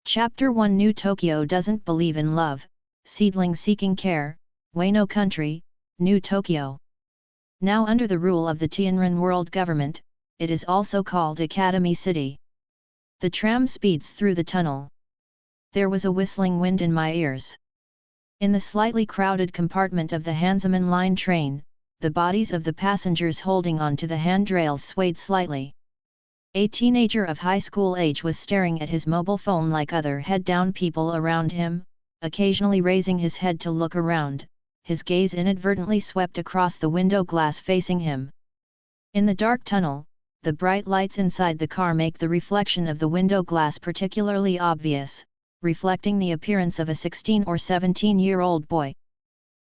Chapter 1 New Tokyo doesn't believe in love, seedling seeking care, Ueno Country, New Tokyo. Now under the rule of the Tianren World Government, it is also called Academy City. The tram speeds through the tunnel. There was a whistling wind in my ears. In the slightly crowded compartment of the Hanseman Line train, the bodies of the passengers holding on to the handrails swayed slightly. A teenager of high school age was staring at his mobile phone like other head-down people around him, occasionally raising his head to look around, his gaze inadvertently swept across the window glass facing him. In the dark tunnel, the bright lights inside the car make the reflection of the window glass particularly obvious, reflecting the appearance of a 16 or 17-year-old boy.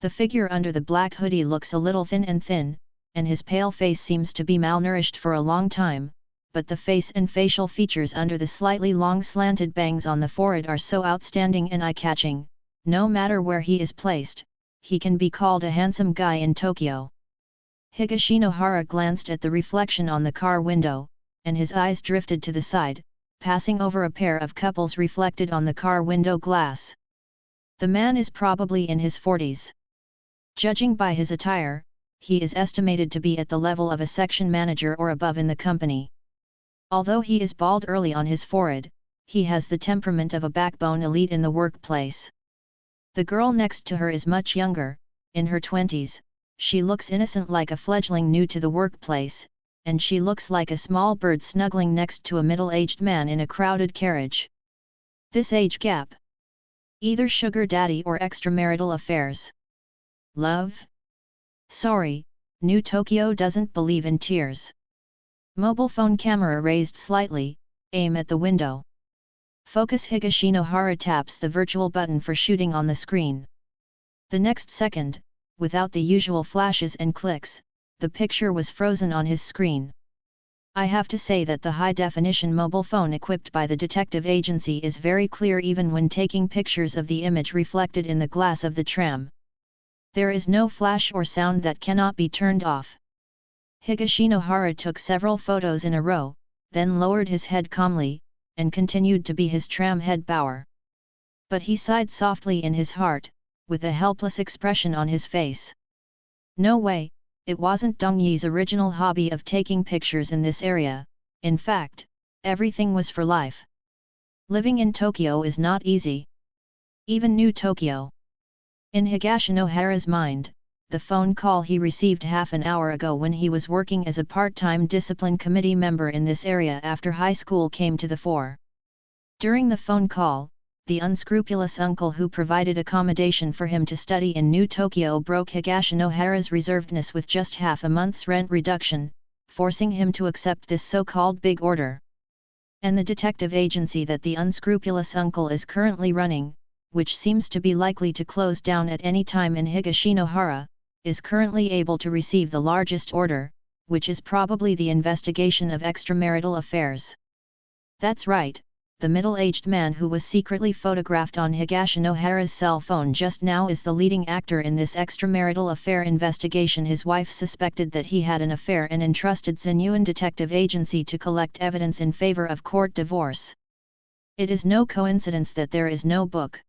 The figure under the black hoodie looks a little thin, and his pale face seems to be malnourished for a long time, but the face and facial features under the slightly long slanted bangs on the forehead are so outstanding and eye-catching. No matter where he is placed, he can be called a handsome guy in Tokyo. Higashinohara glanced at the reflection on the car window, and his eyes drifted to the side, passing over a pair of couples reflected on the car window glass. The man is probably in his 40s. Judging by his attire, he is estimated to be at the level of a section manager or above in the company. Although he is bald early on his forehead, he has the temperament of a backbone elite in the workplace. The girl next to her is much younger, in her 20s, she looks innocent like a fledgling new to the workplace, and she looks like a small bird snuggling next to a middle-aged man in a crowded carriage. This age gap. Either sugar daddy or extramarital affairs. Love? Sorry, New Tokyo doesn't believe in tears. Mobile phone camera raised slightly, aim at the window. Focus. Higashinohara taps the virtual button for shooting on the screen. The next second, without the usual flashes and clicks, the picture was frozen on his screen. I have to say that the high-definition mobile phone equipped by the detective agency is very clear even when taking pictures of the image reflected in the glass of the tram. There is no flash or sound that cannot be turned off. Higashinohara took several photos in a row, then lowered his head calmly, and continued to be his tram head bower. But he sighed softly in his heart, with a helpless expression on his face. No way, it wasn't Dongyi's original hobby of taking pictures in this area. In fact, everything was for life. Living in Tokyo is not easy. Even New Tokyo. In Higashinohara's mind, the phone call he received half an hour ago when he was working as a part-time discipline committee member in this area after high school came to the fore. During the phone call, the unscrupulous uncle who provided accommodation for him to study in New Tokyo broke Higashinohara's reservedness with just half a month's rent reduction, forcing him to accept this so-called big order. And the detective agency that the unscrupulous uncle is currently running, which seems to be likely to close down at any time in Higashinohara, is currently able to receive the largest order, which is probably the investigation of extramarital affairs. That's right, the middle-aged man who was secretly photographed on Higashinohara's cell phone just now is the leading actor in this extramarital affair investigation. His wife suspected that he had an affair and entrusted Zenuan Detective Agency to collect evidence in favor of court divorce. It is no coincidence that there is no book.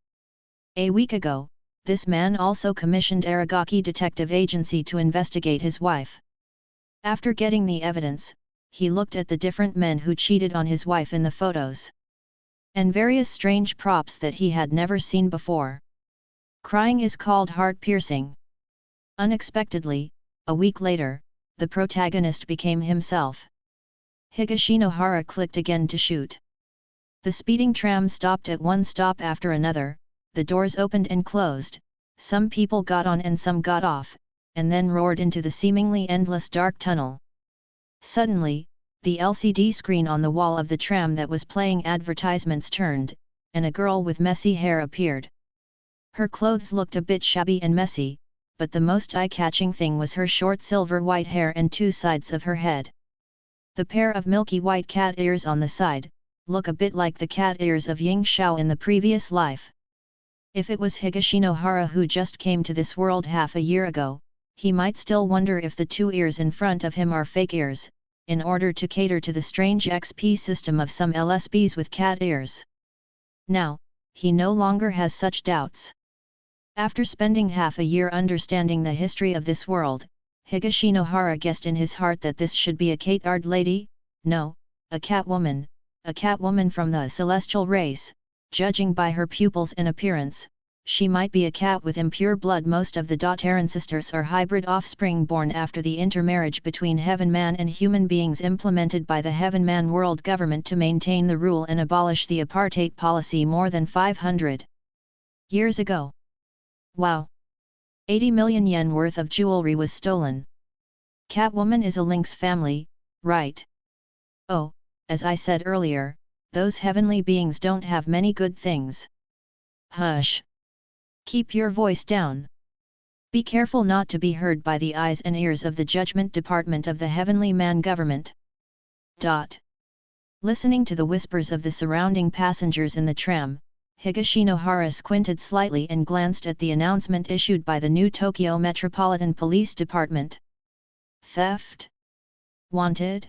A week ago, this man also commissioned Aragaki Detective Agency to investigate his wife. After getting the evidence, he looked at the different men who cheated on his wife in the photos. And various strange props that he had never seen before. Crying is called heart-piercing. Unexpectedly, a week later, the protagonist became himself. Higashinohara clicked again to shoot. The speeding tram stopped at one stop after another, the doors opened and closed, some people got on and some got off, and then roared into the seemingly endless dark tunnel. Suddenly, the LCD screen on the wall of the tram that was playing advertisements turned, and a girl with messy hair appeared. Her clothes looked a bit shabby and messy, but the most eye-catching thing was her short silver-white hair and two sides of her head. The pair of milky white cat ears on the side, look a bit like the cat ears of Ying Xiao in the previous life. If it was Higashinohara who just came to this world half a year ago, he might still wonder if the two ears in front of him are fake ears, in order to cater to the strange XP system of some LSBs with cat ears. Now, he no longer has such doubts. After spending half a year understanding the history of this world, Higashinohara guessed in his heart that this should be a cat-eyed lady, no, a catwoman from the celestial race. Judging by her pupils and appearance, she might be a cat with impure blood. Most of the Dotteran sisters are hybrid offspring born after the intermarriage between Heaven Man and human beings implemented by the Heaven Man world government to maintain the rule and abolish the apartheid policy more than 500 years ago. Wow! 80 million yen worth of jewelry was stolen. Catwoman is a lynx family, right? Oh, as I said earlier, those heavenly beings don't have many good things. Hush! Keep your voice down. Be careful not to be heard by the eyes and ears of the Judgment Department of the Heavenly Man government. Listening to the whispers of the surrounding passengers in the tram, Higashinohara squinted slightly and glanced at the announcement issued by the new Tokyo Metropolitan Police Department. Theft? Wanted?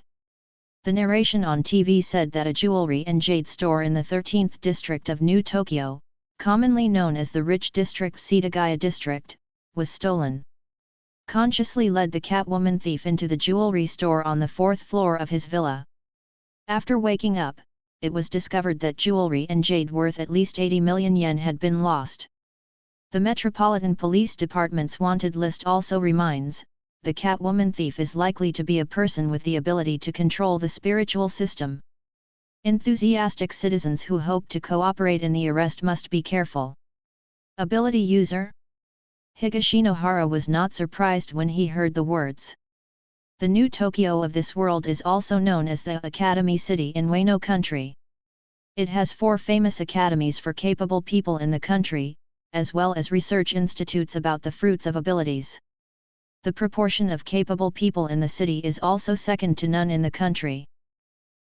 The narration on TV said that a jewelry and jade store in the 13th district of New Tokyo, commonly known as the Rich District Setagaya District, was stolen. Consciously led the Catwoman thief into the jewelry store on the 4th floor of his villa. After waking up, it was discovered that jewelry and jade worth at least 80 million yen had been lost. The Metropolitan Police Department's wanted list also reminds, the Catwoman thief is likely to be a person with the ability to control the spiritual system. Enthusiastic citizens who hope to cooperate in the arrest must be careful. Ability user? Higashinohara was not surprised when he heard the words. The new Tokyo of this world is also known as the Academy City in Wano country. It has 4 famous academies for capable people in the country, as well as research institutes about the fruits of abilities. The proportion of capable people in the city is also second to none in the country.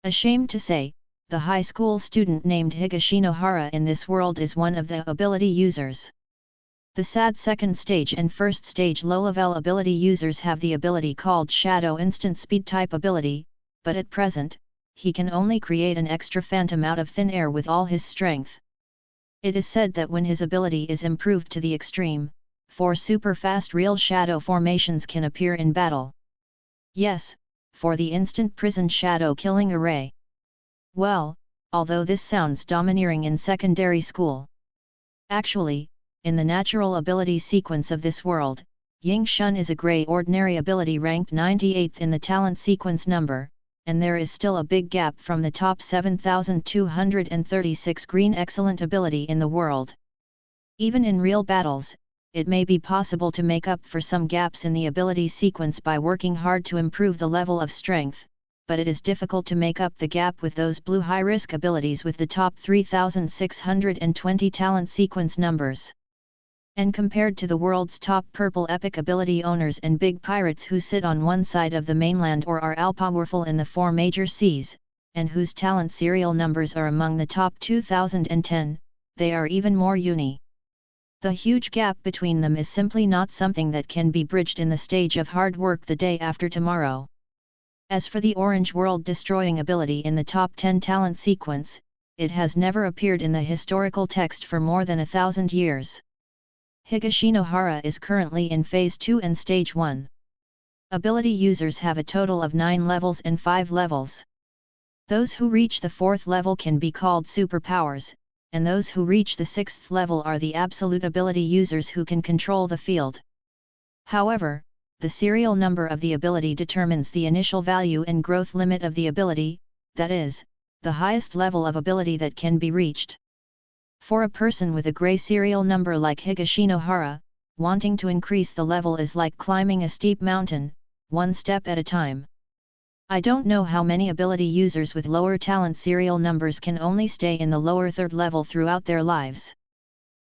Ashamed to say, the high school student named Higashinohara in this world is one of the ability users. The sad second stage and first stage low-level ability users have the ability called Shadow Instant Speed type ability, but at present, he can only create an extra phantom out of thin air with all his strength. It is said that when his ability is improved to the extreme, 4 super-fast real shadow formations can appear in battle. Yes, for the instant prison shadow killing array. Well, although this sounds domineering in secondary school. Actually, in the natural ability sequence of this world, Ying Shun is a grey ordinary ability ranked 98th in the talent sequence number, and there is still a big gap from the top 7,236 green excellent ability in the world. Even in real battles, it may be possible to make up for some gaps in the ability sequence by working hard to improve the level of strength, but it is difficult to make up the gap with those blue high-risk abilities with the top 3,620 talent sequence numbers. And compared to the world's top purple epic ability owners and big pirates who sit on one side of the mainland or are all-powerful in the 4 major seas, and whose talent serial numbers are among the top 2010, they are even more uni. The huge gap between them is simply not something that can be bridged in the stage of hard work the day after tomorrow. As for the orange world-destroying ability in the top 10 talent sequence, it has never appeared in the historical text for more than 1,000 years. Higashinohara is currently in Phase 2 and Stage 1. Ability users have a total of 9 levels and 5 levels. Those who reach the 4th level can be called superpowers, and those who reach the 6th level are the absolute ability users who can control the field. However, the serial number of the ability determines the initial value and growth limit of the ability, that is, the highest level of ability that can be reached. For a person with a grey serial number like Higashinohara, wanting to increase the level is like climbing a steep mountain, one step at a time. I don't know how many ability users with lower talent serial numbers can only stay in the lower 3rd level throughout their lives.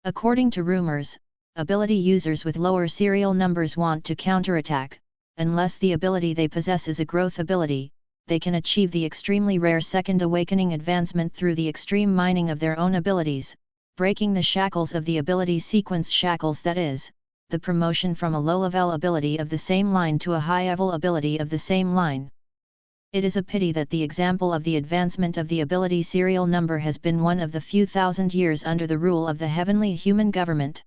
According to rumors, ability users with lower serial numbers want to counterattack. Unless the ability they possess is a growth ability, they can achieve the extremely rare Second Awakening advancement through the extreme mining of their own abilities, breaking the shackles of the ability sequence shackles, that is, the promotion from a low-level ability of the same line to a high-level ability of the same line. It is a pity that the example of the advancement of the ability serial number has been one of the few thousand years under the rule of the heavenly human government.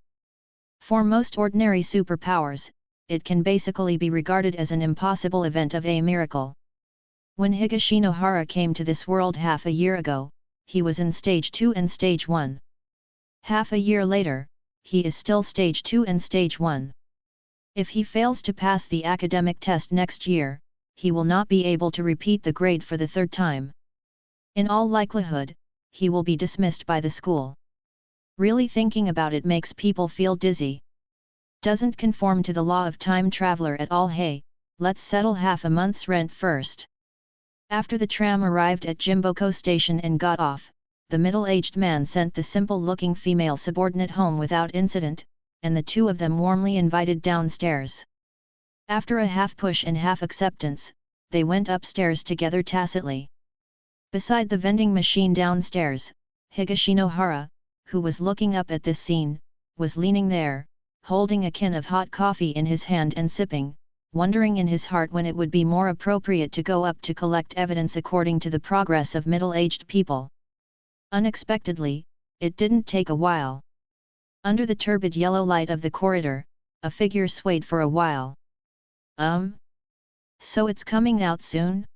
For most ordinary superpowers, it can basically be regarded as an impossible event of a miracle. When Higashinohara came to this world half a year ago, he was in Stage 2 and Stage 1. Half a year later, he is still Stage 2 and Stage 1. If he fails to pass the academic test next year, he will not be able to repeat the grade for the third time. In all likelihood, he will be dismissed by the school. Really thinking about it makes people feel dizzy. Doesn't conform to the law of time traveler at all. Hey, let's settle half a month's rent first. After the tram arrived at Jimboko station and got off, the middle-aged man sent the simple-looking female subordinate home without incident, and the two of them warmly invited downstairs. After a half push and half acceptance, they went upstairs together tacitly. Beside the vending machine downstairs, Higashinohara, who was looking up at this scene, was leaning there, holding a can of hot coffee in his hand and sipping, wondering in his heart when it would be more appropriate to go up to collect evidence according to the progress of middle-aged people. Unexpectedly, it didn't take a while. Under the turbid yellow light of the corridor, a figure swayed for a while. So it's coming out soon?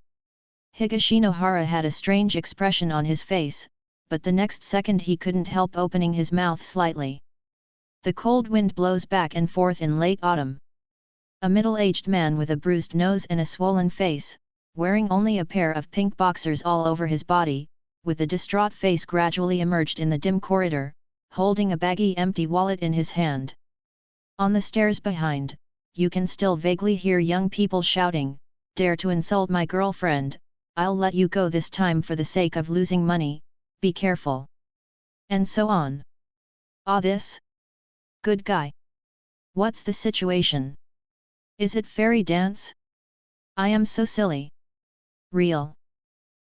Higashinohara had a strange expression on his face, but the next second he couldn't help opening his mouth slightly. The cold wind blows back and forth in late autumn. A middle-aged man with a bruised nose and a swollen face, wearing only a pair of pink boxers all over his body, with a distraught face gradually emerged in the dim corridor, holding a baggy empty wallet in his hand. On the stairs behind, you can still vaguely hear young people shouting, "Dare to insult my girlfriend, I'll let you go this time for the sake of losing money, be careful." And so on. Ah, this good guy. What's the situation? Is it fairy dance? I am so silly. Real.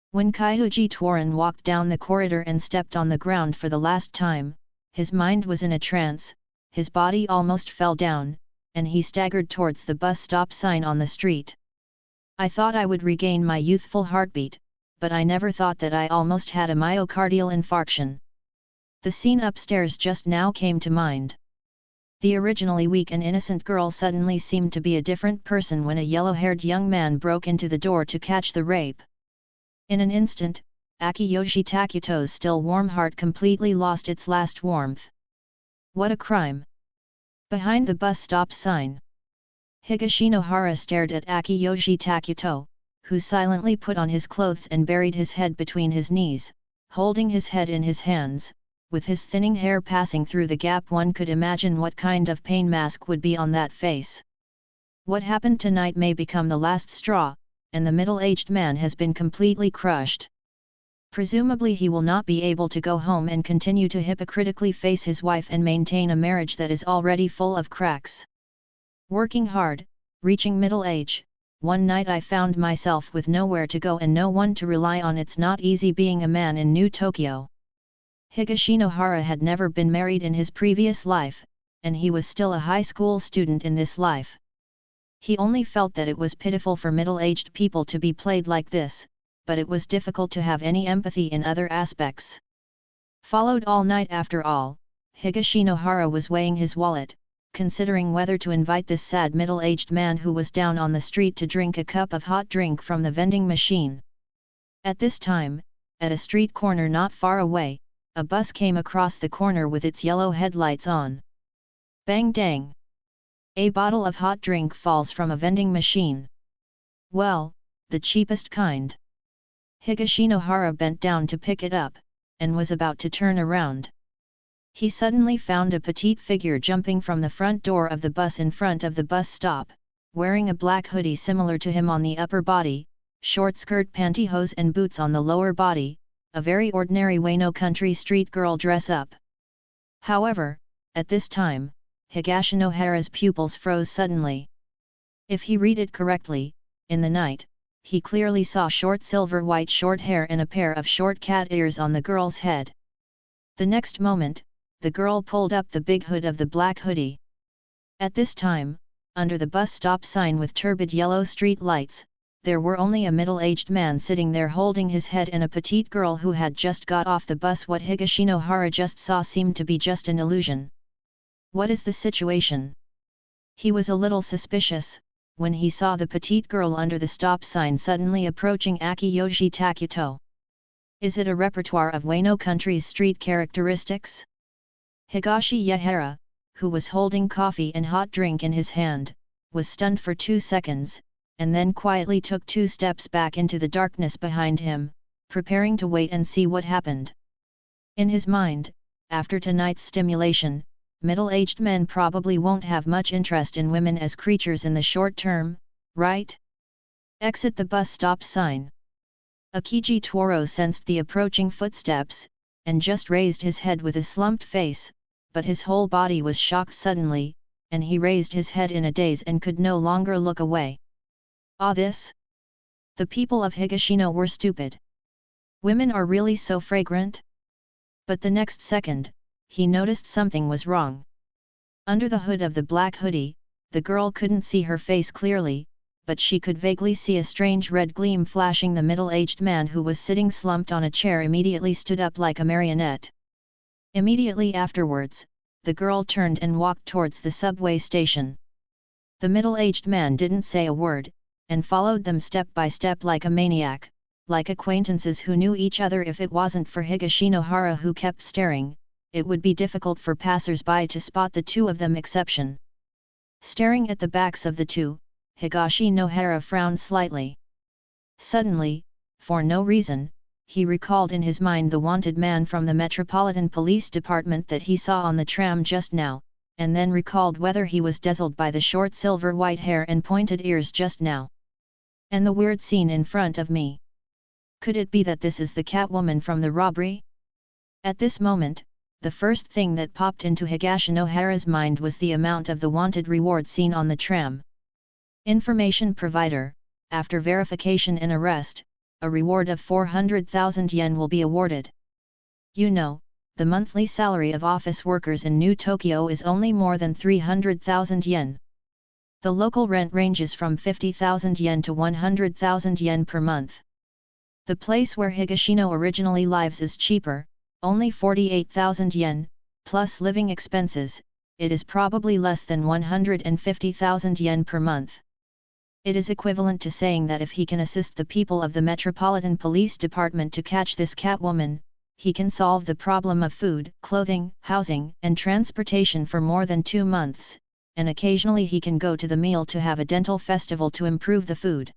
When Kaiuji Torin walked down the corridor and stepped on the ground for the last time, his mind was in a trance, his body almost fell down, and he staggered towards the bus stop sign on the street. I thought I would regain my youthful heartbeat, but I never thought that I almost had a myocardial infarction. The scene upstairs just now came to mind. The originally weak and innocent girl suddenly seemed to be a different person when a yellow-haired young man broke into the door to catch the rape. In an instant, Akiyoshi Takuto's still warm heart completely lost its last warmth. What a crime! Behind the bus stop sign, Higashinohara stared at Akiyoshi Takuto, who silently put on his clothes and buried his head between his knees, holding his head in his hands. With his thinning hair passing through the gap, one could imagine what kind of pain mask would be on that face. What happened tonight may become the last straw, and the middle-aged man has been completely crushed. Presumably he will not be able to go home and continue to hypocritically face his wife and maintain a marriage that is already full of cracks. Working hard, reaching middle age, one night I found myself with nowhere to go and no one to rely on. It's not easy being a man in New Tokyo. Higashinohara had never been married in his previous life, and he was still a high school student in this life. He only felt that it was pitiful for middle-aged people to be played like this, but it was difficult to have any empathy in other aspects. Followed all night after all, Higashinohara was weighing his wallet, considering whether to invite this sad middle-aged man who was down on the street to drink a cup of hot drink from the vending machine. At this time, at a street corner not far away, a bus came across the corner with its yellow headlights on. Bang dang! A bottle of hot drink falls from a vending machine. Well, the cheapest kind. Higashinohara bent down to pick it up, and was about to turn around. He suddenly found a petite figure jumping from the front door of the bus in front of the bus stop, wearing a black hoodie similar to him on the upper body, short skirt pantyhose and boots on the lower body, a very ordinary Wano country street girl dress-up. However, at this time, Higashinohara's pupils froze suddenly. If he read it correctly, in the night, he clearly saw short silver-white short hair and a pair of short cat ears on the girl's head. The next moment, the girl pulled up the big hood of the black hoodie. At this time, under the bus stop sign with turbid yellow street lights, there were only a middle-aged man sitting there holding his head and a petite girl who had just got off the bus. What Higashinohara just saw seemed to be just an illusion. What is the situation? He was a little suspicious, when he saw the petite girl under the stop sign suddenly approaching Akiyoshi Takuto. Is it a repertoire of Wano country's street characteristics? Higashi Yahara, who was holding coffee and hot drink in his hand, was stunned for 2 seconds, and then quietly took 2 steps back into the darkness behind him, preparing to wait and see what happened. In his mind, after tonight's stimulation, middle-aged men probably won't have much interest in women as creatures in the short term, right? Exit the bus stop sign. Akiji Toro sensed the approaching footsteps, and just raised his head with a slumped face, but his whole body was shocked suddenly, and he raised his head in a daze and could no longer look away. Ah, this? The people of Higashino were stupid. Women are really so fragrant? But the next second, he noticed something was wrong. Under the hood of the black hoodie, the girl couldn't see her face clearly, but she could vaguely see a strange red gleam flashing. The middle-aged man who was sitting slumped on a chair immediately stood up like a marionette. Immediately afterwards, the girl turned and walked towards the subway station. The middle-aged man didn't say a word, and followed them step by step like a maniac, like acquaintances who knew each other. If it wasn't for Higashinohara who kept staring, it would be difficult for passers-by to spot the two of them. Exception. Staring at the backs of the two, Higashinohara frowned slightly. Suddenly, for no reason, he recalled in his mind the wanted man from the Metropolitan Police Department that he saw on the tram just now, and then recalled whether he was dazzled by the short silver-white hair and pointed ears just now. And the weird scene in front of me. Could it be that this is the Catwoman from the robbery? At this moment, the first thing that popped into Higashinohara's mind was the amount of the wanted reward seen on the tram. Information provider, after verification and arrest, a reward of 400,000 yen will be awarded. You know, the monthly salary of office workers in New Tokyo is only more than 300,000 yen. The local rent ranges from 50,000 yen to 100,000 yen per month. The place where Higashino originally lives is cheaper, only 48,000 yen, plus living expenses. It is probably less than 150,000 yen per month. It is equivalent to saying that if he can assist the people of the Metropolitan Police Department to catch this Catwoman, he can solve the problem of food, clothing, housing, and transportation for more than 2 months, and occasionally he can go to the meal to have a dental festival to improve the food.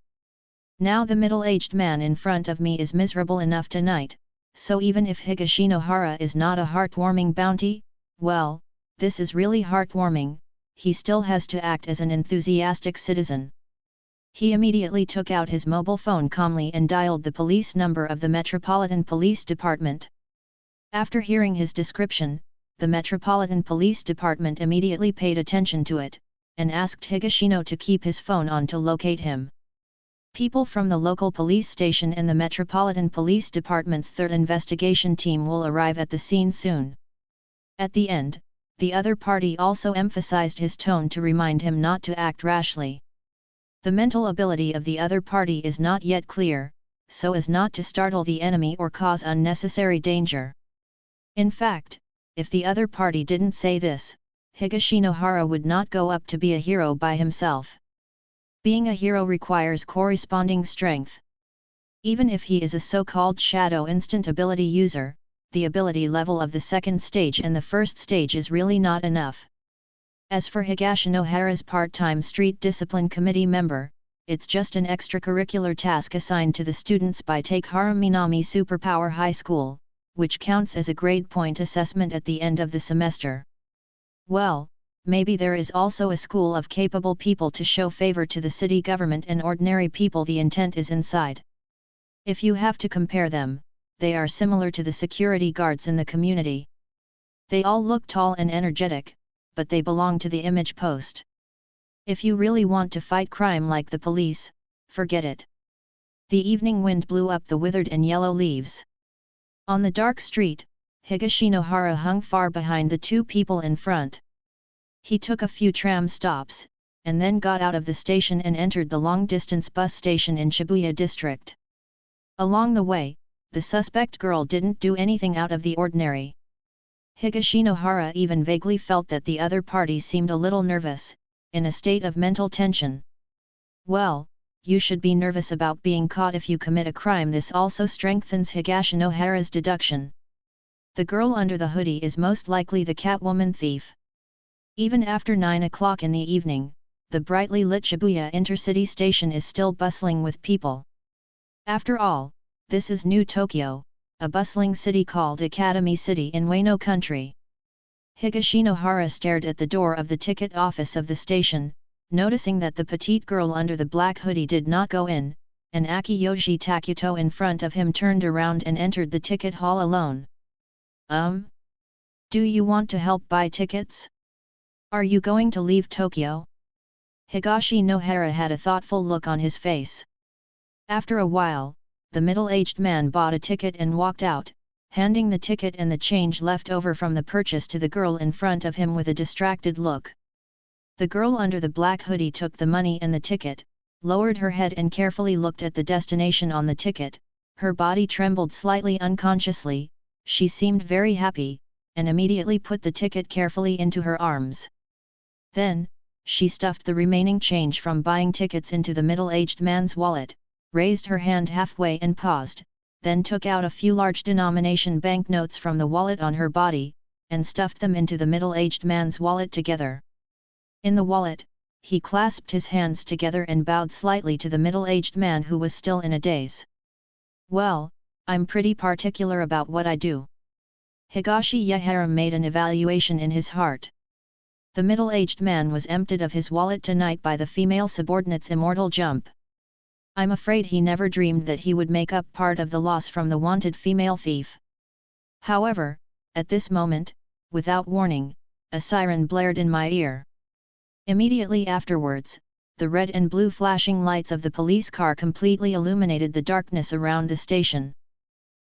Now the middle-aged man in front of me is miserable enough tonight, so even if Higashinohara is not a heartwarming bounty, well, this is really heartwarming. He still has to act as an enthusiastic citizen. He immediately took out his mobile phone calmly and dialed the police number of the Metropolitan Police Department. After hearing his description, the Metropolitan Police Department immediately paid attention to it, and asked Higashino to keep his phone on to locate him. People from the local police station and the Metropolitan Police Department's third investigation team will arrive at the scene soon. At the end, the other party also emphasized his tone to remind him not to act rashly. The mental ability of the other party is not yet clear, so as not to startle the enemy or cause unnecessary danger. In fact, if the other party didn't say this, Higashinohara would not go up to be a hero by himself. Being a hero requires corresponding strength. Even if he is a so-called shadow instant ability user, the ability level of the second stage and the first stage is really not enough. As for Higashinohara's part-time street discipline committee member, it's just an extracurricular task assigned to the students by Take Haraminami Superpower High School, which counts as a grade point assessment at the end of the semester. Well, maybe there is also a school of capable people to show favor to the city government and ordinary people. The intent is inside. If you have to compare them, they are similar to the security guards in the community. They all look tall and energetic, but they belong to the image post. If you really want to fight crime like the police, forget it. The evening wind blew up the withered and yellow leaves. On the dark street, Higashinohara hung far behind the two people in front. He took a few tram stops, and then got out of the station and entered the long-distance bus station in Shibuya district. Along the way, the suspect girl didn't do anything out of the ordinary. Higashinohara even vaguely felt that the other party seemed a little nervous, in a state of mental tension. Well, you should be nervous about being caught if you commit a crime. This also strengthens Higashinohara's deduction. The girl under the hoodie is most likely the Catwoman thief. Even after 9 o'clock in the evening, the brightly lit Shibuya Intercity Station is still bustling with people. After all, this is New Tokyo, a bustling city called Academy City in Wano Country. Higashinohara stared at the door of the ticket office of the station, noticing that the petite girl under the black hoodie did not go in, and Akiyoshi Takuto in front of him turned around and entered the ticket hall alone. Do you want to help buy tickets? Are you going to leave Tokyo? Higashinohara had a thoughtful look on his face. After a while, the middle-aged man bought a ticket and walked out, handing the ticket and the change left over from the purchase to the girl in front of him with a distracted look. The girl under the black hoodie took the money and the ticket, lowered her head and carefully looked at the destination on the ticket. Her body trembled slightly unconsciously. She seemed very happy, and immediately put the ticket carefully into her arms. Then, she stuffed the remaining change from buying tickets into the middle-aged man's wallet, raised her hand halfway and paused, then took out a few large denomination banknotes from the wallet on her body, and stuffed them into the middle-aged man's wallet together. In the wallet, he clasped his hands together and bowed slightly to the middle-aged man who was still in a daze. Well, I'm pretty particular about what I do. Higashinohara made an evaluation in his heart. The middle-aged man was emptied of his wallet tonight by the female subordinate's immortal jump. I'm afraid he never dreamed that he would make up part of the loss from the wanted female thief. However, at this moment, without warning, a siren blared in my ear. Immediately afterwards, the red and blue flashing lights of the police car completely illuminated the darkness around the station.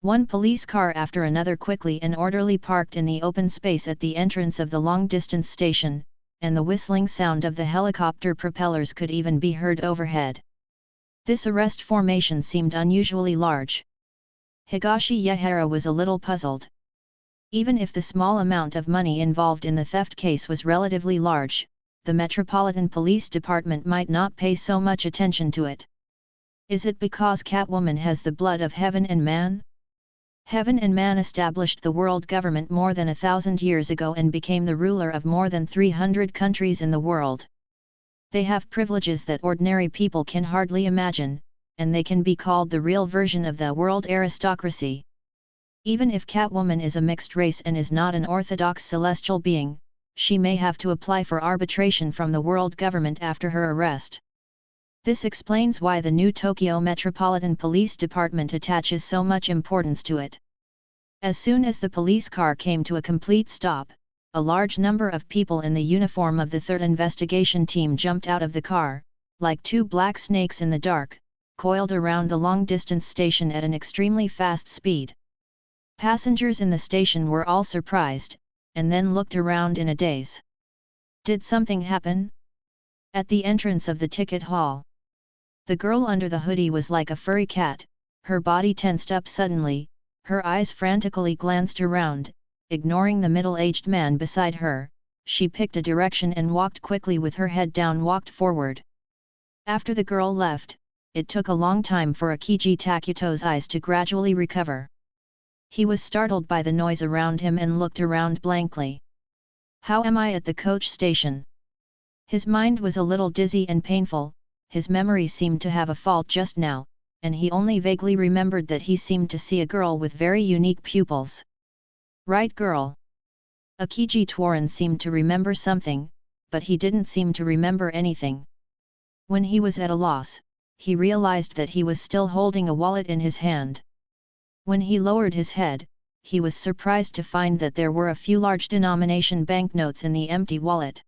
One police car after another quickly and orderly parked in the open space at the entrance of the long-distance station, and the whistling sound of the helicopter propellers could even be heard overhead. This arrest formation seemed unusually large. Higashinohara was a little puzzled. Even if the small amount of money involved in the theft case was relatively large, the Metropolitan Police Department might not pay so much attention to it. Is it because Catwoman has the blood of heaven and man? Heaven and man established the world government more than 1,000 years ago and became the ruler of more than 300 countries in the world. They have privileges that ordinary people can hardly imagine, and they can be called the real version of the world aristocracy. Even if Catwoman is a mixed race and is not an orthodox celestial being, she may have to apply for arbitration from the world government after her arrest. This explains why the New Tokyo Metropolitan Police Department attaches so much importance to it. As soon as the police car came to a complete stop, a large number of people in the uniform of the 3rd Investigation Team jumped out of the car, like two black snakes in the dark, coiled around the long-distance station at an extremely fast speed. Passengers in the station were all surprised, and then looked around in a daze. Did something happen? At the entrance of the ticket hall, the girl under the hoodie was like a furry cat, her body tensed up suddenly, her eyes frantically glanced around, ignoring the middle-aged man beside her. She picked a direction and walked quickly with her head down, walked forward. After the girl left, it took a long time for Akiji Takuto's eyes to gradually recover. He was startled by the noise around him and looked around blankly. How am I at the coach station? His mind was a little dizzy and painful. His memory seemed to have a fault just now, and he only vaguely remembered that he seemed to see a girl with very unique pupils. Right girl. Akiji Twaran seemed to remember something, but he didn't seem to remember anything. When he was at a loss, he realized that he was still holding a wallet in his hand. When he lowered his head, he was surprised to find that there were a few large denomination banknotes in the empty wallet.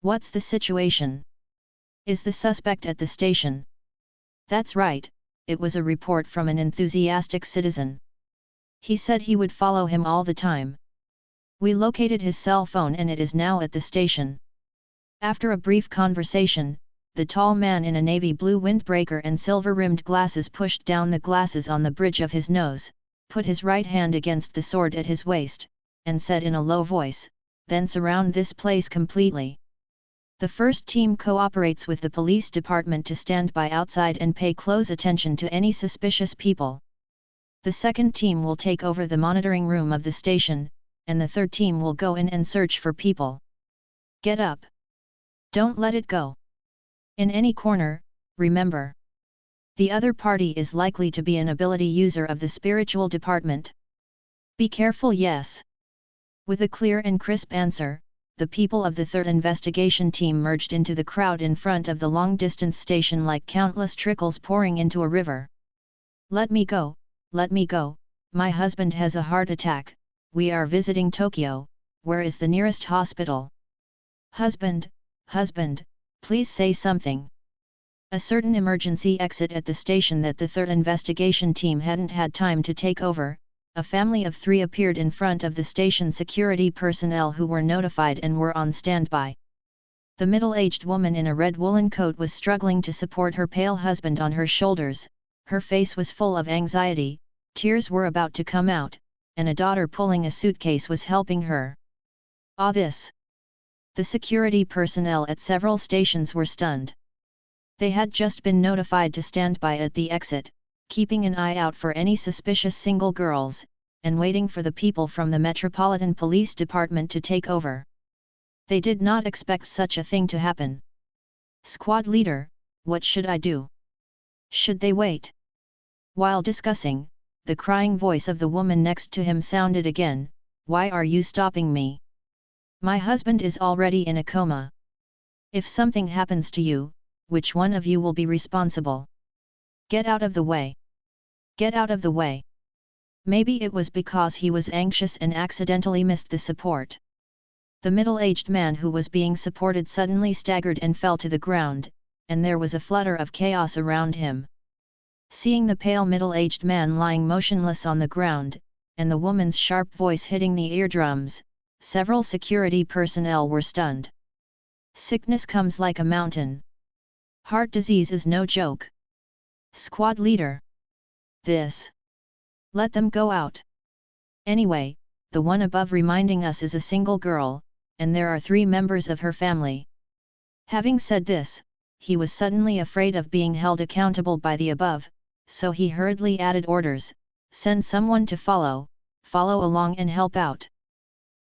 What's the situation? Is the suspect at the station? That's right, it was a report from an enthusiastic citizen. He said he would follow him all the time. We located his cell phone and it is now at the station. After a brief conversation, the tall man in a navy blue windbreaker and silver-rimmed glasses pushed down the glasses on the bridge of his nose, put his right hand against the sword at his waist, and said in a low voice, "Then surround this place completely. The first team cooperates with the police department to stand by outside and pay close attention to any suspicious people. The second team will take over the monitoring room of the station, and the third team will go in and search for people. Get up. Don't let it go. In any corner, remember. The other party is likely to be an ability user of the spiritual department. Be careful, yes." With a clear and crisp answer, the people of the third investigation team merged into the crowd in front of the long-distance station like countless trickles pouring into a river. Let me go, my husband has a heart attack, we are visiting Tokyo, where is the nearest hospital? Husband, please say something. A certain emergency exit at the station that the third investigation team hadn't had time to take over. A family of 3 appeared in front of the station security personnel who were notified and were on standby. The middle-aged woman in a red woolen coat was struggling to support her pale husband on her shoulders, her face was full of anxiety, tears were about to come out, and a daughter pulling a suitcase was helping her. This! The security personnel at several stations were stunned. They had just been notified to stand by at the exit, keeping an eye out for any suspicious single girls, and waiting for the people from the Metropolitan Police Department to take over. They did not expect such a thing to happen. "Squad leader, what should I do? Should they wait?" While discussing, the crying voice of the woman next to him sounded again, "Why are you stopping me? My husband is already in a coma. If something happens to you, which one of you will be responsible? Get out of the way. Get out of the way." Maybe it was because he was anxious and accidentally missed the support. The middle-aged man who was being supported suddenly staggered and fell to the ground, and there was a flutter of chaos around him. Seeing the pale middle-aged man lying motionless on the ground, and the woman's sharp voice hitting the eardrums, several security personnel were stunned. Sickness comes like a mountain. Heart disease is no joke. Squad leader. This. Let them go out. Anyway, the one above reminding us is a single girl, and there are 3 members of her family. Having said this, he was suddenly afraid of being held accountable by the above, so he hurriedly added orders, "Send someone to follow along and help out."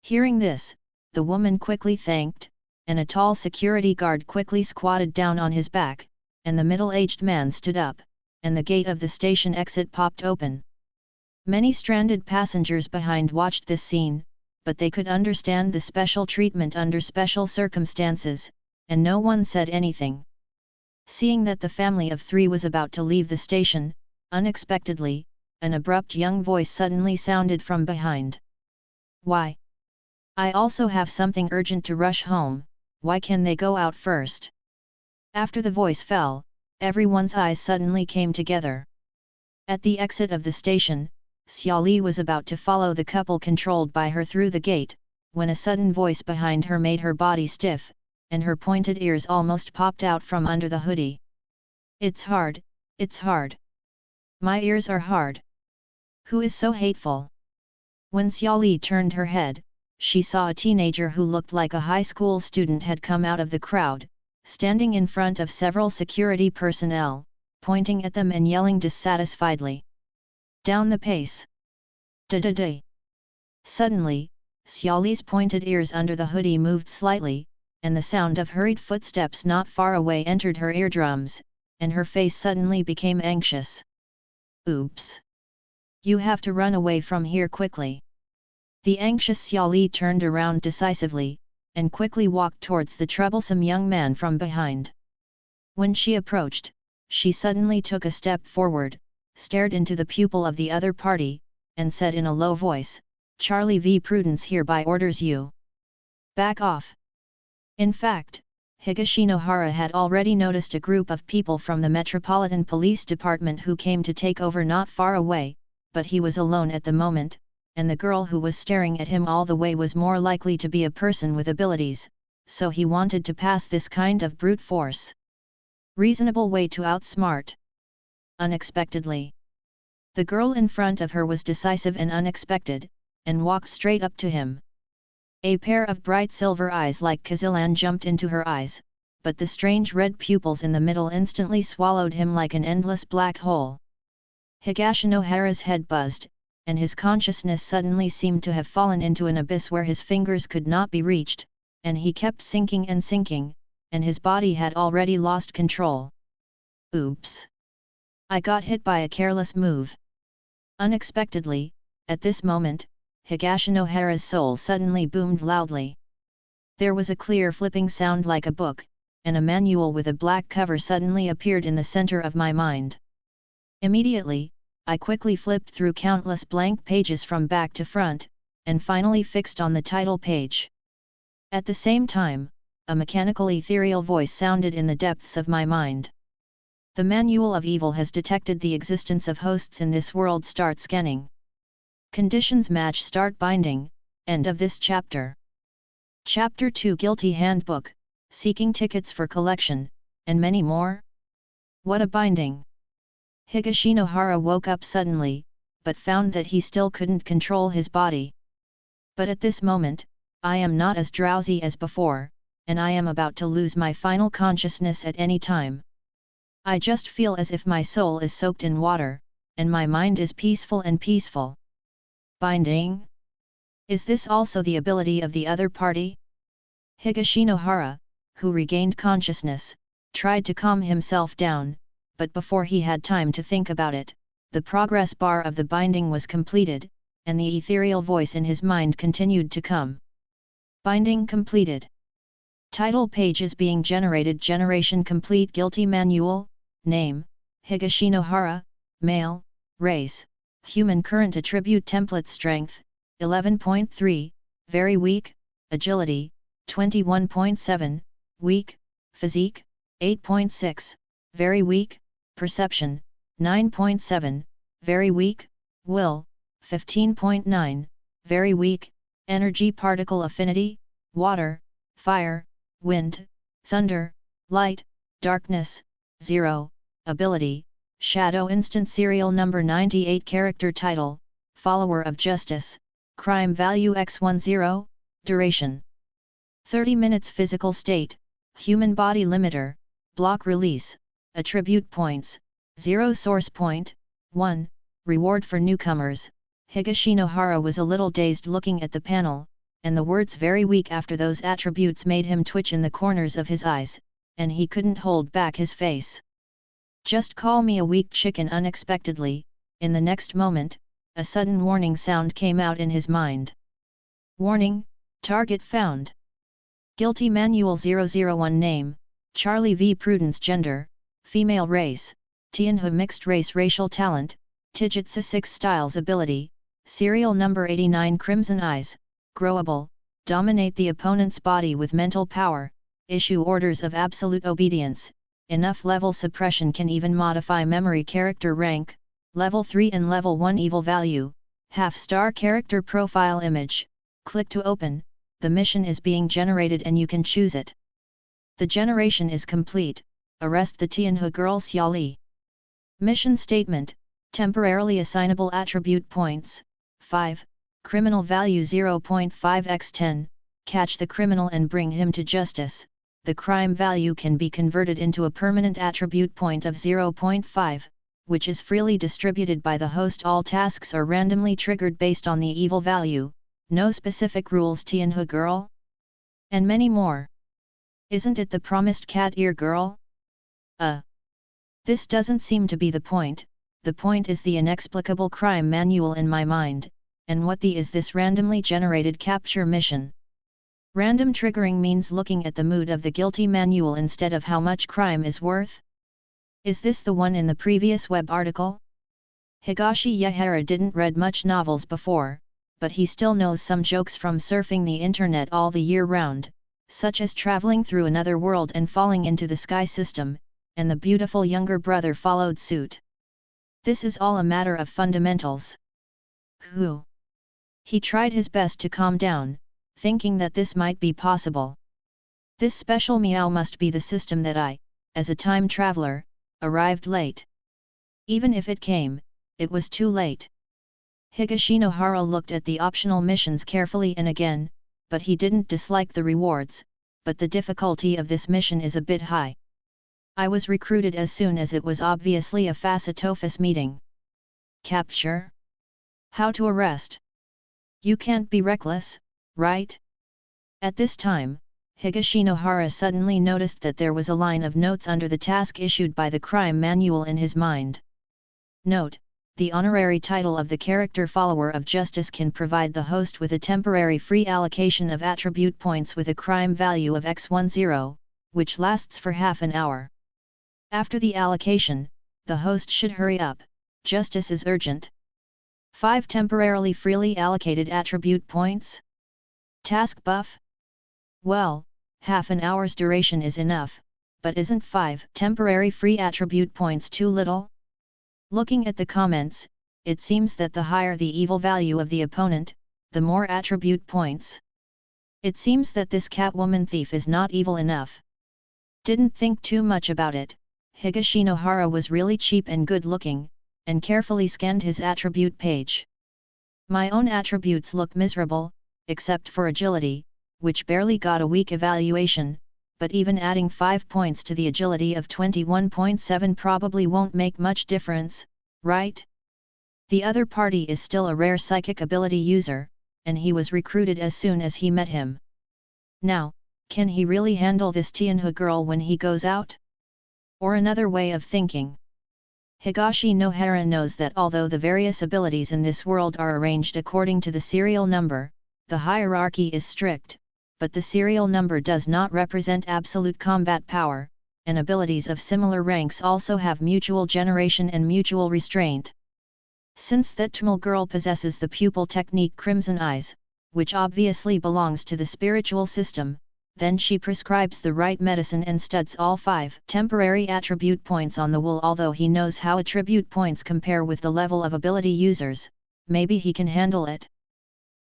Hearing this, the woman quickly thanked, and a tall security guard quickly squatted down on his back, and the middle-aged man stood up, and the gate of the station exit popped open. Many stranded passengers behind watched this scene, but they could understand the special treatment under special circumstances, and no one said anything. Seeing that the family of 3 was about to leave the station, unexpectedly, an abrupt young voice suddenly sounded from behind. "Why? I also have something urgent to rush home, why can they go out first?" After the voice fell, everyone's eyes suddenly came together. At the exit of the station, Xiaoli was about to follow the couple controlled by her through the gate, when a sudden voice behind her made her body stiff, and her pointed ears almost popped out from under the hoodie. It's hard. My ears are hard. Who is so hateful?" When Xiaoli turned her head, she saw a teenager who looked like a high school student had come out of the crowd, standing in front of several security personnel, pointing at them and yelling dissatisfiedly. "Down the pace! Da-da-da!" Suddenly, Xiaoli's pointed ears under the hoodie moved slightly, and the sound of hurried footsteps not far away entered her eardrums, and her face suddenly became anxious. "Oops! You have to run away from here quickly." The anxious Xiaoli turned around decisively, and quickly walked towards the troublesome young man from behind. When she approached, she suddenly took a step forward, stared into the pupil of the other party, and said in a low voice, "Charlie V. Prudence hereby orders you. Back off." In fact, Higashinohara had already noticed a group of people from the Metropolitan Police Department who came to take over not far away, but he was alone at the moment, and the girl who was staring at him all the way was more likely to be a person with abilities, so he wanted to pass this kind of brute force. Reasonable way to outsmart. Unexpectedly. The girl in front of her was decisive and unexpected, and walked straight up to him. A pair of bright silver eyes like Kazilan jumped into her eyes, but the strange red pupils in the middle instantly swallowed him like an endless black hole. Higashinohara's head buzzed, and his consciousness suddenly seemed to have fallen into an abyss where his fingers could not be reached, and he kept sinking, and his body had already lost control. Oops! I got hit by a careless move. Unexpectedly, at this moment, Higashinohara's soul suddenly boomed loudly. There was a clear flipping sound like a book, and a manual with a black cover suddenly appeared in the center of my mind. Immediately, I quickly flipped through countless blank pages from back to front, and finally fixed on the title page. At the same time, a mechanical ethereal voice sounded in the depths of my mind. The Manual of Evil has detected the existence of hosts in this world. Start scanning. Conditions match. Start binding. End of this chapter. Chapter 2 Guilty Handbook, Seeking Tickets for Collection, and many more? What a binding! Higashinohara woke up suddenly, but found that he still couldn't control his body. But at this moment, I am not as drowsy as before, and I am about to lose my final consciousness at any time. I just feel as if my soul is soaked in water, and my mind is peaceful and peaceful. Binding? Is this also the ability of the other party? Higashinohara, who regained consciousness, tried to calm himself down, but before he had time to think about it, the progress bar of the binding was completed, and the ethereal voice in his mind continued to come. Binding completed. Title page is being generated. Generation complete. Guilty Manual. Name, Higashinohara, male, race, human. Current attribute template. Strength, 11.3, very weak. Agility, 21.7, weak. Physique, 8.6, very weak. Perception, 9.7, very weak. Will, 15.9, very weak. Energy particle affinity, water, fire, wind, thunder, light, darkness, 0. Ability, Shadow Instant. Serial number 98. Character title, Follower of Justice. Crime value x10. Duration, 30 minutes. Physical state, Human body limiter, block release. Attribute points, 0. Source point, 1. Reward for newcomers. Higashinohara was a little dazed looking at the panel, and the words very weak after those attributes made him twitch in the corners of his eyes, and he couldn't hold back his face. Just call me a weak chicken. Unexpectedly, in the next moment, a sudden warning sound came out in his mind. Warning, target found. Guilty Manual 001. Name, Charlie V. Prudence. Gender, female. Race, Tianhu. Mixed race. Racial talent, Tijutsu 6 styles. Ability, serial number 89. Crimson eyes, growable, dominate the opponent's body with mental power, issue orders of absolute obedience, enough level suppression can even modify memory. Character rank, level 3 and level 1. Evil value, half-star. Character profile image, click to open. The mission is being generated and you can choose it. The generation is complete. Arrest the Tianhu girl Xiaoli. Mission statement, temporarily assignable attribute points, 5, criminal value 0.5 x 10, catch the criminal and bring him to justice. The crime value can be converted into a permanent attribute point of 0.5, which is freely distributed by the host. All tasks are randomly triggered based on the evil value, no specific rules. Tianhu girl? And many more. Isn't it the promised cat ear girl? This doesn't seem to be the point is the inexplicable crime manual in my mind, and what is this randomly generated capture mission? Random triggering means looking at the mood of the guilty manual instead of how much crime is worth? Is this the one in the previous web article? Higashinohara didn't read much novels before, but he still knows some jokes from surfing the internet all the year round, such as traveling through another world and falling into the sky system, and the beautiful younger brother followed suit. This is all a matter of fundamentals. He tried his best to calm down, thinking that this might be possible. This special meow must be the system that I, as a time traveler, arrived late. Even if it came, it was too late. Higashinohara looked at the optional missions carefully and again, but he didn't dislike the rewards, but the difficulty of this mission is a bit high. I was recruited as soon as it was obviously a face-to-face meeting. Capture? How to arrest? You can't be reckless, right? At this time, Higashinohara suddenly noticed that there was a line of notes under the task issued by the crime manual in his mind. Note: the honorary title of the character follower of justice can provide the host with a temporary free allocation of attribute points with a crime value of x10, which lasts for half an hour. After the allocation, the host should hurry up, justice is urgent. 5 temporarily freely allocated attribute points? Task buff? Well, half an hour's duration is enough, but isn't 5 temporary free attribute points too little? Looking at the comments, it seems that the higher the evil value of the opponent, the more attribute points. It seems that this Catwoman thief is not evil enough. Didn't think too much about it. Higashinohara was really cheap and good looking, and carefully scanned his attribute page. My own attributes look miserable, except for agility, which barely got a weak evaluation, but even adding 5 points to the agility of 21.7 probably won't make much difference, right? The other party is still a rare psychic ability user, and he was recruited as soon as he met him. Now, can he really handle this Tianhu girl when he goes out? Or another way of thinking. Higashinohara knows that although the various abilities in this world are arranged according to the serial number, the hierarchy is strict, but the serial number does not represent absolute combat power, and abilities of similar ranks also have mutual generation and mutual restraint. Since that Tamil girl possesses the pupil technique Crimson Eyes, which obviously belongs to the spiritual system, then she prescribes the right medicine and studs all 5 temporary attribute points on the wool. Although he knows how attribute points compare with the level of ability users, maybe he can handle it.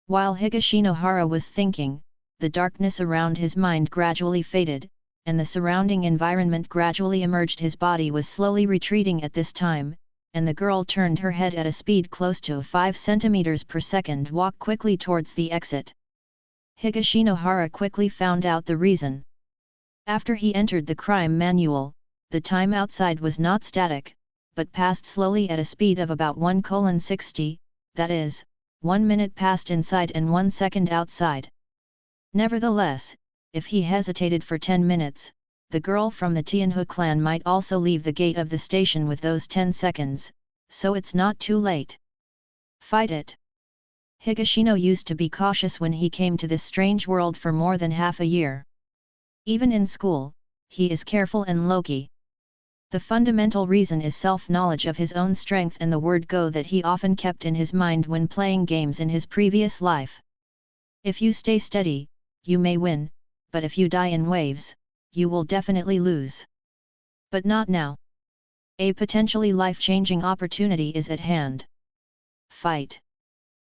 While Higashinohara was thinking, the darkness around his mind gradually faded, and the surrounding environment gradually emerged. His body was slowly retreating at this time, and the girl turned her head at a speed close to 5 cm per second. Walk quickly towards the exit. Higashinohara quickly found out the reason. After he entered the crime manual, the time outside was not static, but passed slowly at a speed of about 1:60, that is, 1 minute passed inside and 1 second outside. Nevertheless, if he hesitated for 10 minutes, the girl from the Tianhu clan might also leave the gate of the station with those 10 seconds, so it's not too late. Fight it! Higashino used to be cautious when he came to this strange world for more than half a year. Even in school, he is careful and low-key. The fundamental reason is self-knowledge of his own strength and the word go that he often kept in his mind when playing games in his previous life. If you stay steady, you may win, but if you die in waves, you will definitely lose. But not now. A potentially life-changing opportunity is at hand. Fight!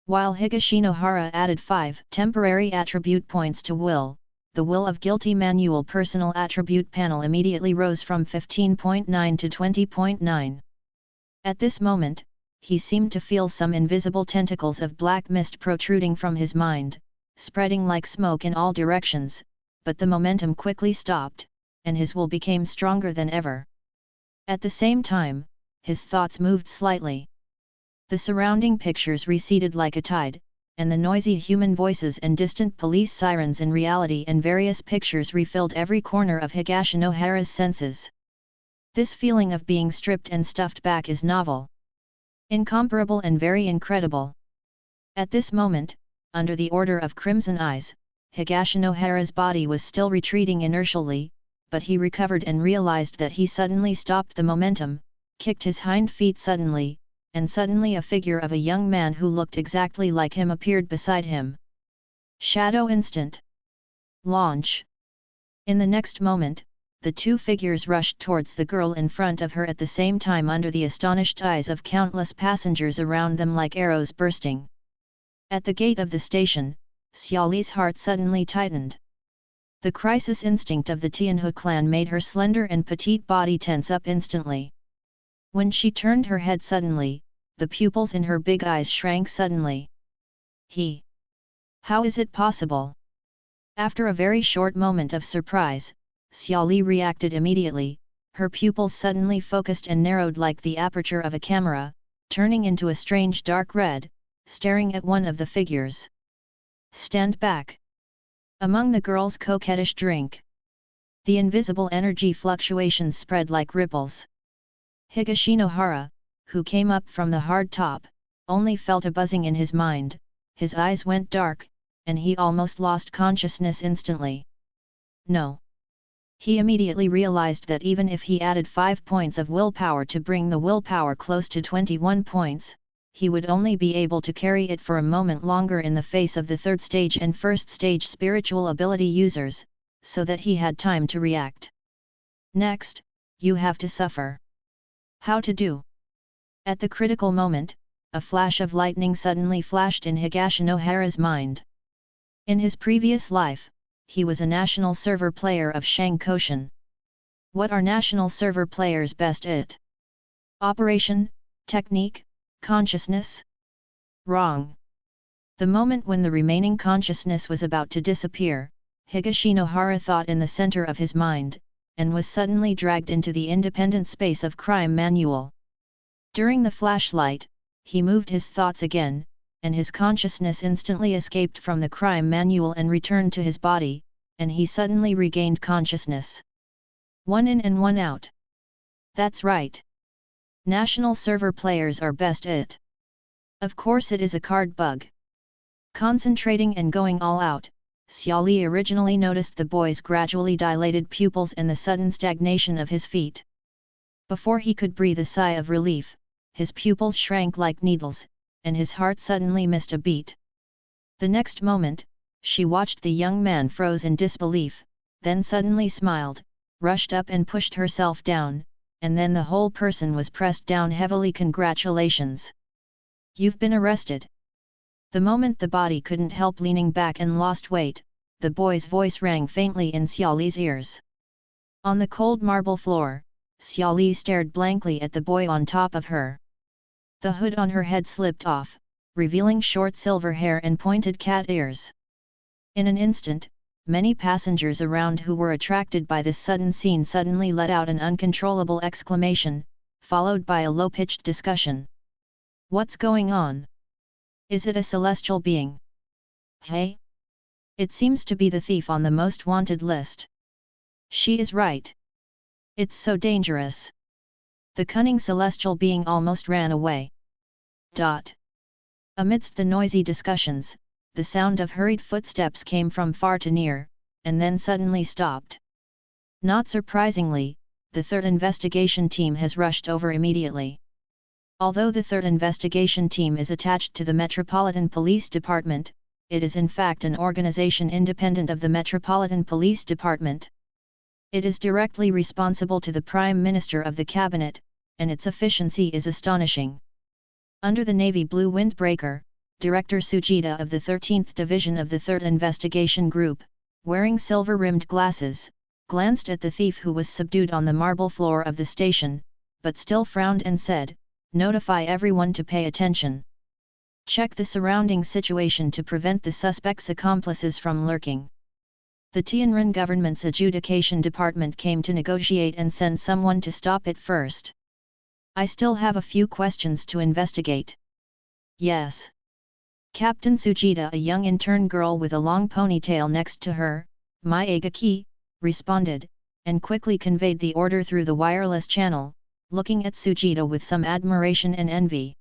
While Higashinohara added 5 temporary attribute points to Will, the Will of Guilty manual personal attribute panel immediately rose from 15.9 to 20.9. At this moment, he seemed to feel some invisible tentacles of black mist protruding from his mind, spreading like smoke in all directions, but the momentum quickly stopped, and his will became stronger than ever. At the same time, his thoughts moved slightly. The surrounding pictures receded like a tide, and the noisy human voices and distant police sirens in reality and various pictures refilled every corner of Higashinohara's senses. This feeling of being stripped and stuffed back is novel, incomparable and very incredible. At this moment, under the order of Crimson Eyes, Higashinohara's body was still retreating inertially, but he recovered and realized that he suddenly stopped the momentum, kicked his hind feet suddenly, and suddenly a figure of a young man who looked exactly like him appeared beside him. Shadow instant. Launch. In the next moment, the two figures rushed towards the girl in front of her at the same time under the astonished eyes of countless passengers around them like arrows bursting. At the gate of the station, Xiaoli's heart suddenly tightened. The crisis instinct of the Tianhe clan made her slender and petite body tense up instantly. When she turned her head suddenly, the pupils in her big eyes shrank suddenly. How is it possible? After a very short moment of surprise, Xiaoli reacted immediately, her pupils suddenly focused and narrowed like the aperture of a camera, turning into a strange dark red, staring at one of the figures. Stand back! Among the girls' coquettish drink. The invisible energy fluctuations spread like ripples. Higashinohara, who came up from the hard top, only felt a buzzing in his mind, his eyes went dark, and he almost lost consciousness instantly. No. He immediately realized that even if he added 5 points of willpower to bring the willpower close to 21 points, he would only be able to carry it for a moment longer in the face of the third stage and first stage spiritual ability users, so that he had time to react. Next, you have to suffer. How to do? At the critical moment, a flash of lightning suddenly flashed in Higashinohara's mind. In his previous life, he was a national server player of Shang Koshin. What are national server players best at? Operation, technique, consciousness? Wrong. The moment when the remaining consciousness was about to disappear, Higashinohara thought in the center of his mind, and was suddenly dragged into the independent space of crime manual. During the flashlight, he moved his thoughts again, and his consciousness instantly escaped from the crime manual and returned to his body, and he suddenly regained consciousness. One in and one out. That's right. National server players are best at. Of course it is a card bug. Concentrating and going all out, Xiaoli originally noticed the boy's gradually dilated pupils and the sudden stagnation of his feet. Before he could breathe a sigh of relief, his pupils shrank like needles, and his heart suddenly missed a beat. The next moment, she watched the young man froze in disbelief, then suddenly smiled, rushed up and pushed herself down, and then the whole person was pressed down heavily. Congratulations! You've been arrested. The moment the body couldn't help leaning back and lost weight, the boy's voice rang faintly in Xiaoli's ears. On the cold marble floor, Xiaoli stared blankly at the boy on top of her. The hood on her head slipped off, revealing short silver hair and pointed cat ears. In an instant, many passengers around who were attracted by this sudden scene suddenly let out an uncontrollable exclamation, followed by a low-pitched discussion. What's going on? Is it a celestial being? Hey? It seems to be the thief on the most wanted list. She is right. It's so dangerous. The cunning celestial being almost ran away. Amidst the noisy discussions, the sound of hurried footsteps came from far to near, and then suddenly stopped. Not surprisingly, the third investigation team has rushed over immediately. Although the third investigation team is attached to the Metropolitan Police Department, it is in fact an organization independent of the Metropolitan Police Department. It is directly responsible to the Prime Minister of the Cabinet, and its efficiency is astonishing. Under the navy blue windbreaker, Director Sujita of the 13th Division of the 3rd Investigation Group, wearing silver-rimmed glasses, glanced at the thief who was subdued on the marble floor of the station, but still frowned and said, "Notify everyone to pay attention. Check the surrounding situation to prevent the suspect's accomplices from lurking." The Tianren government's adjudication department came to negotiate and send someone to stop it first. I still have a few questions to investigate. Yes. Captain Sujita, a young intern girl with a long ponytail next to her, Maegaki, responded, and quickly conveyed the order through the wireless channel, looking at Sujita with some admiration and envy.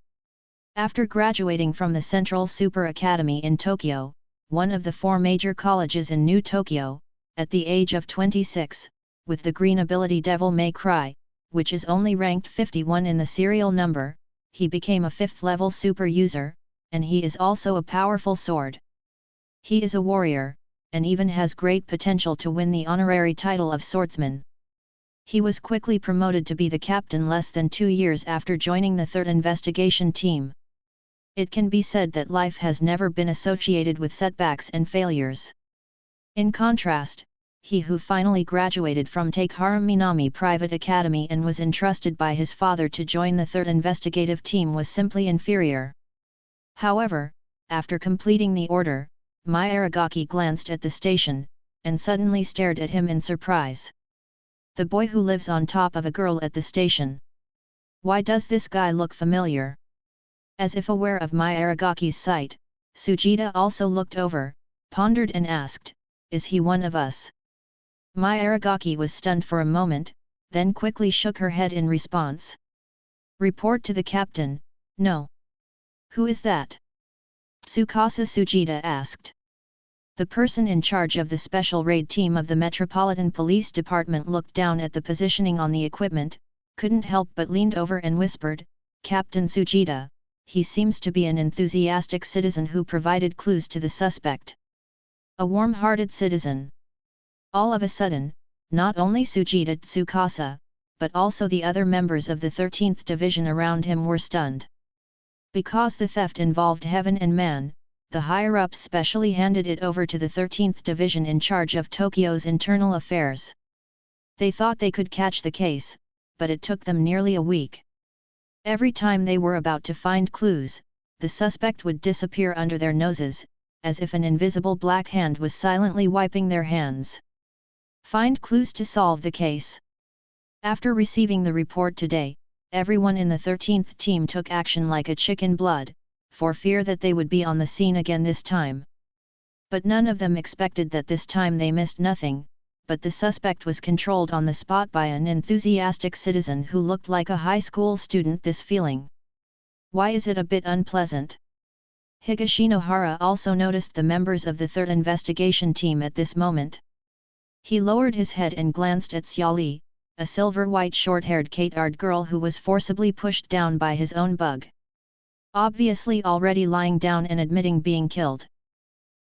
After graduating from the Central Super Academy in Tokyo, one of the 4 major colleges in New Tokyo, at the age of 26, with the green ability Devil May Cry, which is only ranked 51 in the serial number, he became a 5th-level super user, and he is also a powerful sword. He is a warrior, and even has great potential to win the honorary title of swordsman. He was quickly promoted to be the captain less than 2 years after joining the 3rd investigation team. It can be said that life has never been associated with setbacks and failures. In contrast, he who finally graduated from Takehara Minami Private Academy and was entrusted by his father to join the 3rd investigative team, was simply inferior. However, after completing the order, Mai Aragaki glanced at the station, and suddenly stared at him in surprise. The boy who lives on top of a girl at the station. Why does this guy look familiar? As if aware of Mai Aragaki's sight, Sujita also looked over, pondered and asked, "Is he one of us?" Mai Aragaki was stunned for a moment, then quickly shook her head in response. "Report to the captain." "No." "Who is that?" Tsukasa Sujita asked. The person in charge of the special raid team of the Metropolitan Police Department looked down at the positioning on the equipment, couldn't help but leaned over and whispered, "Captain Sujita, he seems to be an enthusiastic citizen who provided clues to the suspect. A warm-hearted citizen." All of a sudden, not only Sujita Tsukasa, but also the other members of the 13th Division around him were stunned. Because the theft involved heaven and man, the higher-ups specially handed it over to the 13th Division in charge of Tokyo's internal affairs. They thought they could catch the case, but it took them nearly a week. Every time they were about to find clues, the suspect would disappear under their noses, as if an invisible black hand was silently wiping their hands. Find clues to solve the case. After receiving the report today, everyone in the 13th team took action like a chicken blood, for fear that they would be on the scene again this time. But none of them expected that this time they missed nothing, but the suspect was controlled on the spot by an enthusiastic citizen who looked like a high school student. This feeling. Why is it a bit unpleasant? Higashinohara also noticed the members of the 3rd investigation team at this moment. He lowered his head and glanced at Xiaoli, a silver-white short-haired Katard girl who was forcibly pushed down by his own bug. Obviously already lying down and admitting being killed.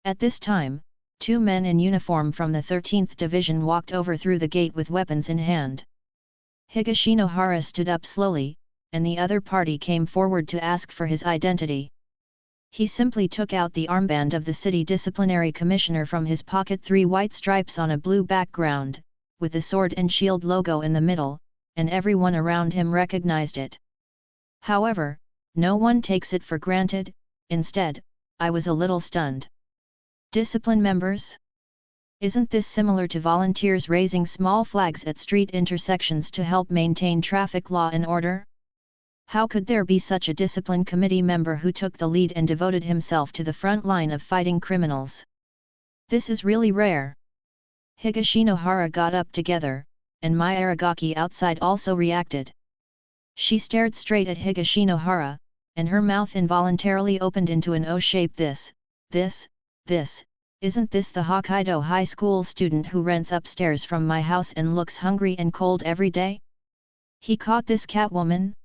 At this time, 2 men in uniform from the 13th Division walked over through the gate with weapons in hand. Higashinohara stood up slowly, and the other party came forward to ask for his identity. He simply took out the armband of the city disciplinary commissioner from his pocket, 3 white stripes on a blue background, with the sword and shield logo in the middle, and everyone around him recognized it. However, no one takes it for granted. Instead, I was a little stunned. Discipline members? Isn't this similar to volunteers raising small flags at street intersections to help maintain traffic law and order? How could there be such a discipline committee member who took the lead and devoted himself to the front line of fighting criminals? This is really rare. Higashinohara got up together, and Mai Aragaki outside also reacted. She stared straight at Higashinohara, and her mouth involuntarily opened into an O shape. Isn't this the Hokkaido high school student who rents upstairs from my house and looks hungry and cold every day? He caught this Catwoman?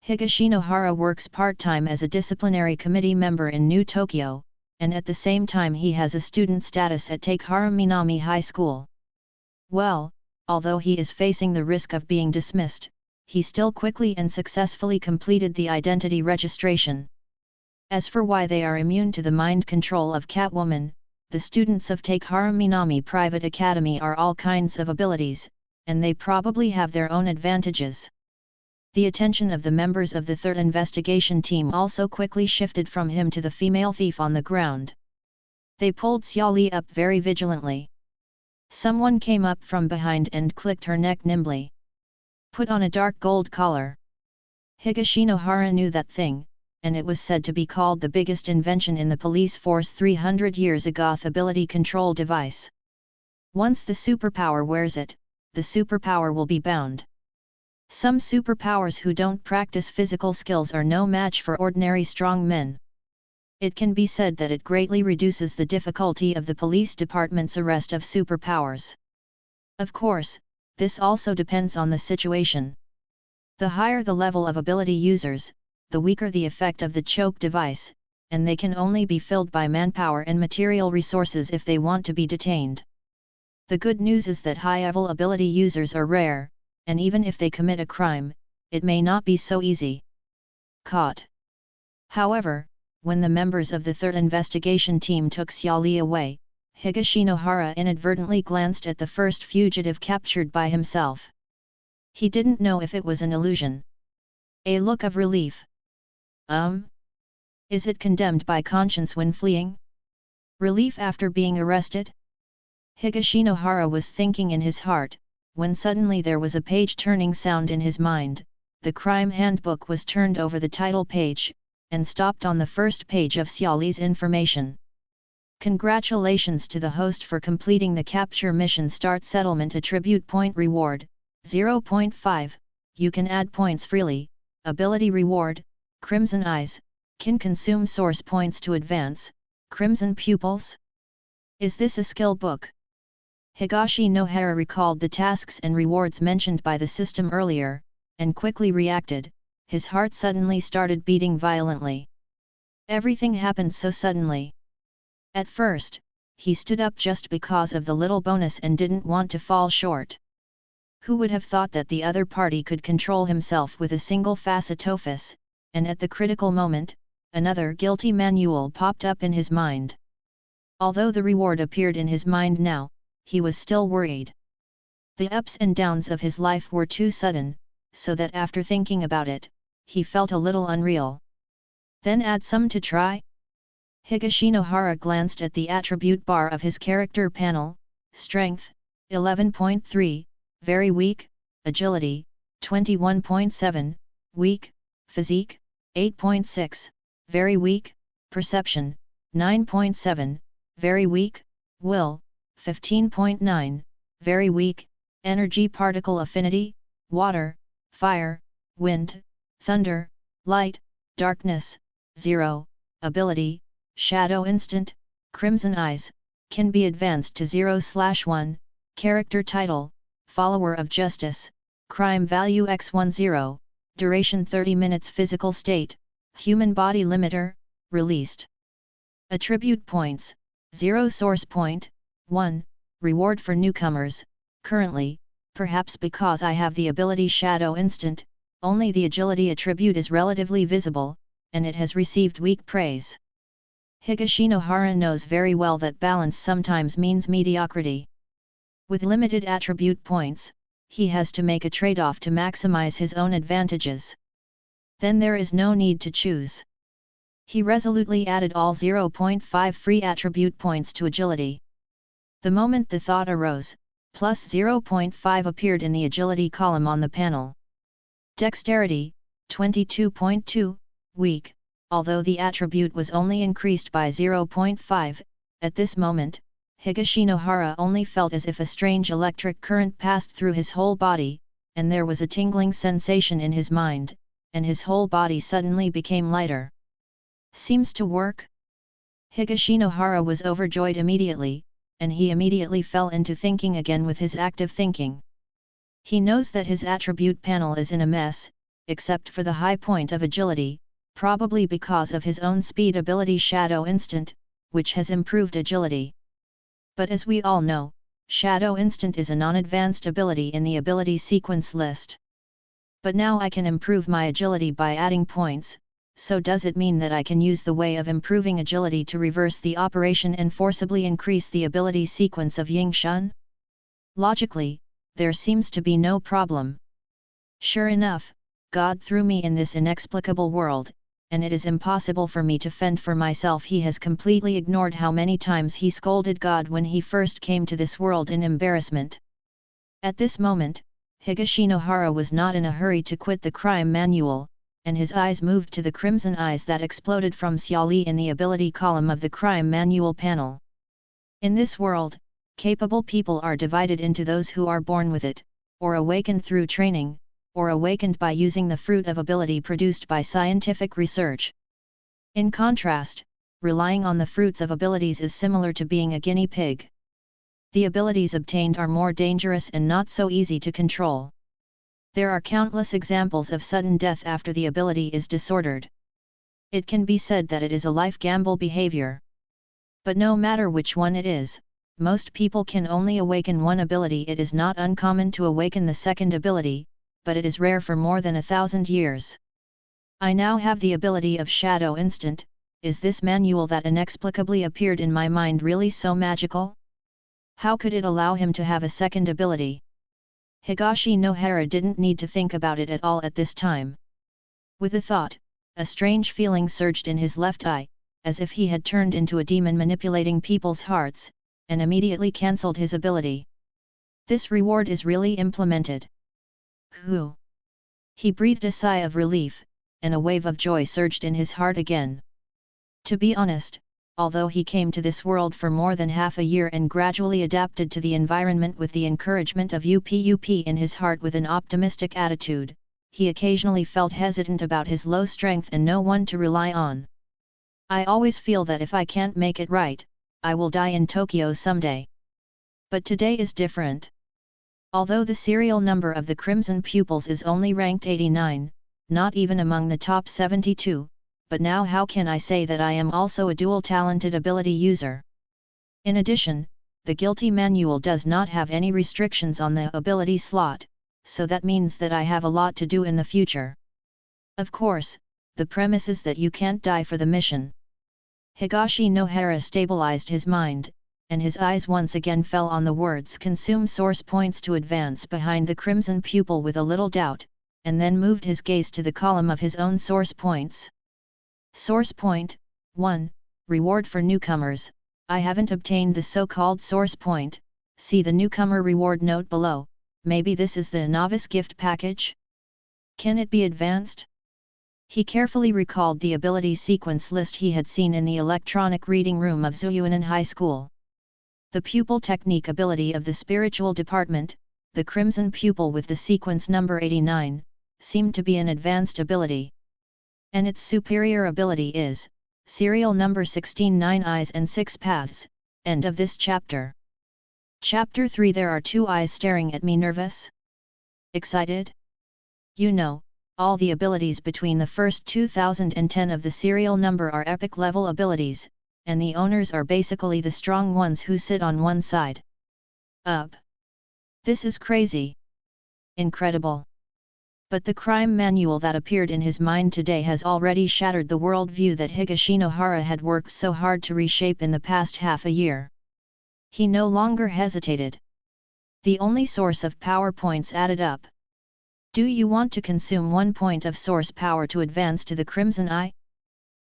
Higashinohara works part-time as a disciplinary committee member in New Tokyo, and at the same time he has a student status at Takehara Minami High School. Well, although he is facing the risk of being dismissed, he still quickly and successfully completed the identity registration. As for why they are immune to the mind control of Catwoman, the students of Takehara Minami Private Academy are all kinds of abilities, and they probably have their own advantages. The attention of the members of the 3rd investigation team also quickly shifted from him to the female thief on the ground. They pulled Xiaoli up very vigilantly. Someone came up from behind and clicked her neck nimbly. Put on a dark gold collar. Higashinohara knew that thing, and it was said to be called the biggest invention in the police force 300 years ago, ability control device. Once the superpower wears it, the superpower will be bound. Some superpowers who don't practice physical skills are no match for ordinary strong men. It can be said that it greatly reduces the difficulty of the police department's arrest of superpowers. Of course, this also depends on the situation. The higher the level of ability users, the weaker the effect of the choke device, and they can only be filled by manpower and material resources if they want to be detained. The good news is that high-level ability users are rare, and even if they commit a crime, it may not be so easy. Caught. However, when the members of the 3rd investigation team took Xiaoli away, Higashinohara inadvertently glanced at the first fugitive captured by himself. He didn't know if it was an illusion. A look of relief. Is it condemned by conscience when fleeing? Relief after being arrested? Higashinohara was thinking in his heart, when suddenly there was a page-turning sound in his mind. The crime handbook was turned over the title page, and stopped on the first page of Xiaoli's information. Congratulations to the host for completing the capture mission. Start settlement. Attribute point reward, 0.5, you can add points freely. Ability reward, Crimson Eyes, can consume source points to advance. Crimson Pupils? Is this a skill book? Higashinohara recalled the tasks and rewards mentioned by the system earlier, and quickly reacted. His heart suddenly started beating violently. Everything happened so suddenly. At first, he stood up just because of the little bonus and didn't want to fall short. Who would have thought that the other party could control himself with a single facetophis, and at the critical moment, another guilty manual popped up in his mind. Although the reward appeared in his mind now, he was still worried. The ups and downs of his life were too sudden, so that after thinking about it, he felt a little unreal. Then add some to try? Higashinohara glanced at the attribute bar of his character panel. Strength, 11.3, very weak. Agility, 21.7, weak. Physique, 8.6, very weak. Perception, 9.7, very weak. Will, 15.9, very weak. Energy particle affinity, water, fire, wind, thunder, light, darkness, 0. Ability, Shadow Instant, Crimson Eyes, can be advanced to 0/1. Character title, Follower of Justice, crime value x10, duration 30 minutes. Physical state, human body limiter, released. Attribute points, 0 source point, 1, reward for newcomers. Currently, perhaps because I have the ability Shadow Instant, only the agility attribute is relatively visible, and it has received weak praise. Higashinohara knows very well that balance sometimes means mediocrity. With limited attribute points, he has to make a trade-off to maximize his own advantages. Then there is no need to choose. He resolutely added all 0.5 free attribute points to agility. The moment the thought arose, plus 0.5 appeared in the agility column on the panel. Dexterity, 22.2, weak. Although the attribute was only increased by 0.5, at this moment, Higashinohara only felt as if a strange electric current passed through his whole body, and there was a tingling sensation in his mind, and his whole body suddenly became lighter. Seems to work? Higashinohara was overjoyed immediately, and he immediately fell into thinking again with his active thinking. He knows that his attribute panel is in a mess, except for the high point of agility, probably because of his own speed ability Shadow Instant, which has improved agility. But as we all know, Shadow Instant is a non-advanced ability in the ability sequence list. But now I can improve my agility by adding points, so does it mean that I can use the way of improving agility to reverse the operation and forcibly increase the ability sequence of Ying Shun? Logically, there seems to be no problem. Sure enough, God threw me in this inexplicable world, and it is impossible for me to fend for myself. He has completely ignored how many times he scolded God when he first came to this world in embarrassment. At this moment, Higashinohara was not in a hurry to quit the crime manual, and his eyes moved to the crimson eyes that exploded from Xiaoli in the ability column of the crime manual panel. In this world, capable people are divided into those who are born with it, or awakened through training, or awakened by using the fruit of ability produced by scientific research. In contrast, relying on the fruits of abilities is similar to being a guinea pig. The abilities obtained are more dangerous and not so easy to control. There are countless examples of sudden death after the ability is disordered. It can be said that it is a life gamble behavior. But no matter which one it is, most people can only awaken one ability. It is not uncommon to awaken the second ability, but it is rare for more than 1,000 years. I now have the ability of Shadow Instant, is this manual that inexplicably appeared in my mind really so magical? How could it allow him to have a second ability? Higashi Nohara didn't need to think about it at all at this time. With the thought, a strange feeling surged in his left eye, as if he had turned into a demon manipulating people's hearts, and immediately cancelled his ability. This reward is really implemented. Whew! He breathed a sigh of relief, and a wave of joy surged in his heart again. To be honest, although he came to this world for more than half a year and gradually adapted to the environment with the encouragement of UP in his heart with an optimistic attitude, he occasionally felt hesitant about his low strength and no one to rely on. I always feel that if I can't make it right, I will die in Tokyo someday. But today is different. Although the serial number of the Crimson Pupils is only ranked 89, not even among the top 72, but now how can I say that I am also a dual-talented ability user? In addition, the Guilty Manual does not have any restrictions on the ability slot, so that means that I have a lot to do in the future. Of course, the premise is that you can't die for the mission. Higashi Nohara stabilized his mind, and his eyes once again fell on the words "consume source points to advance" behind the Crimson Pupil with a little doubt, and then moved his gaze to the column of his own source points. Source point 1, reward for newcomers. I haven't obtained the so-called source point, see the newcomer reward note below. Maybe this is the novice gift package? Can it be advanced? He carefully recalled the ability sequence list he had seen in the electronic reading room of Zuyuanan High School. The pupil technique ability of the spiritual department, the Crimson Pupil with the sequence number 89, seemed to be an advanced ability. And its superior ability is, serial number 16 9 Eyes and 6 Paths, end of this chapter. Chapter 3 There are 2 eyes staring at me. Nervous? Excited? You know, all the abilities between the first 2010 of the serial number are epic level abilities, and the owners are basically the strong ones who sit on one side. Up. This is crazy. Incredible. But the crime manual that appeared in his mind today has already shattered the worldview that Higashi Nohara had worked so hard to reshape in the past half a year. He no longer hesitated. The only source of power points added up. Do you want to consume 1 point of source power to advance to the Crimson Eye?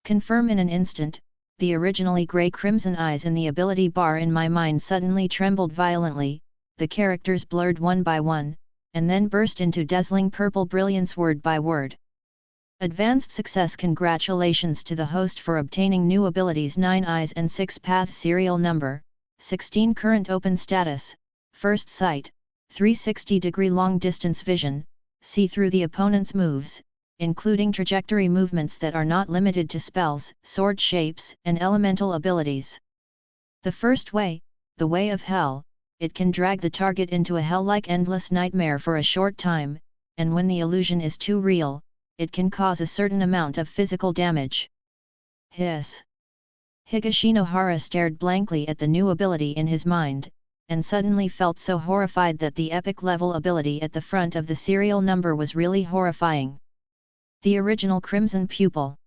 Confirm in an instant. The originally grey crimson eyes in the ability bar in my mind suddenly trembled violently, the characters blurred one by one, and then burst into dazzling purple brilliance word by word. Advanced success. Congratulations to the host for obtaining new abilities 9 Eyes and 6 Paths serial number, 16 current open status, first sight, 360-degree long-distance vision, see through the opponent's moves, including trajectory movements that are not limited to spells, sword shapes, and elemental abilities. The first way, the way of hell, it can drag the target into a hell-like endless nightmare for a short time, and when the illusion is too real, it can cause a certain amount of physical damage. Hiss! Higashi Nohara stared blankly at the new ability in his mind, and suddenly felt so horrified that the epic level ability at the front of the serial number was really horrifying. The original Crimson Pupil.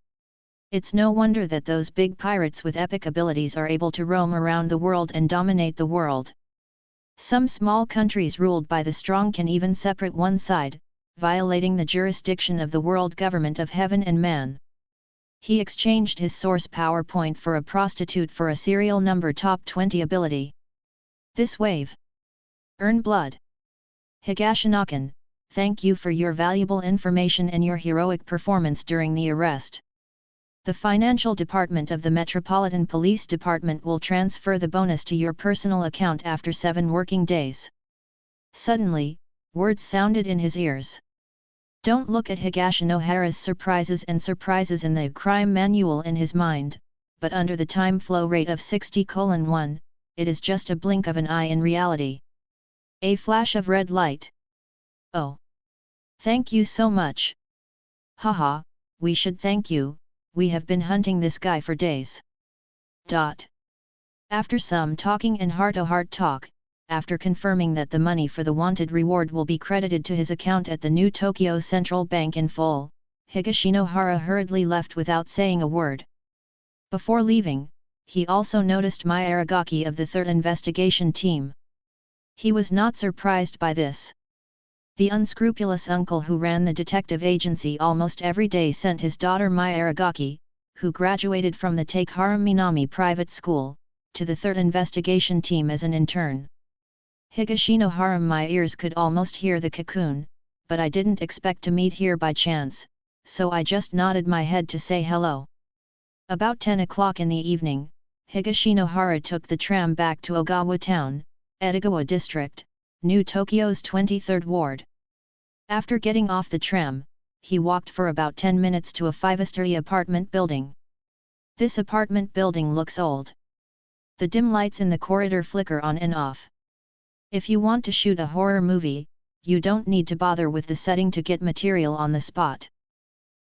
It's no wonder that those big pirates with epic abilities are able to roam around the world and dominate the world. Some small countries ruled by the strong can even separate one side, violating the jurisdiction of the world government of heaven and man. He exchanged his source power point for a prostitute for a serial number top 20 ability. This wave. Earn blood. Higashinakan, thank you for your valuable information and your heroic performance during the arrest. The financial department of the Metropolitan Police Department will transfer the bonus to your personal account after 7 working days. Suddenly, words sounded in his ears. Don't look at Higashi Nohara's surprises in the crime manual in his mind, but under the time flow rate of 60:1, it is just a blink of an eye in reality. A flash of red light. Oh! Thank you so much. Haha, we should thank you, we have been hunting this guy for days. After some talking and heart-to-heart talk, after confirming that the money for the wanted reward will be credited to his account at the new Tokyo Central Bank in full, Higashi Nohara hurriedly left without saying a word. Before leaving, he also noticed Mai Aragaki of the 3rd Investigation Team. He was not surprised by this. The unscrupulous uncle who ran the detective agency almost every day sent his daughter Mai Aragaki, who graduated from the Takehara Minami private school, to the 3rd Investigation Team as an intern. Higashinohara, my ears could almost hear the cocoon, but I didn't expect to meet here by chance, so I just nodded my head to say hello. About 10 o'clock in the evening, Higashinohara took the tram back to Ogawa Town, Edogawa District, New Tokyo's 23rd Ward. After getting off the tram, he walked for about 10 minutes to a 5-story apartment building. This apartment building looks old. The dim lights in the corridor flicker on and off. If you want to shoot a horror movie, you don't need to bother with the setting to get material on the spot.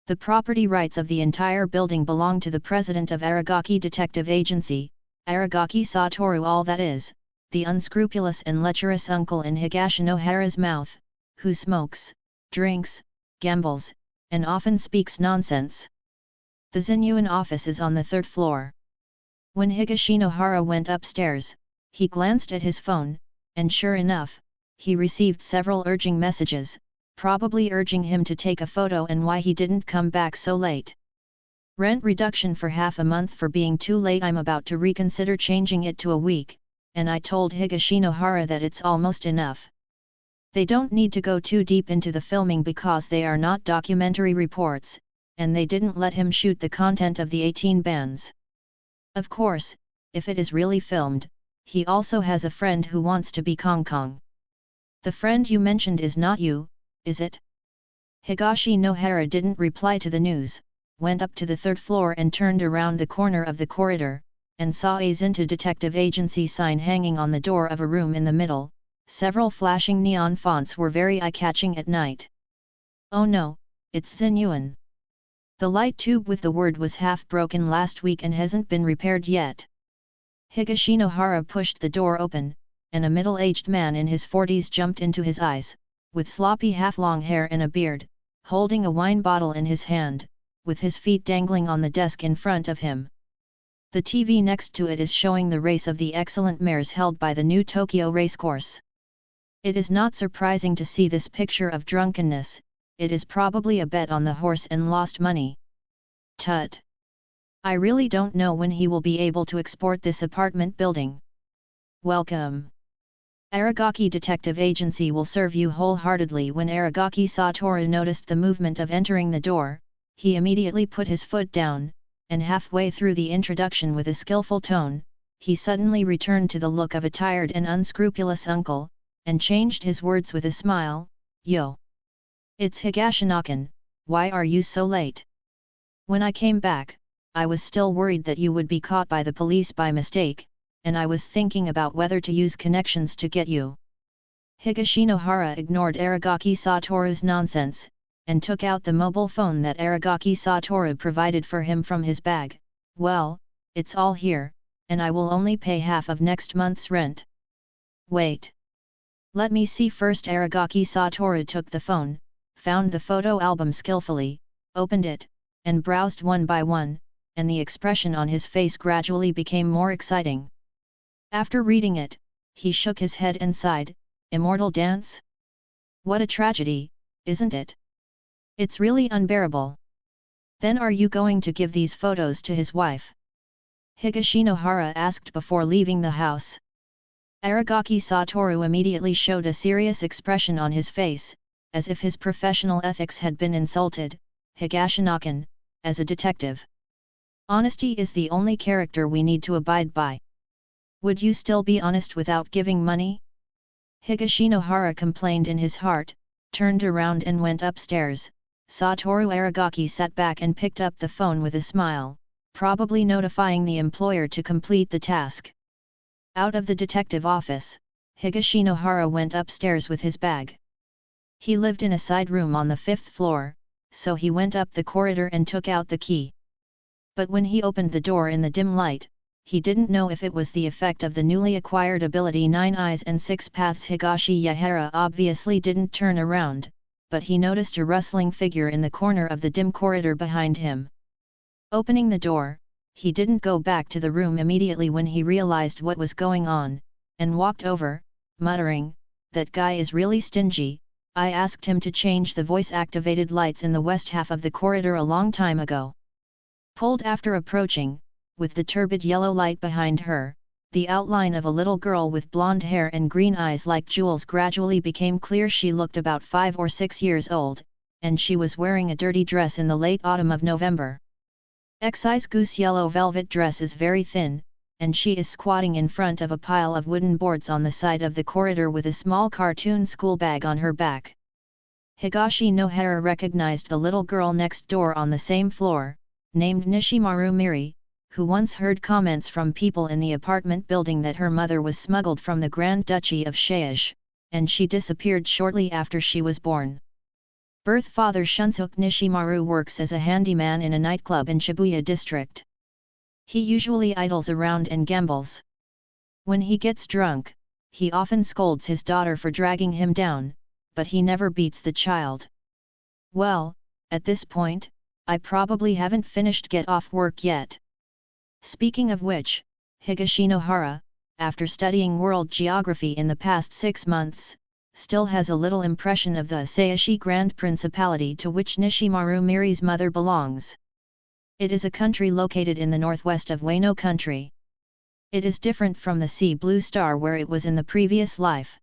The property rights of the entire building belong to the president of Aragaki Detective Agency, Aragaki Satoru, all that is, the unscrupulous and lecherous uncle in Higashinohara's mouth, who smokes, drinks, gambles, and often speaks nonsense. The Zenyuan office is on the 3rd floor. When Higashinohara went upstairs, he glanced at his phone, and sure enough, he received several urging messages, probably urging him to take a photo and why he didn't come back so late. Rent reduction for half a month for being too late. I'm about to reconsider changing it to a week, and I told Higashinohara that it's almost enough. They don't need to go too deep into the filming because they are not documentary reports, and they didn't let him shoot the content of the 18 bands. Of course, if it is really filmed, he also has a friend who wants to be Kong Kong. The friend you mentioned is not you, is it? Higashinohara didn't reply to the news, went up to the 3rd floor and turned around the corner of the corridor, and saw a Zinta Detective Agency sign hanging on the door of a room in the middle. Several flashing neon fonts were very eye-catching at night. Oh no, it's Zenyuan. The light tube with the word was half broken last week and hasn't been repaired yet. Higashinohara pushed the door open, and a middle-aged man in his 40s jumped into his eyes, with sloppy half-long hair and a beard, holding a wine bottle in his hand, with his feet dangling on the desk in front of him. The TV next to it is showing the race of the excellent mares held by the New Tokyo racecourse. It is not surprising to see this picture of drunkenness, it is probably a bet on the horse and lost money. Tut! I really don't know when he will be able to export this apartment building. Welcome! Aragaki Detective Agency will serve you wholeheartedly. When Aragaki Satoru noticed the movement of entering the door, he immediately put his foot down, and halfway through the introduction with a skillful tone, he suddenly returned to the look of a tired and unscrupulous uncle, and changed his words with a smile, "Yo! It's Higashinokan, why are you so late? When I came back, I was still worried that you would be caught by the police by mistake, and I was thinking about whether to use connections to get you." Higashinohara ignored Aragaki Satoru's nonsense, and took out the mobile phone that Aragaki Satoru provided for him from his bag. "Well, it's all here, and I will only pay half of next month's rent." "Wait. Let me see first." Aragaki Satoru took the phone, found the photo album skillfully, opened it, and browsed one by one, and the expression on his face gradually became more exciting. After reading it, he shook his head and sighed, "Immortal Dance? What a tragedy, isn't it? It's really unbearable. Then are you going to give these photos to his wife?" Higashinohara asked before leaving the house. Aragaki Satoru immediately showed a serious expression on his face, as if his professional ethics had been insulted. "Higashinokan, as a detective. Honesty is the only character we need to abide by. Would you still be honest without giving money?" Higashinohara complained in his heart, turned around and went upstairs. Satoru Aragaki sat back and picked up the phone with a smile, probably notifying the employer to complete the task. Out of the detective office, Higashinohara went upstairs with his bag. He lived in a side room on the 5th floor, so he went up the corridor and took out the key. But when he opened the door in the dim light, he didn't know if it was the effect of the newly acquired ability 9 Eyes and 6 Paths. Higashinohara obviously didn't turn around, but he noticed a rustling figure in the corner of the dim corridor behind him. Opening the door, he didn't go back to the room immediately when he realized what was going on, and walked over, muttering, "That guy is really stingy. I asked him to change the voice-activated lights in the west half of the corridor a long time ago." Pulled after approaching, with the turbid yellow light behind her, the outline of a little girl with blonde hair and green eyes like jewels gradually became clear. She looked about 5 or 6 years old, and she was wearing a dirty dress in the late autumn of November. Xi's goose yellow velvet dress is very thin, and she is squatting in front of a pile of wooden boards on the side of the corridor with a small cartoon school bag on her back. Higashi Nohara recognized the little girl next door on the same floor, named Nishimaru Miri, who once heard comments from people in the apartment building that her mother was smuggled from the Grand Duchy of Shaish, and she disappeared shortly after she was born. Birth father Shunsuke Nishimaru works as a handyman in a nightclub in Shibuya district. He usually idles around and gambles. When he gets drunk, he often scolds his daughter for dragging him down, but he never beats the child. "Well, at this point, I probably haven't finished get off work yet." Speaking of which, Higashi Nohara, after studying world geography in the past 6 months, still has a little impression of the Asayashi Grand Principality to which Nishimaru Miri's mother belongs. It is a country located in the northwest of Wano country. It is different from the Sea Blue Star where it was in the previous life.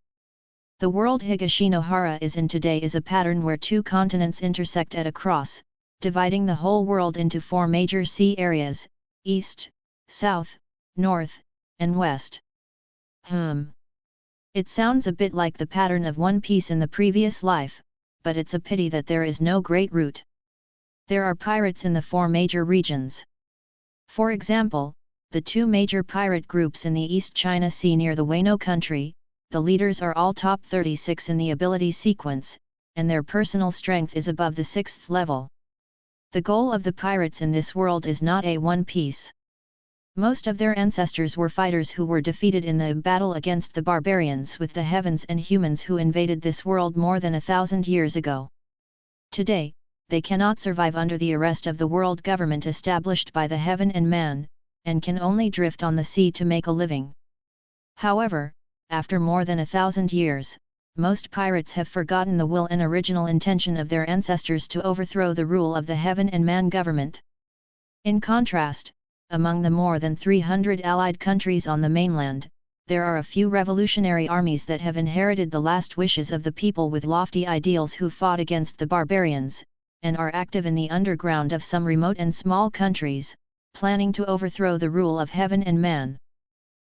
The world Higashi Nohara is in today is a pattern where 2 continents intersect at a cross, dividing the whole world into 4 major sea areas: East, South, North, and West. It sounds a bit like the pattern of One Piece in the previous life, but it's a pity that there is no great route. There are pirates in the 4 major regions. For example, the 2 major pirate groups in the East China Sea near the Wano country, the leaders are all top 36 in the ability sequence, and their personal strength is above the 6th level. The goal of the pirates in this world is not a One Piece. Most of their ancestors were fighters who were defeated in the battle against the barbarians with the heavens and humans who invaded this world more than 1,000 years ago. Today, they cannot survive under the arrest of the world government established by the heaven and man, and can only drift on the sea to make a living. However, after more than 1,000 years, most pirates have forgotten the will and original intention of their ancestors to overthrow the rule of the heaven and man government. In contrast, among the more than 300 allied countries on the mainland, there are a few revolutionary armies that have inherited the last wishes of the people with lofty ideals who fought against the barbarians, and are active in the underground of some remote and small countries, planning to overthrow the rule of heaven and man.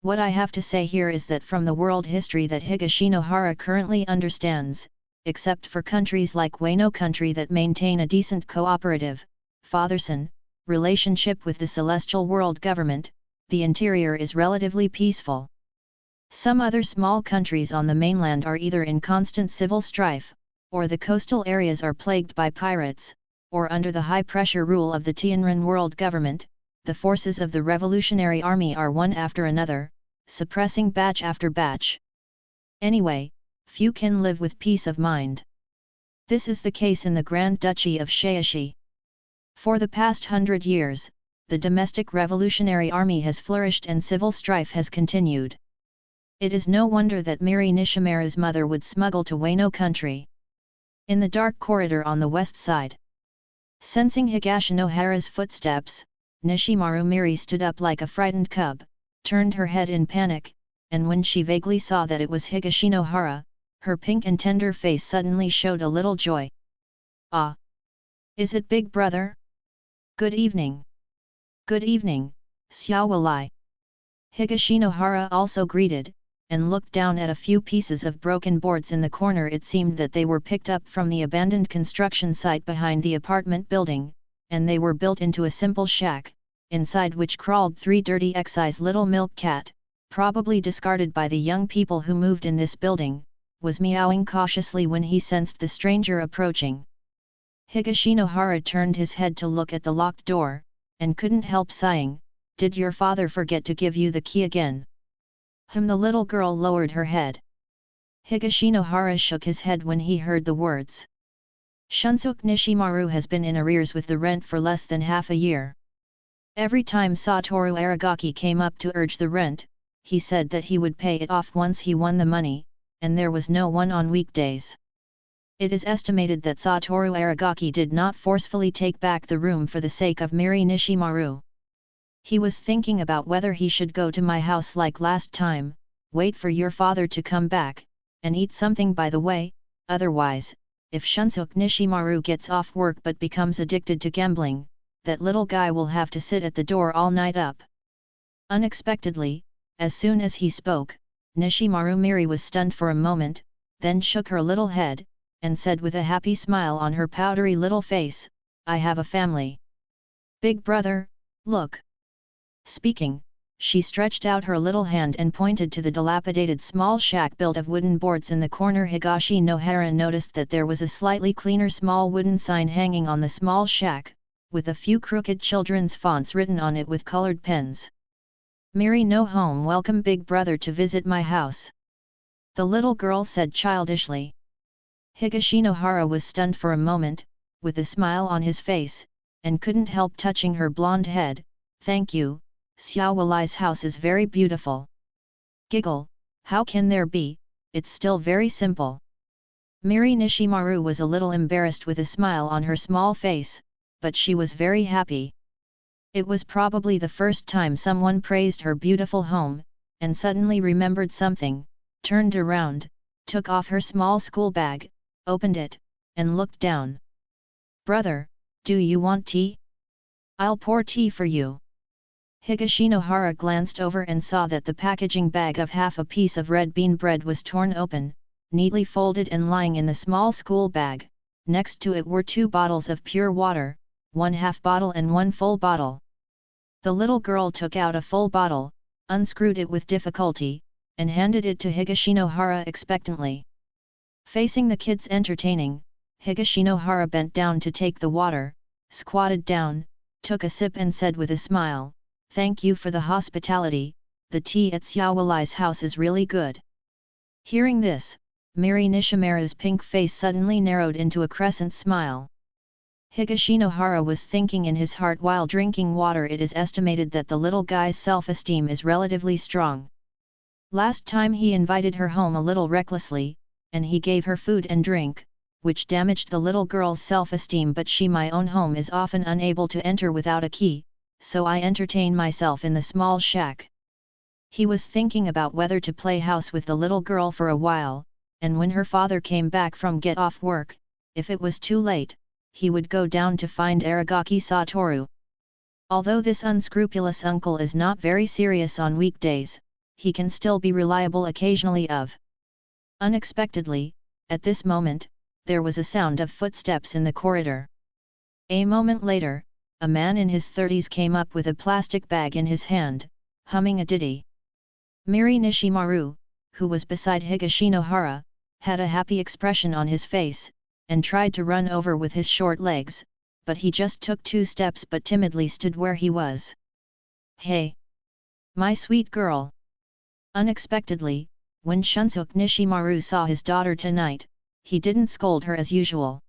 What I have to say here is that from the world history that Higashi Nohara currently understands, except for countries like Wano country that maintain a decent cooperative, father-son, relationship with the celestial world government, the interior is relatively peaceful. Some other small countries on the mainland are either in constant civil strife, or the coastal areas are plagued by pirates, or under the high-pressure rule of the Tianren world government, the forces of the Revolutionary Army are one after another, suppressing batch after batch. Anyway, few can live with peace of mind. This is the case in the Grand Duchy of Shaishi. For the past 100 years, the domestic revolutionary army has flourished and civil strife has continued. It is no wonder that Miri Nishimaru's mother would smuggle to Wano country. In the dark corridor on the west side. Sensing Higashi Nohara's footsteps, Nishimaru Miri stood up like a frightened cub, turned her head in panic, and when she vaguely saw that it was Higashi Nohara, her pink and tender face suddenly showed a little joy. "Ah! Is it Big Brother? Good evening." "Good evening, Xiaowalai." Higashi Nohara also greeted, and looked down at a few pieces of broken boards in the corner. It seemed that they were picked up from the abandoned construction site behind the apartment building, and they were built into a simple shack, inside which crawled 3 dirty Xi's little milk cat, probably discarded by the young people who moved in this building, was meowing cautiously when he sensed the stranger approaching. Higashi Nohara turned his head to look at the locked door, and couldn't help sighing, "Did your father forget to give you the key again?" The little girl lowered her head. Higashi Nohara shook his head when he heard the words. Shunsuke Nishimaru has been in arrears with the rent for less than half a year. Every time Satoru Aragaki came up to urge the rent, he said that he would pay it off once he won the money, and there was no one on weekdays. It is estimated that Satoru Aragaki did not forcefully take back the room for the sake of Miri Nishimaru. He was thinking about whether he should go to my house like last time, wait for your father to come back, and eat something by the way, otherwise, if Shunsuke Nishimaru gets off work but becomes addicted to gambling, that little guy will have to sit at the door all night up. Unexpectedly, as soon as he spoke, Nishimaru Miri was stunned for a moment, then shook her little head, and said with a happy smile on her powdery little face, I have a family. Big brother, look. Speaking, she stretched out her little hand and pointed to the dilapidated small shack built of wooden boards in the corner. Higashi Nohara noticed that there was a slightly cleaner small wooden sign hanging on the small shack, with a few crooked children's fonts written on it with colored pens. Miri no home, welcome big brother to visit my house. The little girl said childishly. Higashi Nohara was stunned for a moment, with a smile on his face, and couldn't help touching her blonde head. Thank you, Xiaowalai's house is very beautiful. Giggle, how can there be, it's still very simple. Miri Nishimaru was a little embarrassed with a smile on her small face, but she was very happy. It was probably the first time someone praised her beautiful home, and suddenly remembered something, turned around, took off her small school bag, opened it, and looked down. Brother, do you want tea? I'll pour tea for you. Higashi Nohara glanced over and saw that the packaging bag of half a piece of red bean bread was torn open, neatly folded and lying in the small school bag. Next to it were 2 bottles of pure water, 1 half bottle and 1 full bottle. The little girl took out a full bottle, unscrewed it with difficulty, and handed it to Higashi Nohara expectantly. Facing the kids entertaining, Higashi Nohara bent down to take the water, squatted down, took a sip and said with a smile, Thank you for the hospitality, the tea at Xiaowalai's house is really good. Hearing this, Miri Nishimaru's pink face suddenly narrowed into a crescent smile. Higashi Nohara was thinking in his heart while drinking water, it is estimated that the little guy's self-esteem is relatively strong. Last time he invited her home a little recklessly, and he gave her food and drink, which damaged the little girl's self-esteem, but my own home is often unable to enter without a key, so I entertain myself in the small shack. He was thinking about whether to play house with the little girl for a while, and when her father came back from get off work, if it was too late, he would go down to find Aragaki Satoru. Although this unscrupulous uncle is not very serious on weekdays, he can still be reliable occasionally. Unexpectedly, at this moment, there was a sound of footsteps in the corridor. A moment later, a man in his 30s came up with a plastic bag in his hand, humming a ditty. Miri Nishimaru, who was beside Higashi Nohara, had a happy expression on his face, and tried to run over with his short legs, but he just took 2 steps but timidly stood where he was. Hey! My sweet girl! Unexpectedly, when Shunsuke Nishimaru saw his daughter tonight, he didn't scold her as usual.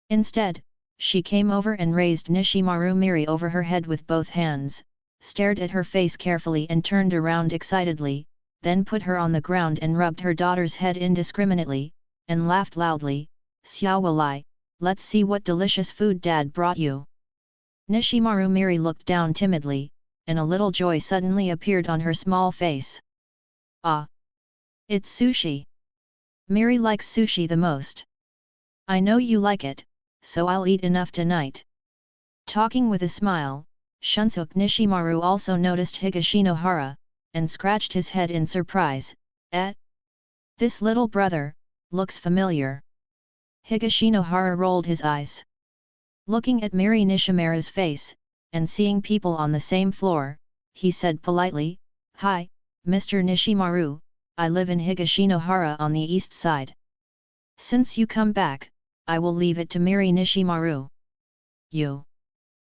Instead, she came over and raised Nishimaru Miri over her head with both hands, stared at her face carefully and turned around excitedly, then put her on the ground and rubbed her daughter's head indiscriminately, and laughed loudly, Xiaowalai, let's see what delicious food Dad brought you. Nishimaru Miri looked down timidly, and a little joy suddenly appeared on her small face. Ah! It's sushi! Miri likes sushi the most. I know you like it, so I'll eat enough tonight. Talking with a smile, Shunsuke Nishimaru also noticed Higashi Nohara, and scratched his head in surprise. This little brother, looks familiar. Higashi Nohara rolled his eyes. Looking at Miri Nishimaru's face, and seeing people on the same floor, he said politely, Hi, Mr. Nishimaru, I live in Higashi Nohara on the east side. Since you come back, I will leave it to Miri Nishimaru. You?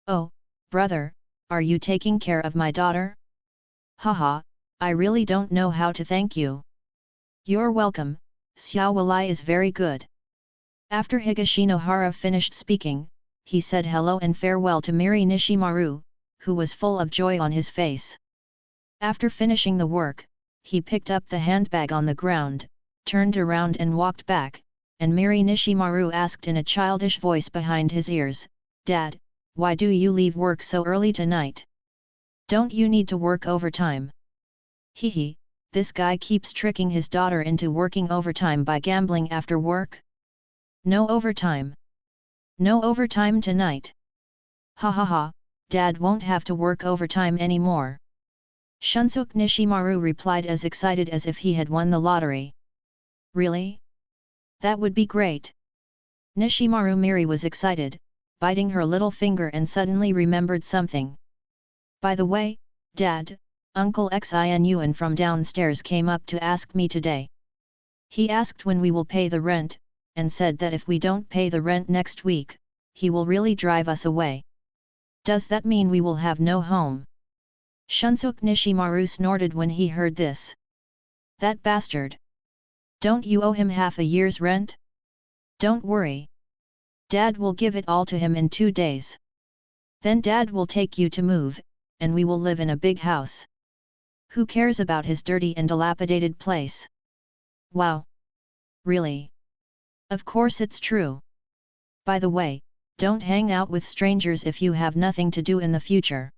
Oh, brother, are you taking care of my daughter? Haha, I really don't know how to thank you. You're welcome, Xiaowalai is very good. After Higashi Nohara finished speaking, he said hello and farewell to Miri Nishimaru, who was full of joy on his face. After finishing the work, he picked up the handbag on the ground, turned around and walked back, and Miri Nishimaru asked in a childish voice behind his ears, "Dad, why do you leave work so early tonight? Don't you need to work overtime?" Hehe, this guy keeps tricking his daughter into working overtime by gambling after work? No overtime. No overtime tonight. Ha ha ha, Dad won't have to work overtime anymore. Shunsuke Nishimaru replied as excited as if he had won the lottery. Really? That would be great. Nishimaru Miri was excited, biting her little finger and suddenly remembered something. By the way, Dad, Uncle Xinyuan from downstairs came up to ask me today. He asked when we will pay the rent, and said that if we don't pay the rent next week, he will really drive us away. Does that mean we will have no home? Shunsuke Nishimaru snorted when he heard this. That bastard! Don't you owe him half a year's rent? Don't worry. Dad will give it all to him in 2 days. Then Dad will take you to move, and we will live in a big house. Who cares about his dirty and dilapidated place? Wow! Really? Of course it's true. By the way, don't hang out with strangers if you have nothing to do in the future.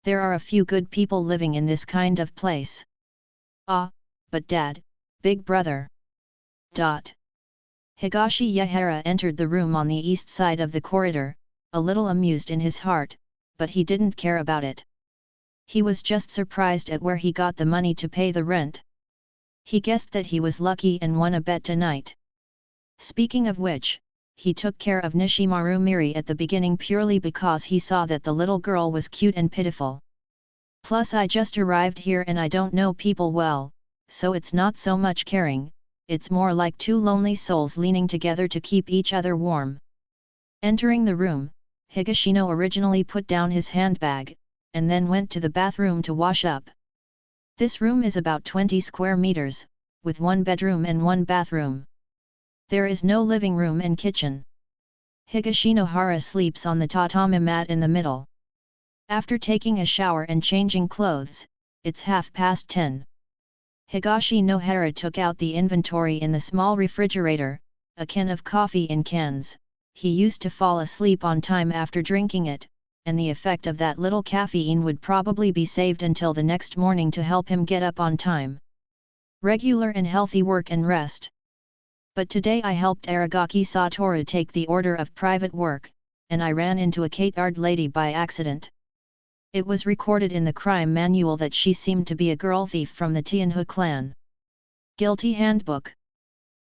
There are a few good people living in this kind of place. Ah, but Dad, big brother. Higashi Yehara entered the room on the east side of the corridor, a little amused in his heart, but he didn't care about it. He was just surprised at where he got the money to pay the rent. He guessed that he was lucky and won a bet tonight. Speaking of which, he took care of Nishimaru Miri at the beginning purely because he saw that the little girl was cute and pitiful. Plus I just arrived here and I don't know people well, so it's not so much caring, it's more like two lonely souls leaning together to keep each other warm. Entering the room, Higashino originally put down his handbag, and then went to the bathroom to wash up. This room is about 20 square meters, with 1 bedroom and 1 bathroom. There is no living room and kitchen. Higashinohara sleeps on the tatami mat in the middle. After taking a shower and changing clothes, it's 10:30. Higashinohara took out the inventory in the small refrigerator, a can of coffee in cans. He used to fall asleep on time after drinking it, and the effect of that little caffeine would probably be saved until the next morning to help him get up on time. Regular and healthy work and rest. But today I helped Aragaki Satoru take the order of private work, and I ran into a Katard lady by accident. It was recorded in the crime manual that she seemed to be a girl thief from the Tianhu clan. Guilty handbook.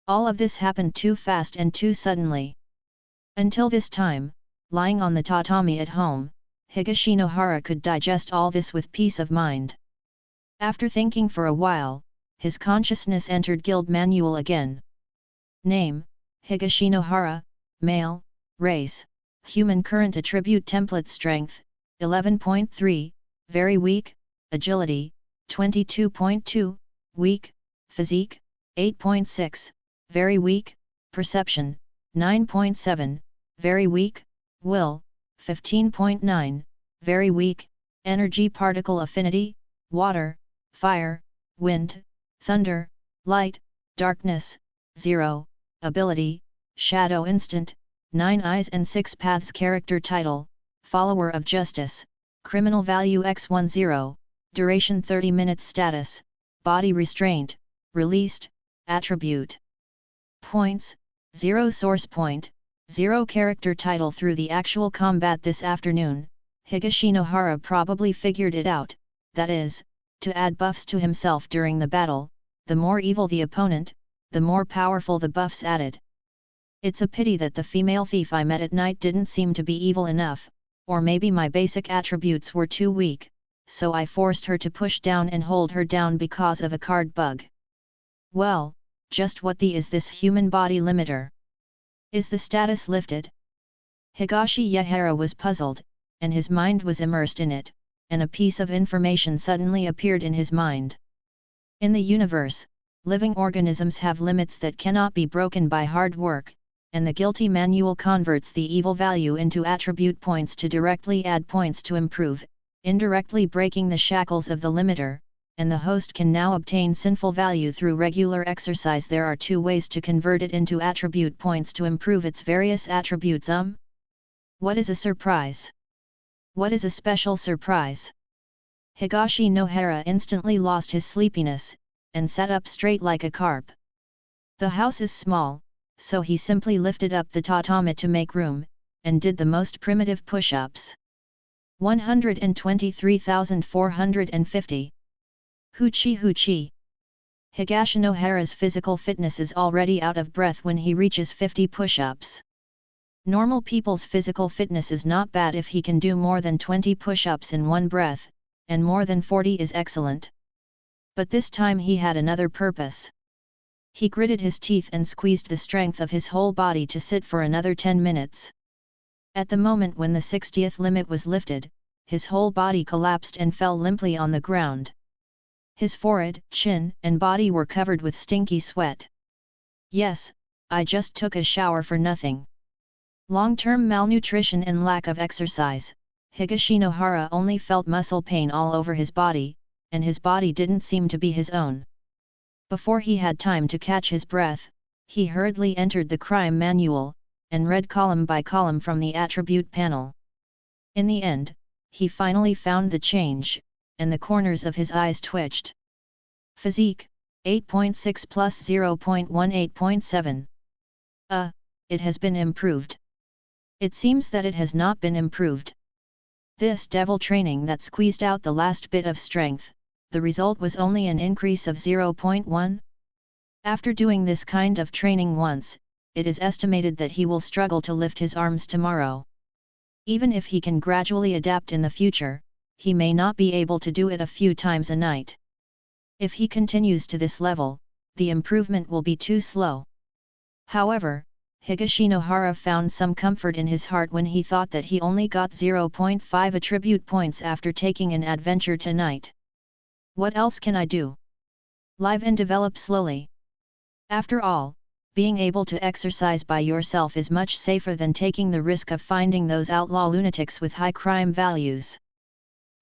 All of this happened too fast and too suddenly. Until this time, lying on the tatami at home, Higashinohara could digest all this with peace of mind. After thinking for a while, his consciousness entered guild manual again. Name, Higashinohara, male, race, human current attribute template strength, 11.3, very weak, agility, 22.2, weak, physique, 8.6, very weak, perception, 9.7, very weak, will, 15.9, very weak, energy particle affinity, water, fire, wind, thunder, light, darkness, 0, ability, shadow instant, 9 eyes and 6 paths character title, follower of justice, criminal value x10, duration 30 minutes status, body restraint, released, attribute. Points, 0 source point, 0 character title. Through the actual combat this afternoon, Higashinohara probably figured it out, that is, to add buffs to himself during the battle, the more evil the opponent, the more powerful the buffs added. It's a pity that the female thief I met at night didn't seem to be evil enough, or maybe my basic attributes were too weak, so I forced her to push down and hold her down because of a card bug. Well, just what the is this human body limiter? Is the status lifted? Higashi Yehara was puzzled, and his mind was immersed in it, and a piece of information suddenly appeared in his mind. In the universe, living organisms have limits that cannot be broken by hard work, and the guilty manual converts the evil value into attribute points to directly add points to improve, indirectly breaking the shackles of the limiter, and the host can now obtain sinful value through regular exercise. There are two ways to convert it into attribute points to improve its various attributes. What is a surprise? What is a special surprise? Higashi no Hara instantly lost his sleepiness, and sat up straight like a carp. The house is small, so he simply lifted up the tatami to make room, and did the most primitive push-ups. 123,450. Hoochie hoochie. Higashi no Hara's physical fitness is already out of breath when he reaches 50 push-ups. Normal people's physical fitness is not bad if he can do more than 20 push-ups in one breath, and more than 40 is excellent. But this time he had another purpose. He gritted his teeth and squeezed the strength of his whole body to sit for another 10 minutes. At the moment when the 60th limit was lifted, his whole body collapsed and fell limply on the ground. His forehead, chin, and body were covered with stinky sweat. Yes, I just took a shower for nothing. Long-term malnutrition and lack of exercise, Higashi no Hara only felt muscle pain all over his body, and his body didn't seem to be his own. Before he had time to catch his breath, he hurriedly entered the crime manual, and read column by column from the attribute panel. In the end, he finally found the change, and the corners of his eyes twitched. Physique, 8.6 plus 0.18.7. It has been improved. It seems that it has not been improved. This devil training that squeezed out the last bit of strength, the result was only an increase of 0.1. After doing this kind of training once, it is estimated that he will struggle to lift his arms tomorrow. Even if he can gradually adapt in the future, he may not be able to do it a few times a night. If he continues to this level, the improvement will be too slow. However, Higashi no Hara found some comfort in his heart when he thought that he only got 0.5 attribute points after taking an adventure tonight. What else can I do? Live and develop slowly. After all, being able to exercise by yourself is much safer than taking the risk of finding those outlaw lunatics with high crime values.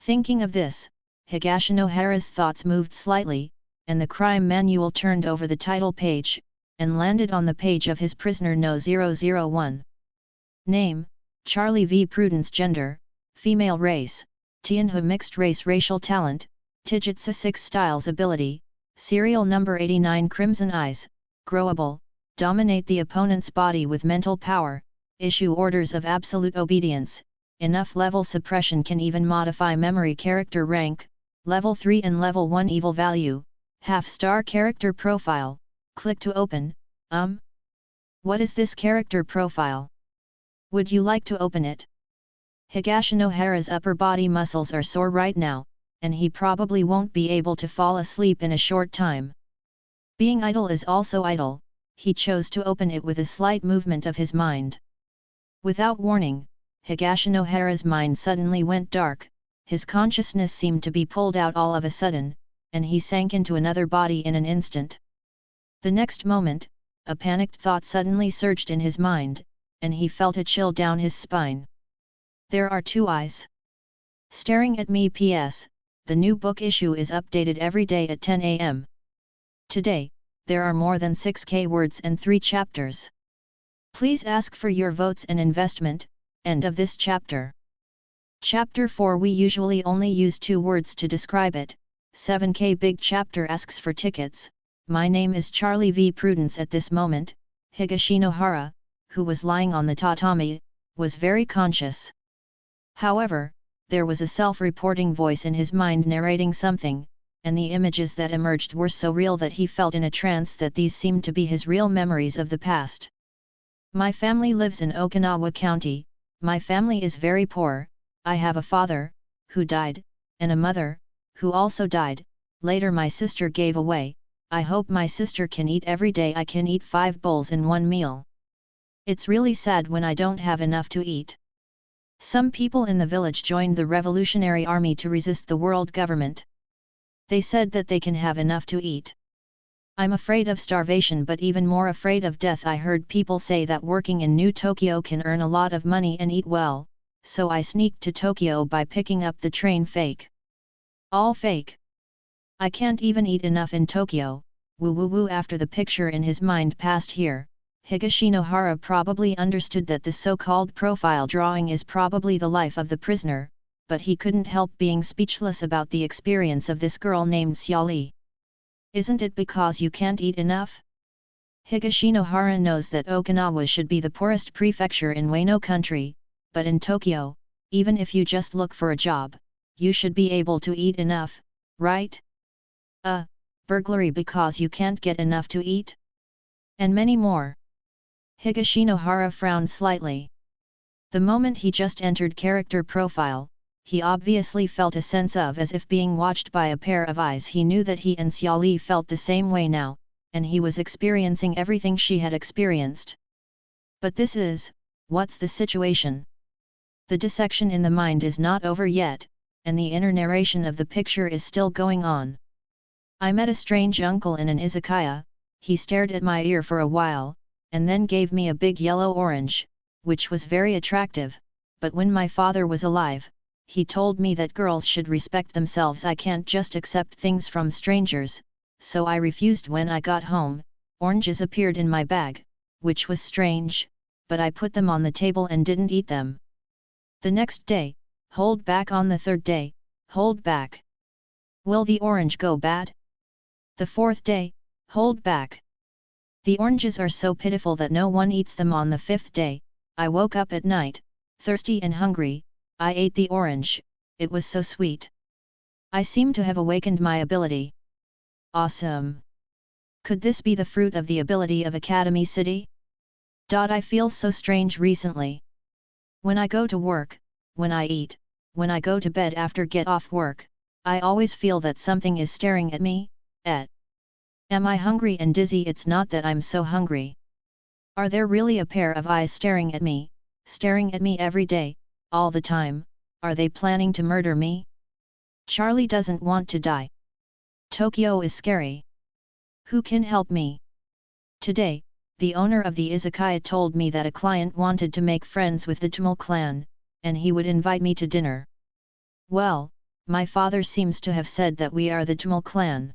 Thinking of this, Higashi no Hara's thoughts moved slightly, and the crime manual turned over the title page, and landed on the page of his prisoner No. 001. Name, Charlie V. Prudence. Gender, female. Race, Tianhu. Mixed race. Racial talent, Tijutsu 6 styles. Ability, serial number 89. Crimson eyes, growable, dominate the opponent's body with mental power, issue orders of absolute obedience, enough level suppression, can even modify memory. Character rank, level 3 and level 1. Evil value, half-star. Character profile, click to open. What is this character profile? Would you like to open it? Higashi no Hara's upper body muscles are sore right now, and he probably won't be able to fall asleep in a short time. Being idle is also idle, he chose to open it with a slight movement of his mind. Without warning, Higashi no Hara's mind suddenly went dark, his consciousness seemed to be pulled out all of a sudden, and he sank into another body in an instant. The next moment, a panicked thought suddenly surged in his mind, and he felt a chill down his spine. There are two eyes staring at me. P.S. The new book issue is updated every day at 10 a.m. Today, there are more than 6,000 words and 3 chapters. Please ask for your votes and investment. End of this chapter. Chapter 4. We usually only use 2 words to describe it. 7K. Big chapter asks for tickets. My name is Charlie V. Prudence. At this moment, Higashi no Hara, who was lying on the tatami, was very conscious. However, there was a self-reporting voice in his mind narrating something, and the images that emerged were so real that he felt in a trance that these seemed to be his real memories of the past. My family lives in Okinawa County. My family is very poor. I have a father, who died, and a mother, who also died. Later my sister gave away. I hope my sister can eat every day. I can eat 5 bowls in one meal. It's really sad when I don't have enough to eat. Some people in the village joined the Revolutionary Army to resist the world government. They said that they can have enough to eat. I'm afraid of starvation, but even more afraid of death. I heard people say that working in New Tokyo can earn a lot of money and eat well, so I sneaked to Tokyo by picking up the train fake. All fake. I can't even eat enough in Tokyo, woo woo woo. After the picture in his mind passed here, Higashinohara probably understood that the so-called profile drawing is probably the life of the prisoner, but he couldn't help being speechless about the experience of this girl named Xiaoli. Isn't it because you can't eat enough? Higashinohara knows that Okinawa should be the poorest prefecture in Wano country, but in Tokyo, even if you just look for a job, you should be able to eat enough, right? Burglary because you can't get enough to eat? And many more. Higashinohara frowned slightly. The moment he just entered character profile, he obviously felt a sense of as if being watched by a pair of eyes. He knew that he and Xiaoli felt the same way now, and he was experiencing everything she had experienced. But this is, what's the situation? The dissection in the mind is not over yet, and the inner narration of the picture is still going on. I met a strange uncle in an izakaya. He stared at my ear for a while, and then gave me a big yellow orange, which was very attractive, but when my father was alive, he told me that girls should respect themselves. I can't just accept things from strangers, so I refused. When I got home, oranges appeared in my bag, which was strange, but I put them on the table and didn't eat them. The next day, hold back. On the third day, hold back. Will the orange go bad? The fourth day, hold back. The oranges are so pitiful that no one eats them. On the fifth day, I woke up at night, thirsty and hungry. I ate the orange, it was so sweet. I seem to have awakened my ability. Awesome! Could this be the fruit of the ability of Academy City? I feel so strange recently. When I go to work, when I eat, when I go to bed after get off work, I always feel that something is staring at me. Am I hungry and dizzy? It's not that I'm so hungry. Are there really a pair of eyes staring at me every day, all the time? Are they planning to murder me? Charlie doesn't want to die. Tokyo is scary. Who can help me? Today, the owner of the izakaya told me that a client wanted to make friends with the Tamil clan, and he would invite me to dinner. Well, my father seems to have said that we are the Tamil clan.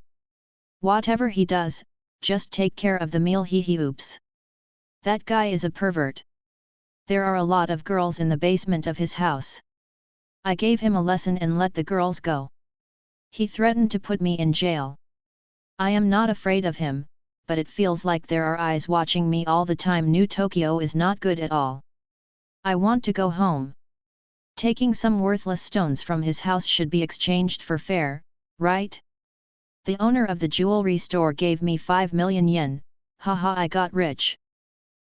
Whatever he does, just take care of the meal. Oops. That guy is a pervert. There are a lot of girls in the basement of his house. I gave him a lesson and let the girls go. He threatened to put me in jail. I am not afraid of him, but it feels like there are eyes watching me all the time. New Tokyo is not good at all. I want to go home. Taking some worthless stones from his house should be exchanged for fare, right? The owner of the jewelry store gave me 5 million yen, haha, I got rich.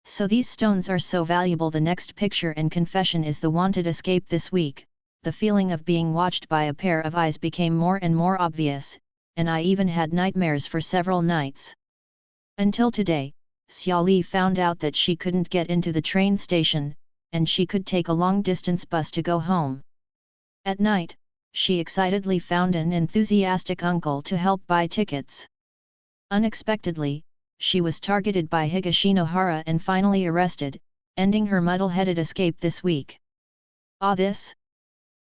So these stones are so valuable. The next picture and confession is the wanted escape. This week, the feeling of being watched by a pair of eyes became more and more obvious, and I even had nightmares for several nights. Until today, Xiaoli found out that she couldn't get into the train station, and she could take a long-distance bus to go home. At night, she excitedly found an enthusiastic uncle to help buy tickets. Unexpectedly, she was targeted by Higashinohara and finally arrested, ending her muddle-headed escape this week. This?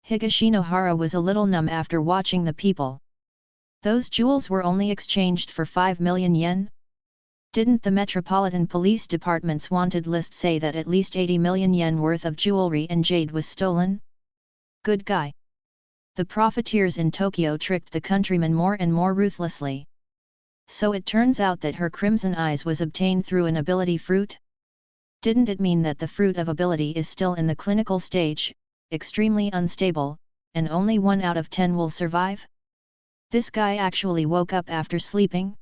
Higashinohara was a little numb after watching the people. Those jewels were only exchanged for 5 million yen? Didn't the Metropolitan Police Department's wanted list say that at least 80 million yen worth of jewelry and jade was stolen? Good guy. The profiteers in Tokyo tricked the countrymen more and more ruthlessly. So it turns out that her crimson eyes was obtained through an ability fruit? Didn't it mean that the fruit of ability is still in the clinical stage, extremely unstable, and only 1 out of 10 will survive? This guy actually woke up after sleeping?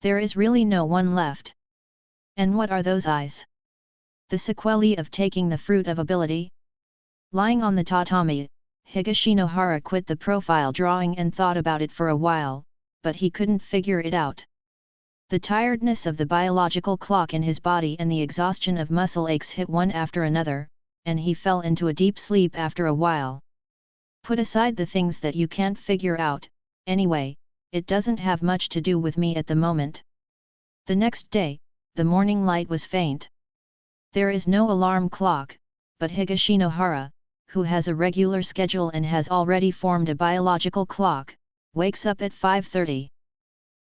There is really no one left. And what are those eyes? The sequelae of taking the fruit of ability? Lying on the tatami, Higashinohara quit the profile drawing and thought about it for a while, but he couldn't figure it out. The tiredness of the biological clock in his body and the exhaustion of muscle aches hit one after another, and he fell into a deep sleep after a while. Put aside the things that you can't figure out, anyway, it doesn't have much to do with me at the moment. The next day, the morning light was faint. There is no alarm clock, but Higashinohara, who has a regular schedule and has already formed a biological clock, wakes up at 5:30.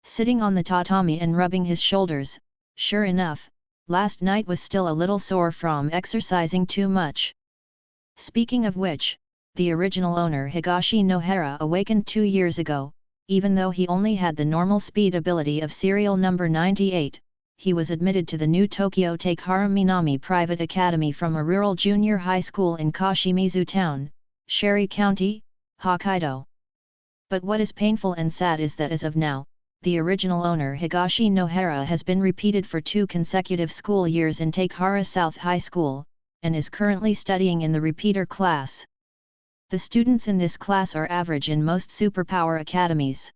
Sitting on the tatami and rubbing his shoulders, sure enough, last night was still a little sore from exercising too much. Speaking of which, the original owner Higashi Nohara awakened 2 years ago. Even though he only had the normal speed ability of serial number 98, he was admitted to the new Tokyo Takehara Minami Private Academy from a rural junior high school in Kashimizu Town, Shiri County, Hokkaido. But what is painful and sad is that as of now, the original owner Higashi Nohara has been repeated for 2 consecutive school years in Takehara South High School, and is currently studying in the repeater class. The students in this class are average in most superpower academies.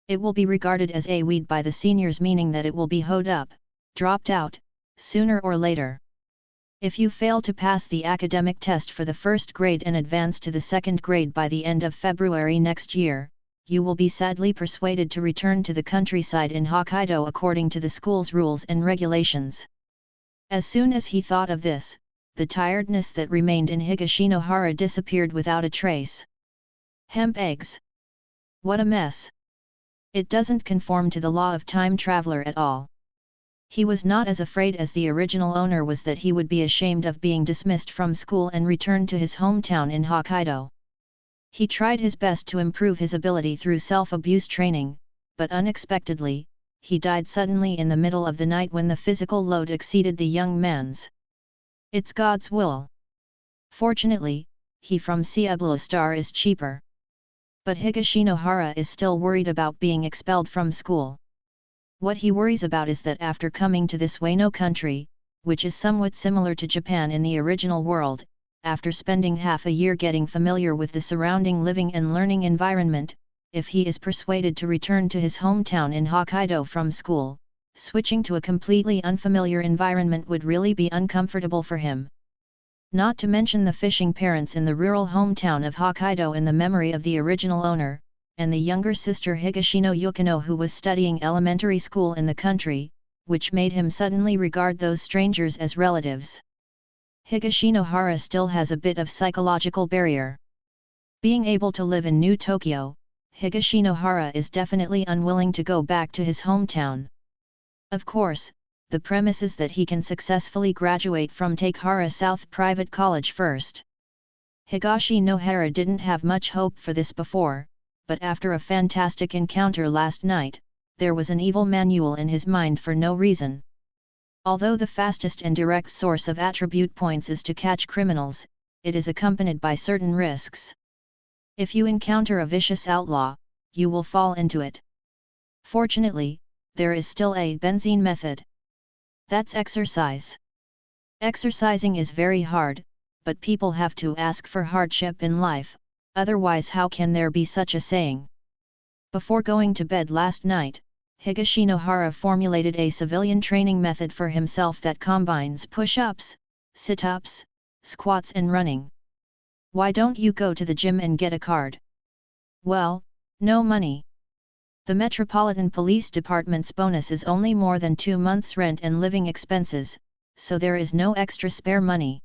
It will be regarded as a weed by the seniors, meaning that it will be hoed up, dropped out, sooner or later. If you fail to pass the academic test for the first grade and advance to the second grade by the end of February next year, you will be sadly persuaded to return to the countryside in Hokkaido according to the school's rules and regulations. As soon as he thought of this, the tiredness that remained in Higashi Nohara disappeared without a trace. Hemp eggs. What a mess! It doesn't conform to the law of time traveler at all. He was not as afraid as the original owner was that he would be ashamed of being dismissed from school and return to his hometown in Hokkaido. He tried his best to improve his ability through self-abuse training, but unexpectedly, he died suddenly in the middle of the night when the physical load exceeded the young man's. It's God's will. Fortunately, he from Ciebla Star is cheaper. But Higashi Nohara is still worried about being expelled from school. What he worries about is that after coming to this Wano country, which is somewhat similar to Japan in the original world, after spending half a year getting familiar with the surrounding living and learning environment, if he is persuaded to return to his hometown in Hokkaido from school, switching to a completely unfamiliar environment would really be uncomfortable for him. Not to mention the fishing parents in the rural hometown of Hokkaido in the memory of the original owner, and the younger sister Higashino Yukino who was studying elementary school in the country, which made him suddenly regard those strangers as relatives. Higashi Nohara still has a bit of psychological barrier. Being able to live in New Tokyo, Higashi Nohara is definitely unwilling to go back to his hometown. Of course, the premise is that he can successfully graduate from Takehara South Private College first. Higashi Nohara didn't have much hope for this before, but after a fantastic encounter last night, there was an evil manual in his mind for no reason. Although the fastest and direct source of attribute points is to catch criminals, it is accompanied by certain risks. If you encounter a vicious outlaw, you will fall into it. Fortunately, there is still a benzene method. That's exercise. Exercising is very hard, but people have to ask for hardship in life, otherwise how can there be such a saying? Before going to bed last night, Higashi Nohara formulated a civilian training method for himself that combines push-ups, sit-ups, squats and running. Why don't you go to the gym and get a card? Well, no money. The Metropolitan Police Department's bonus is only more than 2 months' rent and living expenses, so there is no extra spare money.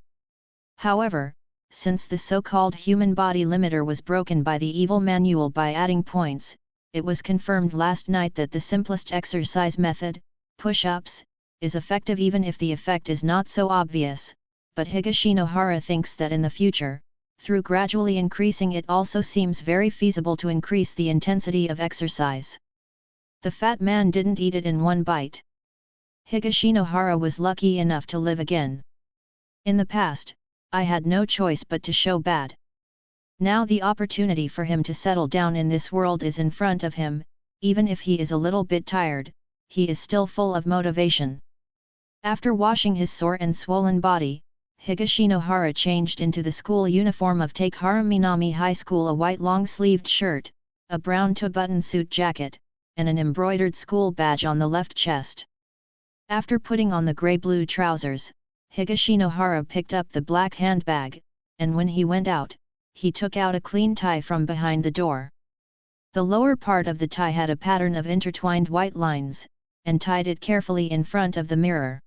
However, since the so-called human body limiter was broken by the evil manual by adding points, it was confirmed last night that the simplest exercise method, push-ups, is effective even if the effect is not so obvious, but Higashi Nohara thinks that in the future, through gradually increasing it also seems very feasible to increase the intensity of exercise. The fat man didn't eat it in one bite. Higashi Nohara was lucky enough to live again. In the past, I had no choice but to show bad. Now the opportunity for him to settle down in this world is in front of him, even if he is a little bit tired, he is still full of motivation. After washing his sore and swollen body, Higashi Nohara changed into the school uniform of Takehara Minami High School, a white long-sleeved shirt, a brown two-button suit jacket, and an embroidered school badge on the left chest. After putting on the grey-blue trousers, Higashi Nohara picked up the black handbag, and when he went out, he took out a clean tie from behind the door. The lower part of the tie had a pattern of intertwined white lines, and tied it carefully in front of the mirror.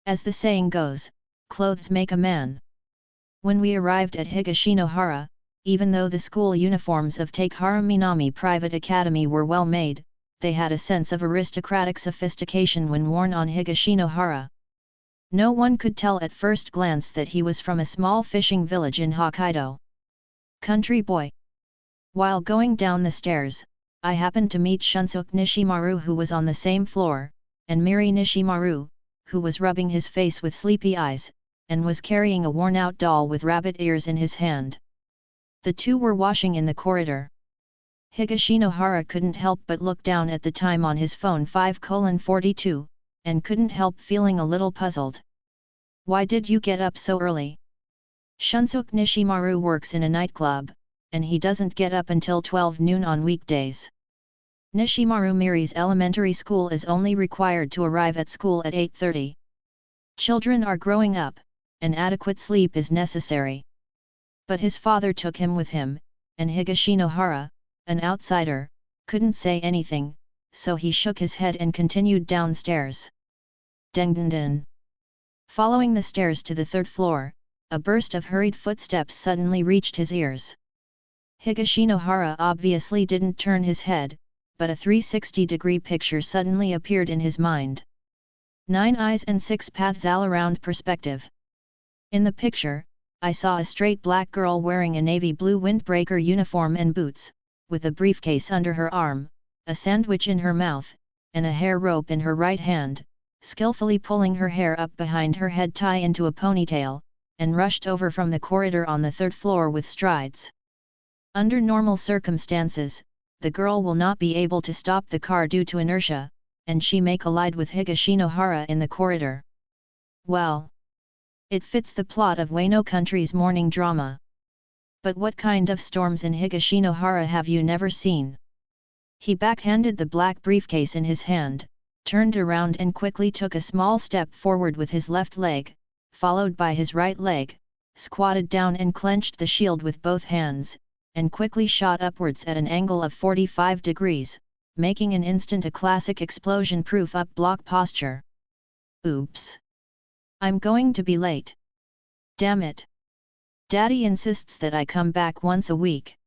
As the saying goes, clothes make a man. When we arrived at Higashinohara, even though the school uniforms of Takehara Minami Private Academy were well made, they had a sense of aristocratic sophistication when worn on Higashinohara. No one could tell at first glance that he was from a small fishing village in Hokkaido. Country boy. While going down the stairs, I happened to meet Shunsuke Nishimaru, who was on the same floor, and Miri Nishimaru, who was rubbing his face with sleepy eyes, and was carrying a worn-out doll with rabbit ears in his hand. The two were washing in the corridor. Higashinohara couldn't help but look down at the time on his phone 5:42, and couldn't help feeling a little puzzled. Why did you get up so early? Shunsuke Nishimaru works in a nightclub, and he doesn't get up until 12 noon on weekdays. Nishimaru Miri's elementary school is only required to arrive at school at 8:30. Children are growing up, and adequate sleep is necessary. But his father took him with him, and Higashinohara, an outsider, couldn't say anything, so he shook his head and continued downstairs. Deng. Following the stairs to the third floor, a burst of hurried footsteps suddenly reached his ears. Higashinohara obviously didn't turn his head, but a 360-degree picture suddenly appeared in his mind. 9 eyes and 6 paths all around perspective. In the picture, I saw a straight black girl wearing a navy blue windbreaker uniform and boots, with a briefcase under her arm, a sandwich in her mouth, and a hair rope in her right hand, skillfully pulling her hair up behind her head tie into a ponytail, and rushed over from the corridor on the third floor with strides. Under normal circumstances, the girl will not be able to stop the car due to inertia, and she may collide with Higashinohara in the corridor. Well, it fits the plot of Wano Country's morning drama. But what kind of storms in Higashinohara have you never seen? He backhanded the black briefcase in his hand, turned around and quickly took a small step forward with his left leg, followed by his right leg, squatted down and clenched the shield with both hands, and quickly shot upwards at an angle of 45 degrees, making an instant a classic explosion-proof up-block posture. Oops! I'm going to be late. Damn it! Daddy insists that I come back once a week.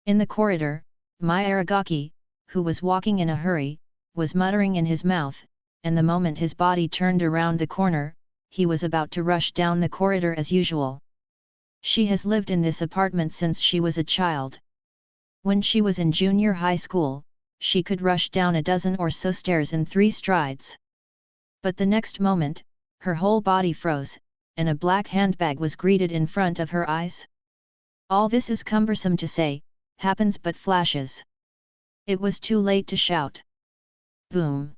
In the corridor, Mai Aragaki, who was walking in a hurry, was muttering in his mouth, and the moment his body turned around the corner, he was about to rush down the corridor as usual. She has lived in this apartment since she was a child. When she was in junior high school, she could rush down a dozen or so stairs in 3 strides. But the next moment, her whole body froze, and a black handbag was greeted in front of her eyes. All this is cumbersome to say, happens but flashes. It was too late to shout. Boom!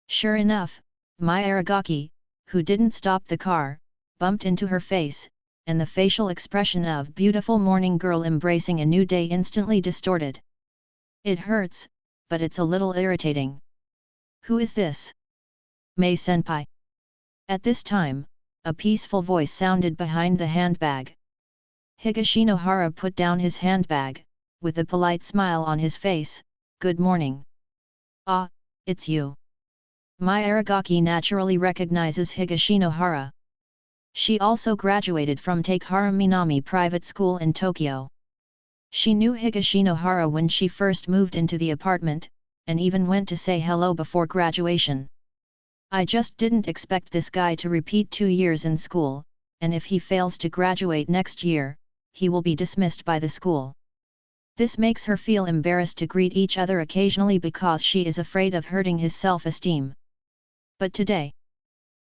Sure enough, Mai Aragaki, who didn't stop the car, bumped into her face, and the facial expression of beautiful morning girl embracing a new day instantly distorted. It hurts, but it's a little irritating. Who is this? Mai-senpai. At this time, a peaceful voice sounded behind the handbag. Higashinohara put down his handbag, with a polite smile on his face. Good morning. Ah, it's you. Mai Aragaki naturally recognizes Higashinohara. She also graduated from Takehara Minami Private School in Tokyo. She knew Higashinohara when she first moved into the apartment, and even went to say hello before graduation. I just didn't expect this guy to repeat 2 years in school, and if he fails to graduate next year, he will be dismissed by the school. This makes her feel embarrassed to greet each other occasionally because she is afraid of hurting his self-esteem. But today,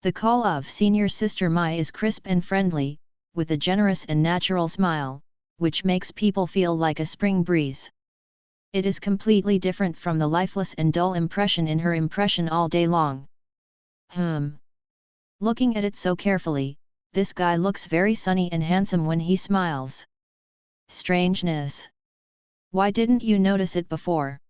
the call of senior sister Mai is crisp and friendly, with a generous and natural smile, which makes people feel like a spring breeze. It is completely different from the lifeless and dull impression in her impression all day long. Looking at it so carefully, this guy looks very sunny and handsome when he smiles. Strangeness. Why didn't you notice it before?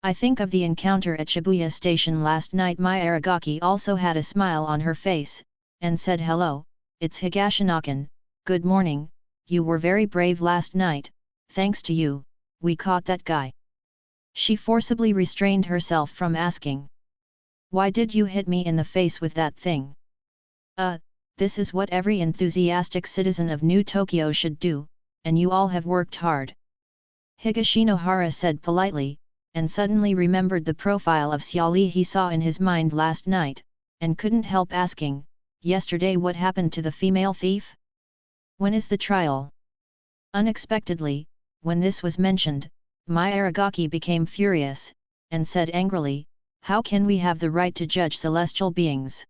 I think of the encounter at Shibuya Station last night. Mai Aragaki also had a smile on her face, and said hello, it's Higashinokan, good morning, you were very brave last night, thanks to you, we caught that guy. She forcibly restrained herself from asking. Why did you hit me in the face with that thing? This is what every enthusiastic citizen of New Tokyo should do, and you all have worked hard. Higashinohara said politely, and suddenly remembered the profile of Xiaoli he saw in his mind last night, and couldn't help asking, yesterday what happened to the female thief? When is the trial? Unexpectedly, when this was mentioned, Mai Aragaki became furious, and said angrily, how can we have the right to judge celestial beings?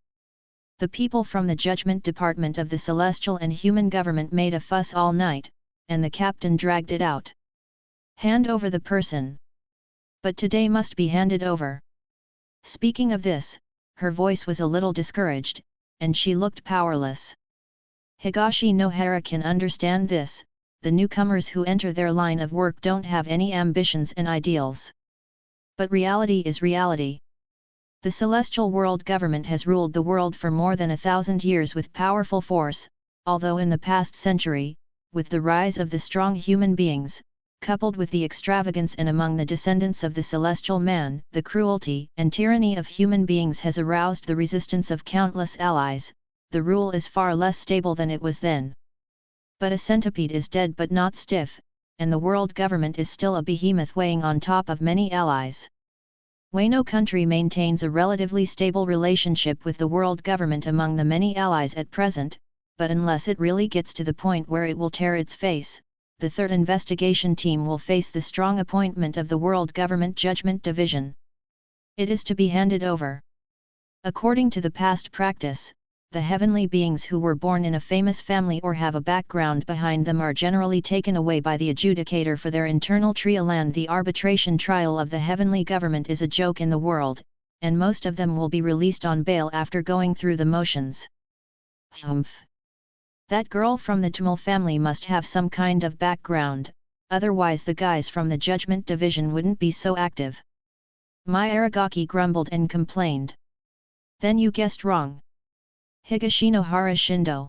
The people from the judgment department of the celestial and human government made a fuss all night, and the captain dragged it out. Hand over the person. But today must be handed over. Speaking of this, her voice was a little discouraged, and she looked powerless. Higashinohara can understand this, the newcomers who enter their line of work don't have any ambitions and ideals. But reality is reality. The celestial world government has ruled the world for more than 1,000 years with powerful force, although in the past century, with the rise of the strong human beings, coupled with the extravagance and among the descendants of the celestial man, the cruelty and tyranny of human beings has aroused the resistance of countless allies, the rule is far less stable than it was then. But a centipede is dead but not stiff, and the world government is still a behemoth weighing on top of many allies. Wano country maintains a relatively stable relationship with the world government among the many allies at present, but unless it really gets to the point where it will tear its face, the third investigation team will face the strong appointment of the World Government Judgment Division. It is to be handed over. According to the past practice, the heavenly beings who were born in a famous family or have a background behind them are generally taken away by the adjudicator for their internal trial. The arbitration trial of the heavenly government is a joke in the world, and most of them will be released on bail after going through the motions. Humph! That girl from the Tamil family must have some kind of background, otherwise the guys from the Judgment Division wouldn't be so active. Mai Aragaki grumbled and complained. Then you guessed wrong. Higashinohara Shindo.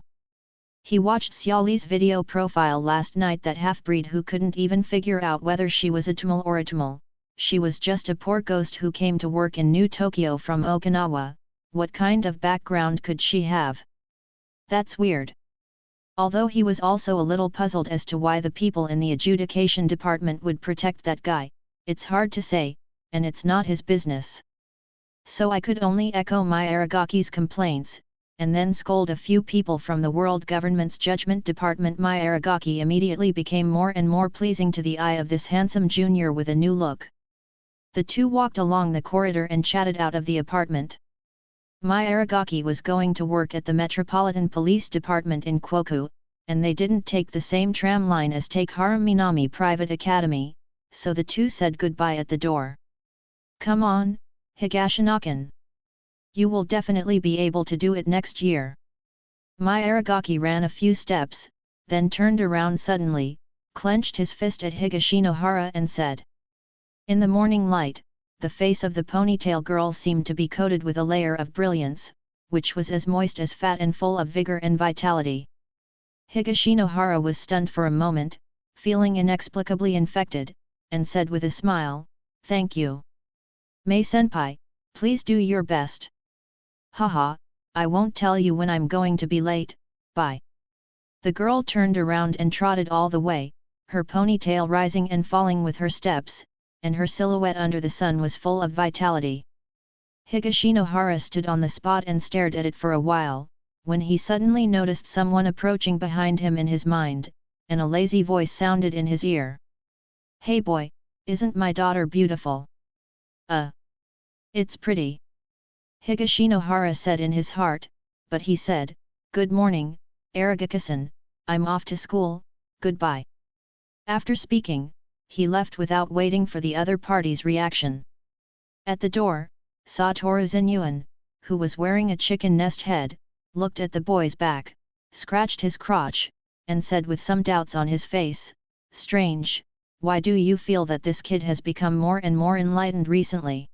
He watched Xiaoli's video profile last night, that half-breed who couldn't even figure out whether she was a Tamil or a Tamil. She was just a poor ghost who came to work in New Tokyo from Okinawa. What kind of background could she have? That's weird. Although he was also a little puzzled as to why the people in the adjudication department would protect that guy, it's hard to say, and it's not his business. So I could only echo Mai Aragaki's complaints, and then scold a few people from the world government's judgment department. Mai Aragaki immediately became more and more pleasing to the eye of this handsome junior with a new look. The two walked along the corridor and chatted out of the apartment. Mai Aragaki was going to work at the Metropolitan Police Department in Kwoku, and they didn't take the same tram line as take Minami Private Academy, so the two said goodbye at the door. Come on, Higashinokan. You will definitely be able to do it next year. Mai Aragaki ran a few steps, then turned around suddenly, clenched his fist at Higashinohara and said. In the morning light, the face of the ponytail girl seemed to be coated with a layer of brilliance, which was as moist as fat and full of vigor and vitality. Higashinohara was stunned for a moment, feeling inexplicably infected, and said with a smile, Thank you. Mai-senpai, please do your best. Haha, I won't tell you when I'm going to be late, bye. The girl turned around and trotted all the way, her ponytail rising and falling with her steps, and her silhouette under the sun was full of vitality. Higashinohara stood on the spot and stared at it for a while, when he suddenly noticed someone approaching behind him in his mind, and a lazy voice sounded in his ear. Hey boy, isn't my daughter beautiful? It's pretty. Higashinohara said in his heart, but he said, Good morning, Aragaki-san, I'm off to school, goodbye. After speaking, he left without waiting for the other party's reaction. At the door, Satoru Zenyuan, who was wearing a chicken nest head, looked at the boy's back, scratched his crotch, and said with some doubts on his face, Strange, why do you feel that this kid has become more and more enlightened recently?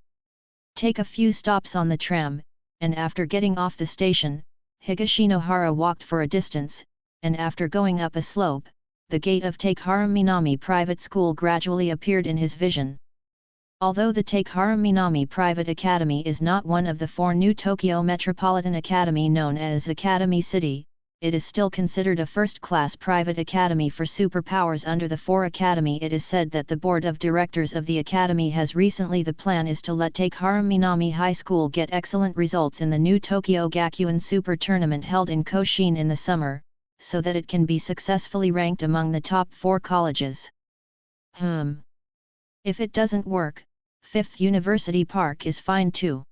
Take a few stops on the tram, and after getting off the station, Higashinohara walked for a distance, and after going up a slope, the gate of Take Minami Private School gradually appeared in his vision. Although the Takehara Minami Private Academy is not one of the 4 new Tokyo Metropolitan Academy known as Academy City, it is still considered a first-class private academy for superpowers under the 4 Academy. It is said that the board of directors of the academy has recently the plan is to let Takehara Minami High School get excellent results in the new Tokyo Gakuen Super Tournament held in Koshin in the summer, so that it can be successfully ranked among the top 4 colleges. If it doesn't work, 5th University Park is fine too.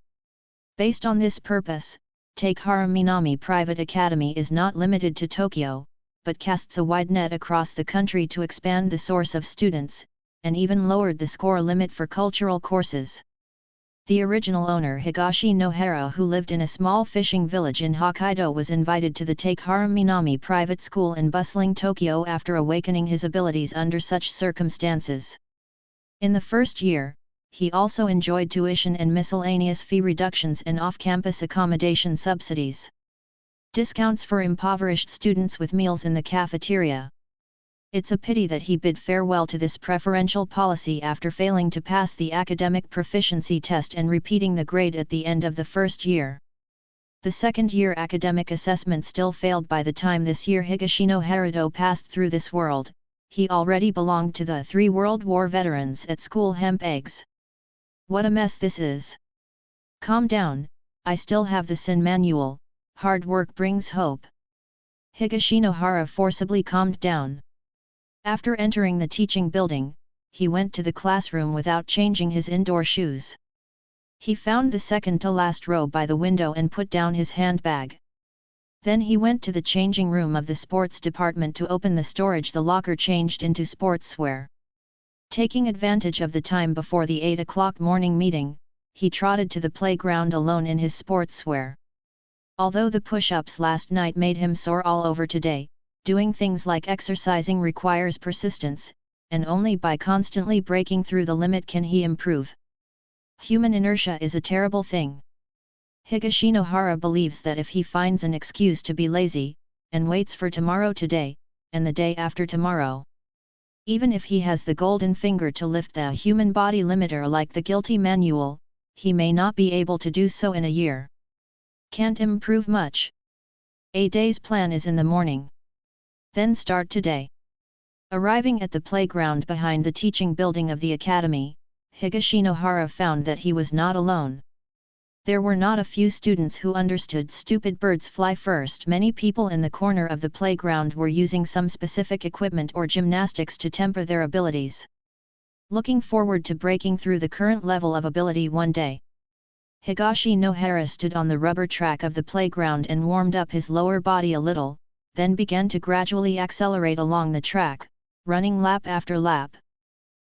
Based on this purpose, Takehara Minami Private Academy is not limited to Tokyo, but casts a wide net across the country to expand the source of students, and even lowered the score limit for cultural courses. The original owner Higashi Nohara, who lived in a small fishing village in Hokkaido, was invited to the Takehara Minami Private School in bustling Tokyo after awakening his abilities under such circumstances. In the first year, he also enjoyed tuition and miscellaneous fee reductions and off-campus accommodation subsidies. Discounts for impoverished students with meals in the cafeteria. It's a pity that he bid farewell to this preferential policy after failing to pass the academic proficiency test and repeating the grade at the end of the first year. The second-year academic assessment still failed by the time this year Higashino Haruto passed through this world. He already belonged to the 3 World War veterans at school. Hemp eggs. What a mess this is. Calm down, I still have the Sin manual, hard work brings hope. Higashinohara forcibly calmed down. After entering the teaching building, he went to the classroom without changing his indoor shoes. He found the second-to-last row by the window and put down his handbag. Then he went to the changing room of the sports department to open the storage. The locker changed into sportswear. Taking advantage of the time before the 8 o'clock morning meeting, he trotted to the playground alone in his sportswear. Although the push-ups last night made him sore all over today, doing things like exercising requires persistence, and only by constantly breaking through the limit can he improve. Human inertia is a terrible thing. Higashinohara believes that if he finds an excuse to be lazy, and waits for tomorrow today, and the day after tomorrow, even if he has the golden finger to lift the human body limiter like the guilty manual, he may not be able to do so in a year. Can't improve much. A day's plan is in the morning. Then start today. Arriving at the playground behind the teaching building of the academy, Higashinohara found that he was not alone. There were not a few students who understood stupid birds fly first. Many people in the corner of the playground were using some specific equipment or gymnastics to temper their abilities. Looking forward to breaking through the current level of ability one day, Higashi Nohara stood on the rubber track of the playground and warmed up his lower body a little, then began to gradually accelerate along the track, running lap after lap.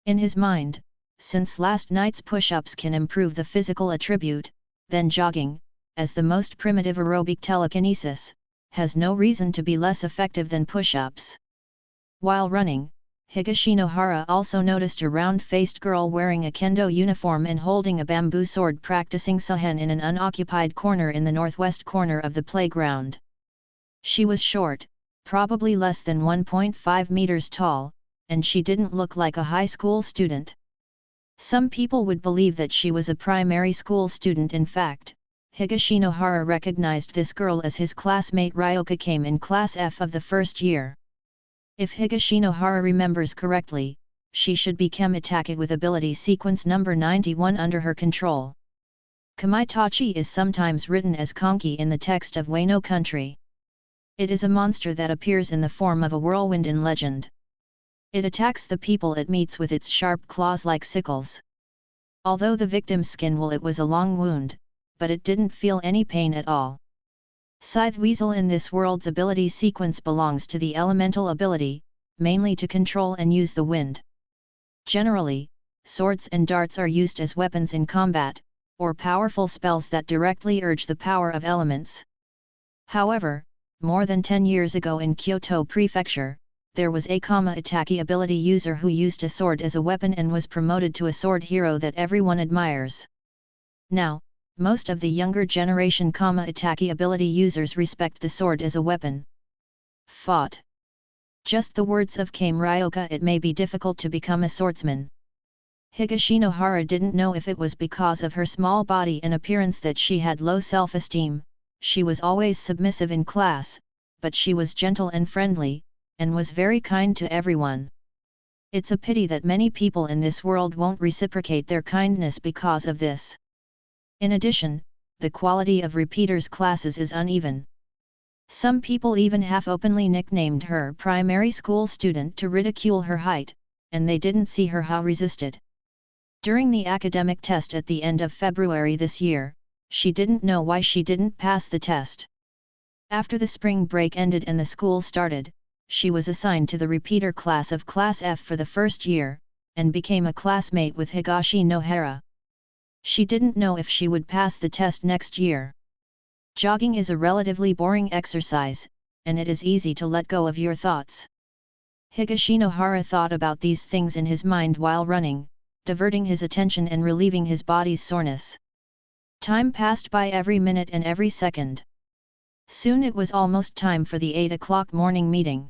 In his mind, since last night's push-ups can improve the physical attribute, then jogging, as the most primitive aerobic telekinesis, has no reason to be less effective than push-ups. While running, Higashinohara also noticed a round-faced girl wearing a kendo uniform and holding a bamboo sword practicing sahen in an unoccupied corner in the northwest corner of the playground. She was short, probably less than 1.5 meters tall, and she didn't look like a high school student. Some people would believe that she was a primary school student. In fact, Higashinohara recognized this girl as his classmate Ryoka came in Class F of the first year. If Higashinohara remembers correctly, she should be Kemitake with ability sequence number 91 under her control. Kamaitachi is sometimes written as Konki in the text of Wano Country. It is a monster that appears in the form of a whirlwind in legend. It attacks the people it meets with its sharp claws like sickles. Although the victim's skin it was a long wound, but it didn't feel any pain at all. Scythe Weasel in this world's ability sequence belongs to the elemental ability, mainly to control and use the wind. Generally, swords and darts are used as weapons in combat, or powerful spells that directly urge the power of elements. However, more than 10 years ago in Kyoto Prefecture, there was a Kama-Itaki ability user who used a sword as a weapon and was promoted to a sword hero that everyone admires. Now, most of the younger generation Kama-Itaki ability users respect the sword as a weapon. Fought. Just the words of Kame Ryoka: it may be difficult to become a swordsman. Higashinohara didn't know if it was because of her small body and appearance that she had low self-esteem. She was always submissive in class, but she was gentle and friendly, and was very kind to everyone. It's a pity that many people in this world won't reciprocate their kindness because of this. In addition, the quality of repeaters' classes is uneven. Some people even half-openly nicknamed her primary school student to ridicule her height, and they didn't see her how resisted. During the academic test at the end of February this year, she didn't know why she didn't pass the test. After the spring break ended and the school started, she was assigned to the repeater class of Class F for the first year, and became a classmate with Higashinohara. She didn't know if she would pass the test next year. Jogging is a relatively boring exercise, and it is easy to let go of your thoughts. Higashinohara thought about these things in his mind while running, diverting his attention and relieving his body's soreness. Time passed by every minute and every second. Soon it was almost time for the 8 o'clock morning meeting.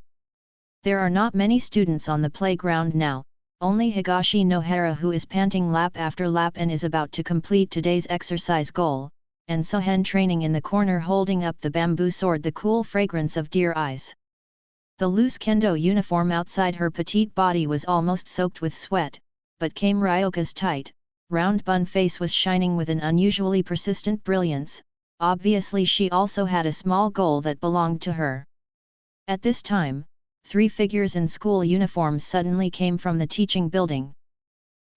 There are not many students on the playground now, only Higashinohara, who is panting lap after lap and is about to complete today's exercise goal, and Sohen training in the corner holding up the bamboo sword, the cool fragrance of deer eyes. The loose kendo uniform outside her petite body was almost soaked with sweat, but Kame Ryoka's tight, round bun face was shining with an unusually persistent brilliance. Obviously she also had a small goal that belonged to her. At this time, 3 figures in school uniforms suddenly came from the teaching building.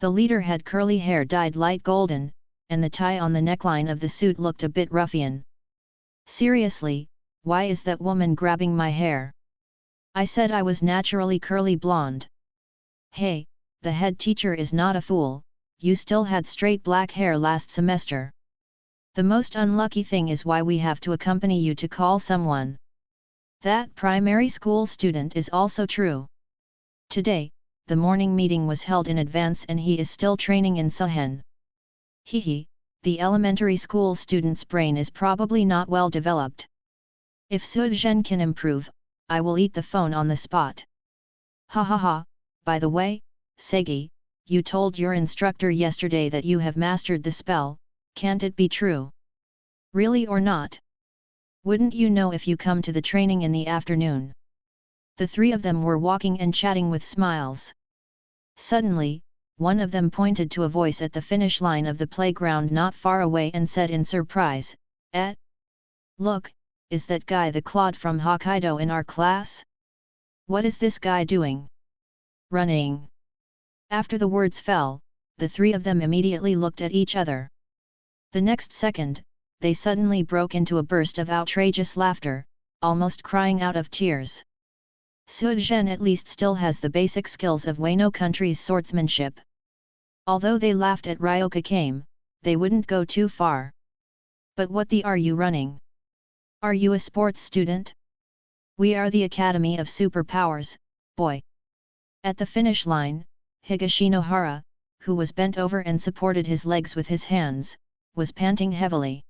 The leader had curly hair dyed light golden, and the tie on the neckline of the suit looked a bit ruffian. Seriously, why is that woman grabbing my hair? I said I was naturally curly blonde. Hey, the head teacher is not a fool, you still had straight black hair last semester. The most unlucky thing is why we have to accompany you to call someone. That primary school student is also true. Today, the morning meeting was held in advance and he is still training in Sohen. Hehe, the elementary school student's brain is probably not well developed. If Suzhen can improve, I will eat the phone on the spot. Ha ha ha, by the way, Segi, you told your instructor yesterday that you have mastered the spell, can't it be true? Really or not? Wouldn't you know if you come to the training in the afternoon? The 3 of them were walking and chatting with smiles. Suddenly, one of them pointed to a voice at the finish line of the playground not far away and said in surprise, Look, is that guy the Claude from Hokkaido in our class? What is this guy doing? Running. After the words fell, the 3 of them immediately looked at each other. The next second, they suddenly broke into a burst of outrageous laughter, almost crying out of tears. Suzhen at least still has the basic skills of Wano country's swordsmanship. Although they laughed at Ryoka Kame, they wouldn't go too far. But what the are you running? Are you a sports student? We are the Academy of Superpowers, boy. At the finish line, Higashinohara, who was bent over and supported his legs with his hands, was panting heavily.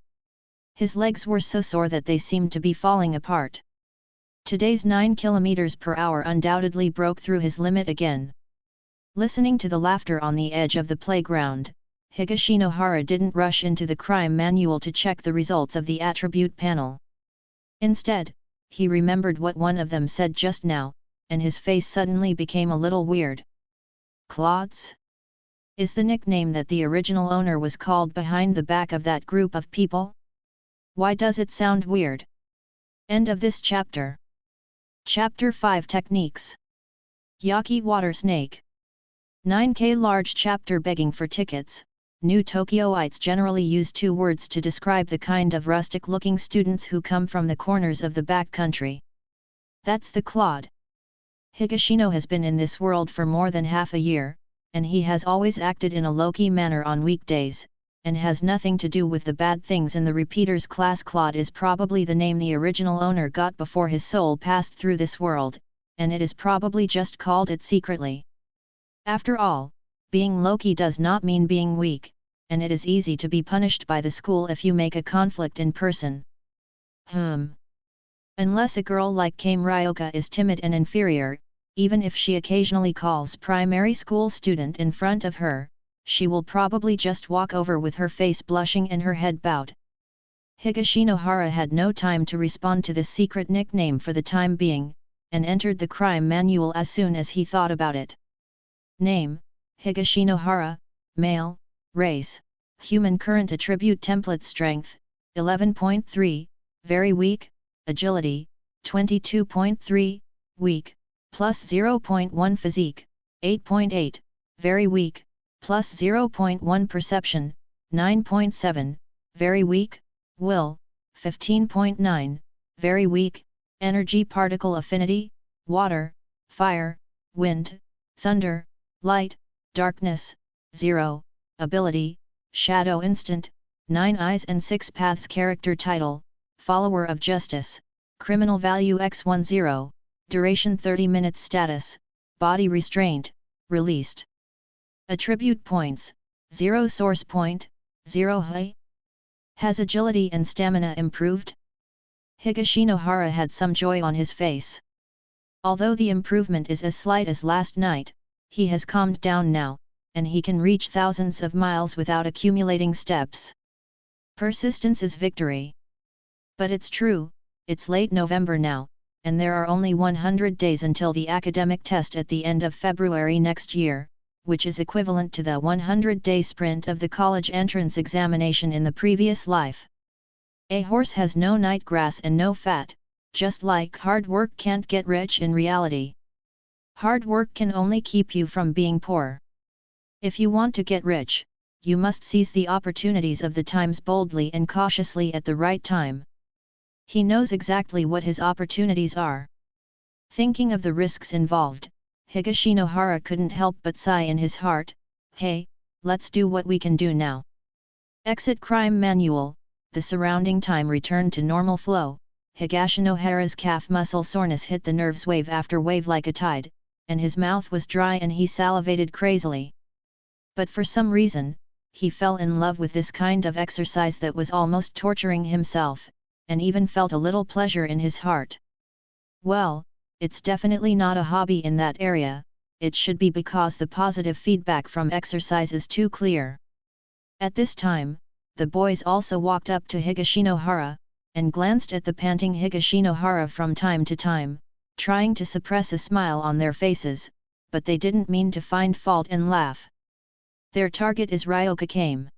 His legs were so sore that they seemed to be falling apart. Today's 9 km/h undoubtedly broke through his limit again. Listening to the laughter on the edge of the playground, Higashinohara didn't rush into the crime manual to check the results of the attribute panel. Instead, he remembered what one of them said just now, and his face suddenly became a little weird. Claudes? Is the nickname that the original owner was called behind the back of that group of people? Why does it sound weird? End of this chapter. Chapter 5 Techniques. Yaki Water Snake. 9K large chapter begging for tickets. New Tokyoites generally use 2 words to describe the kind of rustic-looking students who come from the corners of the back country. That's the Claude. Higashino has been in this world for more than half a year, and he has always acted in a low-key manner on weekdays, and has nothing to do with the bad things in the repeaters class. Claude is probably the name the original owner got before his soul passed through this world, and it is probably just called it secretly. After all, being low-key does not mean being weak, and it is easy to be punished by the school if you make a conflict in person. Unless a girl like Kame Ryoka is timid and inferior, even if she occasionally calls primary school student in front of her, she will probably just walk over with her face blushing and her head bowed. Higashinohara had no time to respond to this secret nickname for the time being, and entered the crime manual as soon as he thought about it. Name: Higashinohara, male, race, human. Current attribute template: strength, 11.3, very weak, agility, 22.3, weak, plus 0.1. Physique, 8.8, very weak, plus 0.1. Perception, 9.7, very weak, will, 15.9, very weak, energy particle affinity, water, fire, wind, thunder, light, darkness, 0, ability, shadow instant, 9 eyes and 6 paths. Character title: follower of justice, criminal value x10, duration 30 minutes. Status: body restraint, released. Attribute points: 0. Source point: 0. Has agility and stamina improved? Higashinohara had some joy on his face. Although the improvement is as slight as last night, he has calmed down now, and he can reach thousands of miles without accumulating steps. Persistence is victory. But it's true, it's late November now, and there are only 100 days until the academic test at the end of February next year, which is equivalent to the 100-day sprint of the college entrance examination in the previous life. A horse has no night grass and no fat, just like hard work can't get rich in reality. Hard work can only keep you from being poor. If you want to get rich, you must seize the opportunities of the times boldly and cautiously at the right time. He knows exactly what his opportunities are. Thinking of the risks involved, Higashinohara couldn't help but sigh in his heart. Hey, let's do what we can do now. Exit crime manual. The surrounding time returned to normal flow. Higashinohara's calf muscle soreness hit the nerves wave after wave like a tide, and his mouth was dry and he salivated crazily. But for some reason, he fell in love with this kind of exercise that was almost torturing himself, and even felt a little pleasure in his heart. Well, it's definitely not a hobby in that area, it should be, because the positive feedback from exercise is too clear. At this time, the boys also walked up to Higashinohara, and glanced at the panting Higashinohara from time to time, trying to suppress a smile on their faces, but they didn't mean to find fault and laugh. Their target is Ryoka came.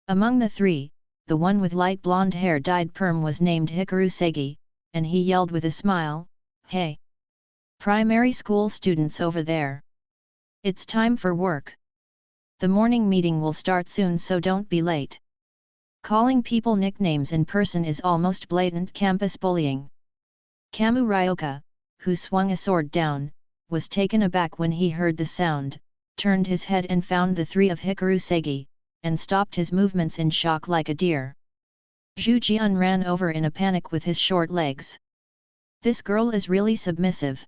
Among the three, the one with light blonde hair dyed perm was named Hikaru Segi, and he yelled with a smile, "Hey! Primary school students over there! It's time for work! The morning meeting will start soon, so don't be late." Calling people nicknames in person is almost blatant campus bullying. Kamu Ryoka, who swung a sword down, was taken aback when he heard the sound, turned his head and found the three of Hikaru Segi, and stopped his movements in shock like a deer. Zhu Jian ran over in a panic with his short legs. This girl is really submissive.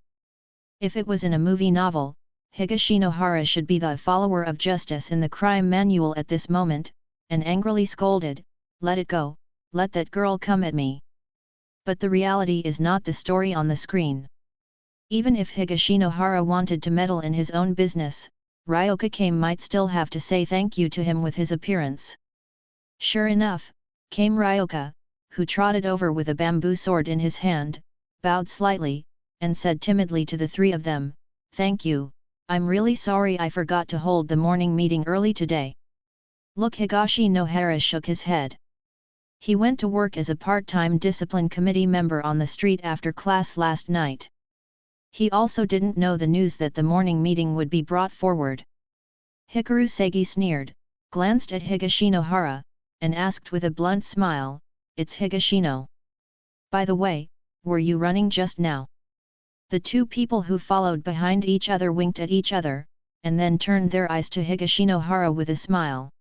If it was in a movie novel, Higashinohara should be the follower of justice in the crime manual at this moment, and angrily scolded, "Let it go, let that girl come at me." But the reality is not the story on the screen. Even if Higashinohara wanted to meddle in his own business, Ryoka Kame might still have to say thank you to him with his appearance. Sure enough, came Ryoka, who trotted over with a bamboo sword in his hand, bowed slightly, and said timidly to the three of them, "Thank you, I'm really sorry I forgot to hold the morning meeting early today." Look, Higashinohara shook his head. He went to work as a part-time discipline committee member on the street after class last night. He also didn't know the news that the morning meeting would be brought forward. Hikaru Segi sneered, glanced at Higashinohara, and asked with a blunt smile, "It's Higashino. By the way, were you running just now?" The two people who followed behind each other winked at each other, and then turned their eyes to Higashinohara with a smile.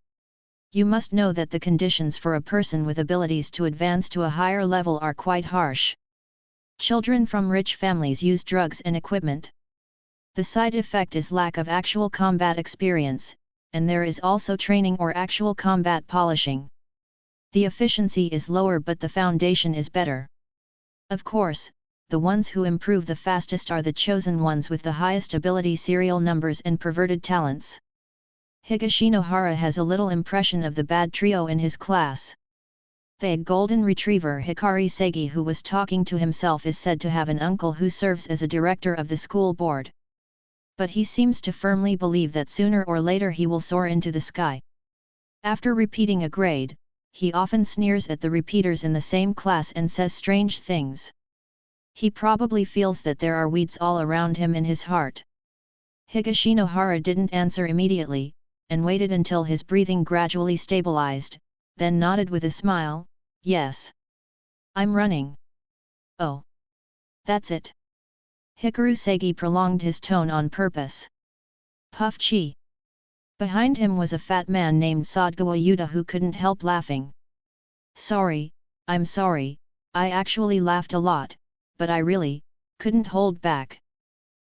You must know that the conditions for a person with abilities to advance to a higher level are quite harsh. Children from rich families use drugs and equipment. The side effect is lack of actual combat experience, and there is also training or actual combat polishing. The efficiency is lower but the foundation is better. Of course, the ones who improve the fastest are the chosen ones with the highest ability, serial numbers and perverted talents. Higashinohara has a little impression of the bad trio in his class. The golden retriever Hikari Segi, who was talking to himself, is said to have an uncle who serves as a director of the school board. But he seems to firmly believe that sooner or later he will soar into the sky. After repeating a grade, he often sneers at the repeaters in the same class and says strange things. He probably feels that there are weeds all around him in his heart. Higashinohara didn't answer immediately, and waited until his breathing gradually stabilized, then nodded with a smile, "Yes. I'm running." "Oh. That's it." Hikaru Segi prolonged his tone on purpose. "Puff chi." Behind him was a fat man named Sadgawa Yuta who couldn't help laughing. "Sorry, I'm sorry, I actually laughed a lot, but I really couldn't hold back."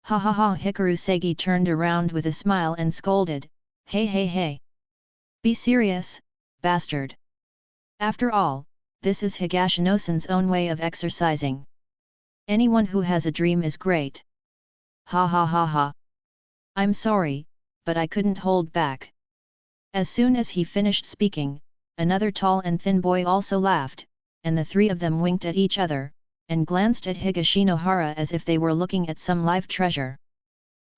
"Ha ha ha!" Hikaru Segi turned around with a smile and scolded, "Hey hey hey! Be serious, bastard! After all, this is Higashino-san's own way of exercising. Anyone who has a dream is great." "Ha ha ha ha! I'm sorry, but I couldn't hold back." As soon as he finished speaking, another tall and thin boy also laughed, and the three of them winked at each other, and glanced at Higashinohara as if they were looking at some live treasure.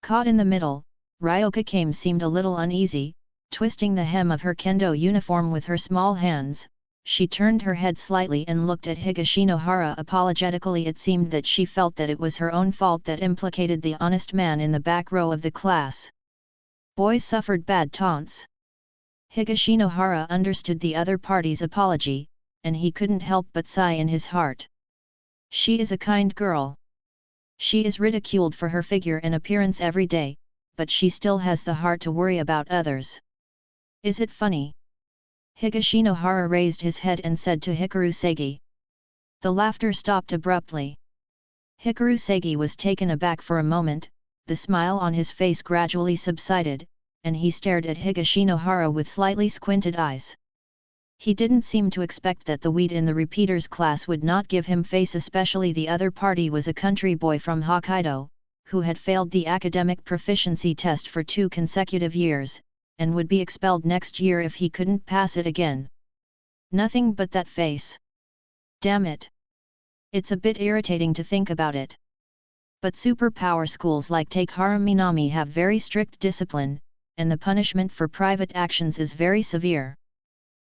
Caught in the middle, Ryoka Kame seemed a little uneasy, twisting the hem of her kendo uniform with her small hands. She turned her head slightly and looked at Higashinohara apologetically. It seemed that she felt that it was her own fault that implicated the honest man in the back row of the class. Boys suffered bad taunts. Higashinohara understood the other party's apology, and he couldn't help but sigh in his heart. She is a kind girl. She is ridiculed for her figure and appearance every day, but she still has the heart to worry about others. Is it funny? Higashinohara raised his head and said to Hikaru Segi. The laughter stopped abruptly. Hikaru Segi was taken aback for a moment, the smile on his face gradually subsided, and he stared at Higashinohara with slightly squinted eyes. He didn't seem to expect that the weed in the repeaters class would not give him face, especially the other party was a country boy from Hokkaido, who had failed the academic proficiency test for 2 consecutive years, and would be expelled next year if he couldn't pass it again. Nothing but that face. Damn it! It's a bit irritating to think about it. But superpower schools like Takehara Minami have very strict discipline, and the punishment for private actions is very severe.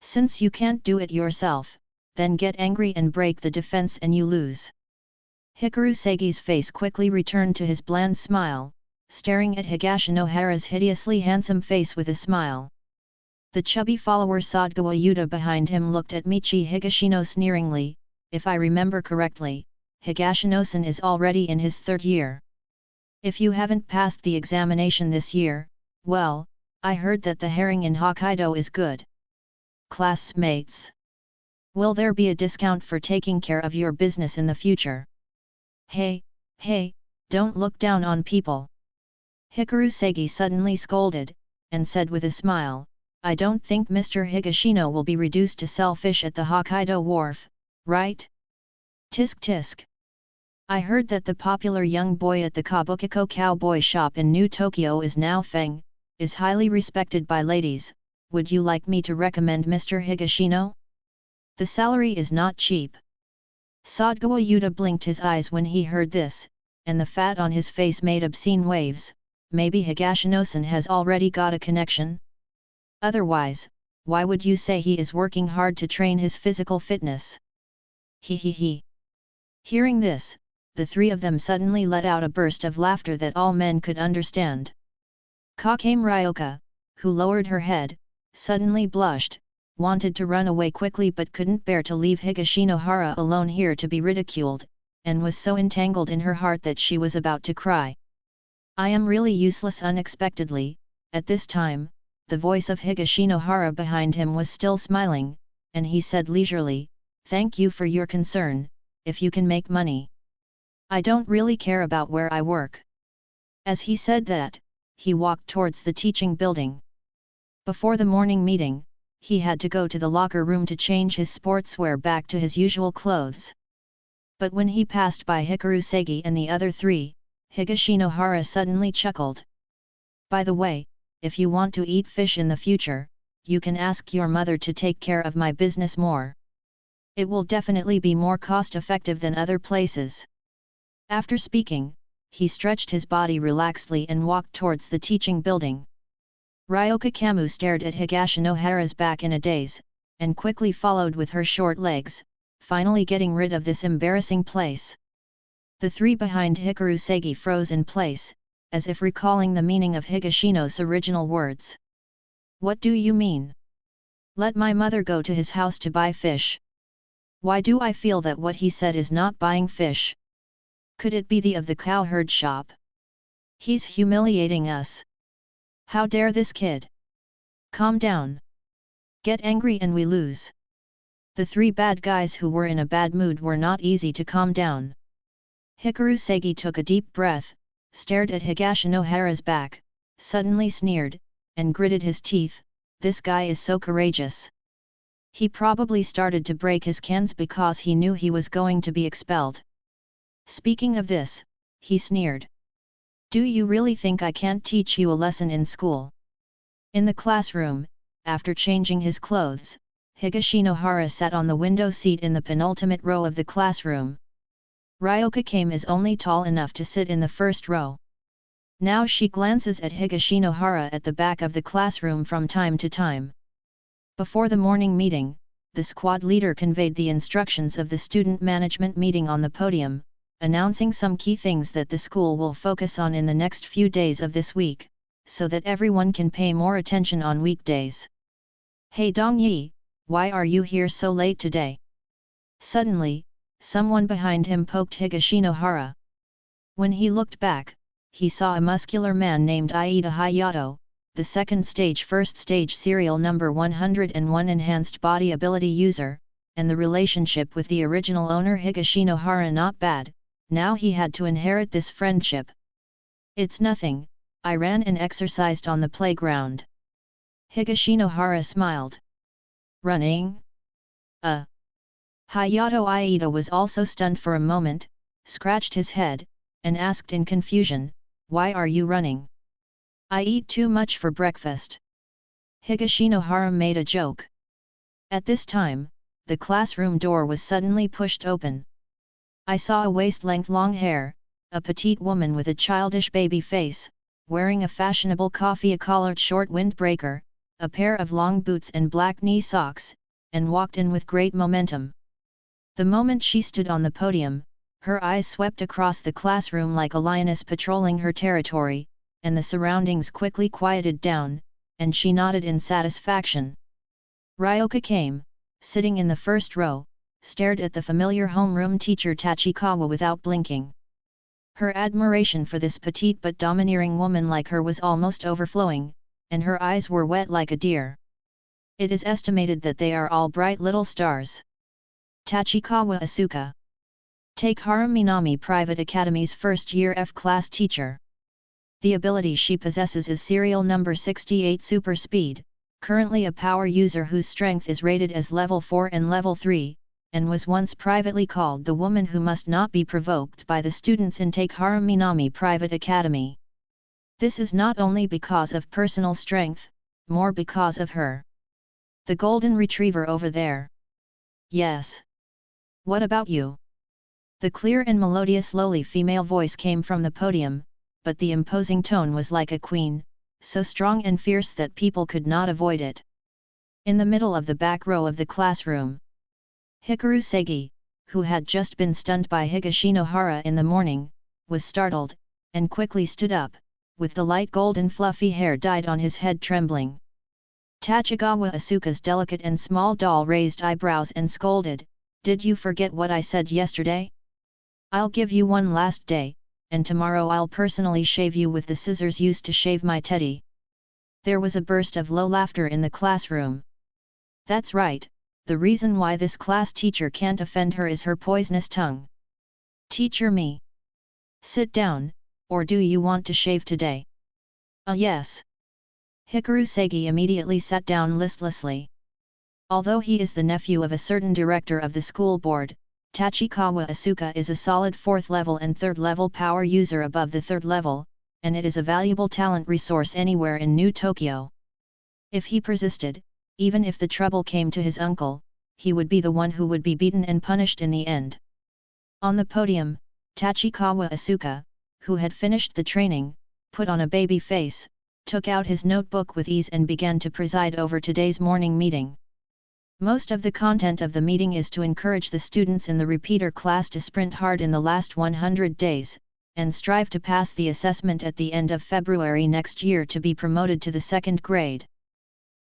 Since you can't do it yourself, then get angry and break the defense and you lose. Hikaru Segi's face quickly returned to his bland smile, staring at Higashinohara's hideously handsome face with a smile. The chubby follower Sadgawa Yuta behind him looked at Michi Higashino sneeringly. If I remember correctly, Higashino-san is already in his 3rd year. If you haven't passed the examination this year, well, I heard that the herring in Hokkaido is good. Classmates, will there be a discount for taking care of your business in the future? Hey, don't look down on people. Hikaru Segi suddenly scolded, and said with a smile, I don't think Mr. Higashino will be reduced to sell fish at the Hokkaido wharf, right? Tisk tisk. I heard that the popular young boy at the Kabukiko cowboy shop in New Tokyo is now Feng, is highly respected by ladies. Would you like me to recommend Mr. Higashino? The salary is not cheap. Sadgawa Yuta blinked his eyes when he heard this, and the fat on his face made obscene waves. Maybe Higashino-san has already got a connection? Otherwise, why would you say he is working hard to train his physical fitness? He. Hearing this, the three of them suddenly let out a burst of laughter that all men could understand. Kakame Ryoka, who lowered her head, suddenly blushed, wanted to run away quickly but couldn't bear to leave Higashinohara alone here to be ridiculed, and was so entangled in her heart that she was about to cry. I am really useless. Unexpectedly, at this time, the voice of Higashinohara behind him was still smiling, and he said leisurely, Thank you for your concern, if you can make money. I don't really care about where I work. As he said that, he walked towards the teaching building. Before the morning meeting, he had to go to the locker room to change his sportswear back to his usual clothes. But when he passed by Hikaru Segi and the other three, Higashinohara suddenly chuckled. By the way, if you want to eat fish in the future, you can ask your mother to take care of my business more. It will definitely be more cost-effective than other places." After speaking, he stretched his body relaxedly and walked towards the teaching building. Ryoka Kamu stared at Higashinohara's back in a daze, and quickly followed with her short legs, finally getting rid of this embarrassing place. The three behind Hikaru Segi froze in place, as if recalling the meaning of Higashino's original words. "What do you mean? Let my mother go to his house to buy fish? Why do I feel that what he said is not buying fish? Could it be the of the cowherd shop? He's humiliating us. How dare this kid? Calm down. Get angry and we lose." The three bad guys who were in a bad mood were not easy to calm down. Hikaru Segi took a deep breath, stared at Higashinohara's back, suddenly sneered, and gritted his teeth. "This guy is so courageous. He probably started to break his cans because he knew he was going to be expelled. Speaking of this," he sneered. "Do you really think I can't teach you a lesson in school?" In the classroom, after changing his clothes, Higashinohara sat on the window seat in the penultimate row of the classroom. Ryoka Kame is only tall enough to sit in the first row. Now she glances at Higashinohara at the back of the classroom from time to time. Before the morning meeting, the squad leader conveyed the instructions of the student management meeting on the podium, announcing some key things that the school will focus on in the next few days of this week, so that everyone can pay more attention on weekdays. "Hey Dongyi, why are you here so late today?" Suddenly, someone behind him poked Higashinohara. When he looked back, he saw a muscular man named Iida Hayato, the second stage first stage serial number 101 enhanced body ability user, and the relationship with the original owner Higashinohara not bad. Now he had to inherit this friendship. "It's nothing, I ran and exercised on the playground." Higashinohara smiled. "Running? Hayato Iida was also stunned for a moment, scratched his head, and asked in confusion, "Why are you running?" "I eat too much for breakfast." Higashinohara made a joke. At this time, the classroom door was suddenly pushed open. I saw a waist-length long hair, a petite woman with a childish baby face, wearing a fashionable collared short windbreaker, a pair of long boots and black knee socks, and walked in with great momentum. The moment she stood on the podium, her eyes swept across the classroom like a lioness patrolling her territory, and the surroundings quickly quieted down, and she nodded in satisfaction. Ryoka Kame, sitting in the first row, stared at the familiar homeroom teacher Tachikawa without blinking. Her admiration for this petite but domineering woman like her was almost overflowing, and her eyes were wet like a deer. It is estimated that they are all bright little stars. Tachikawa Asuka. Take Haraminami Private Academy's first-year F-class teacher. The ability she possesses is serial number 68 Super Speed, currently a power user whose strength is rated as level 4 and level 3, and was once privately called the woman who must not be provoked by the students in Take Haraminami Private Academy. This is not only because of personal strength, more because of her. The golden retriever over there. Yes. What about you? The clear and melodious lowly female voice came from the podium, but the imposing tone was like a queen, so strong and fierce that people could not avoid it. In the middle of the back row of the classroom, Hikaru Segi, who had just been stunned by Higashinohara in the morning, was startled, and quickly stood up, with the light golden fluffy hair dyed on his head trembling. Tachikawa Asuka's delicate and small doll raised eyebrows and scolded, "Did you forget what I said yesterday? I'll give you one last day, and tomorrow I'll personally shave you with the scissors used to shave my teddy." There was a burst of low laughter in the classroom. That's right, the reason why this class teacher can't offend her is her poisonous tongue. Teacher me. Sit down, or do you want to shave today? Yes. Hikaru Segi immediately sat down listlessly. Although he is the nephew of a certain director of the school board, Tachikawa Asuka is a solid 4th level and 3rd level power user above the 3rd level, and it is a valuable talent resource anywhere in New Tokyo. If he persisted, even if the trouble came to his uncle, he would be the one who would be beaten and punished in the end. On the podium, Tachikawa Asuka, who had finished the training, put on a baby face, took out his notebook with ease and began to preside over today's morning meeting. Most of the content of the meeting is to encourage the students in the repeater class to sprint hard in the last 100 days, and strive to pass the assessment at the end of February next year to be promoted to the second grade.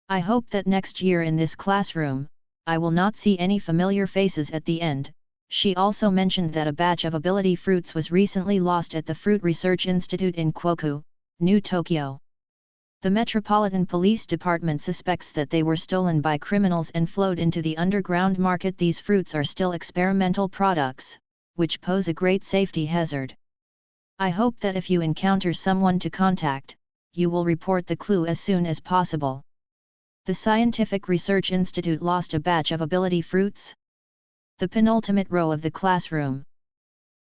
I hope that next year in this classroom, I will not see any familiar faces at the end. She also mentioned that a batch of ability fruits was recently lost at the Fruit Research Institute in Kwoku, New Tokyo. The Metropolitan Police Department suspects that they were stolen by criminals and flowed into the underground market. These fruits are still experimental products, which pose a great safety hazard. I hope that if you encounter someone to contact, you will report the clue as soon as possible. The Scientific Research Institute lost a batch of ability fruits? The penultimate row of the classroom.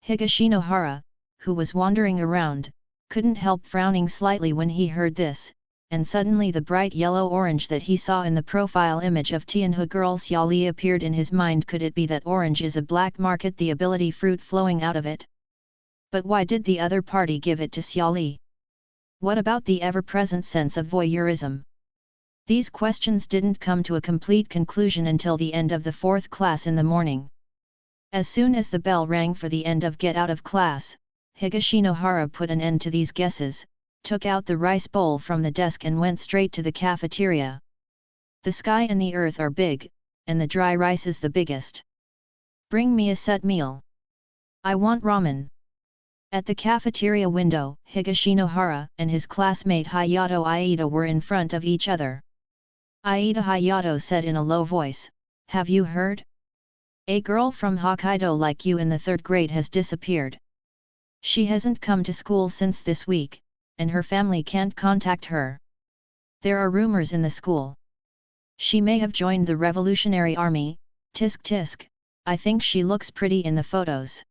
Higashinohara, who was wandering around, couldn't help frowning slightly when he heard this, and suddenly the bright yellow-orange that he saw in the profile image of Tianhu girl Xiaoli appeared in his mind. Could it be that orange is a black market, the ability fruit flowing out of it? But why did the other party give it to Xiaoli? What about the ever-present sense of voyeurism? These questions didn't come to a complete conclusion until the end of the fourth class in the morning. As soon as the bell rang for the end of get out of class, Higashinohara put an end to these guesses, took out the rice bowl from the desk and went straight to the cafeteria. The sky and the earth are big, and the dry rice is the biggest. Bring me a set meal. I want ramen. At the cafeteria window, Higashinohara and his classmate Hayato Aida were in front of each other. Aida Hayato said in a low voice, "Have you heard? A girl from Hokkaido like you in the third grade has disappeared. She hasn't come to school since this week, and her family can't contact her. There are rumors in the school. She may have joined the Revolutionary Army. Tisk tisk, I think she looks pretty in the photos.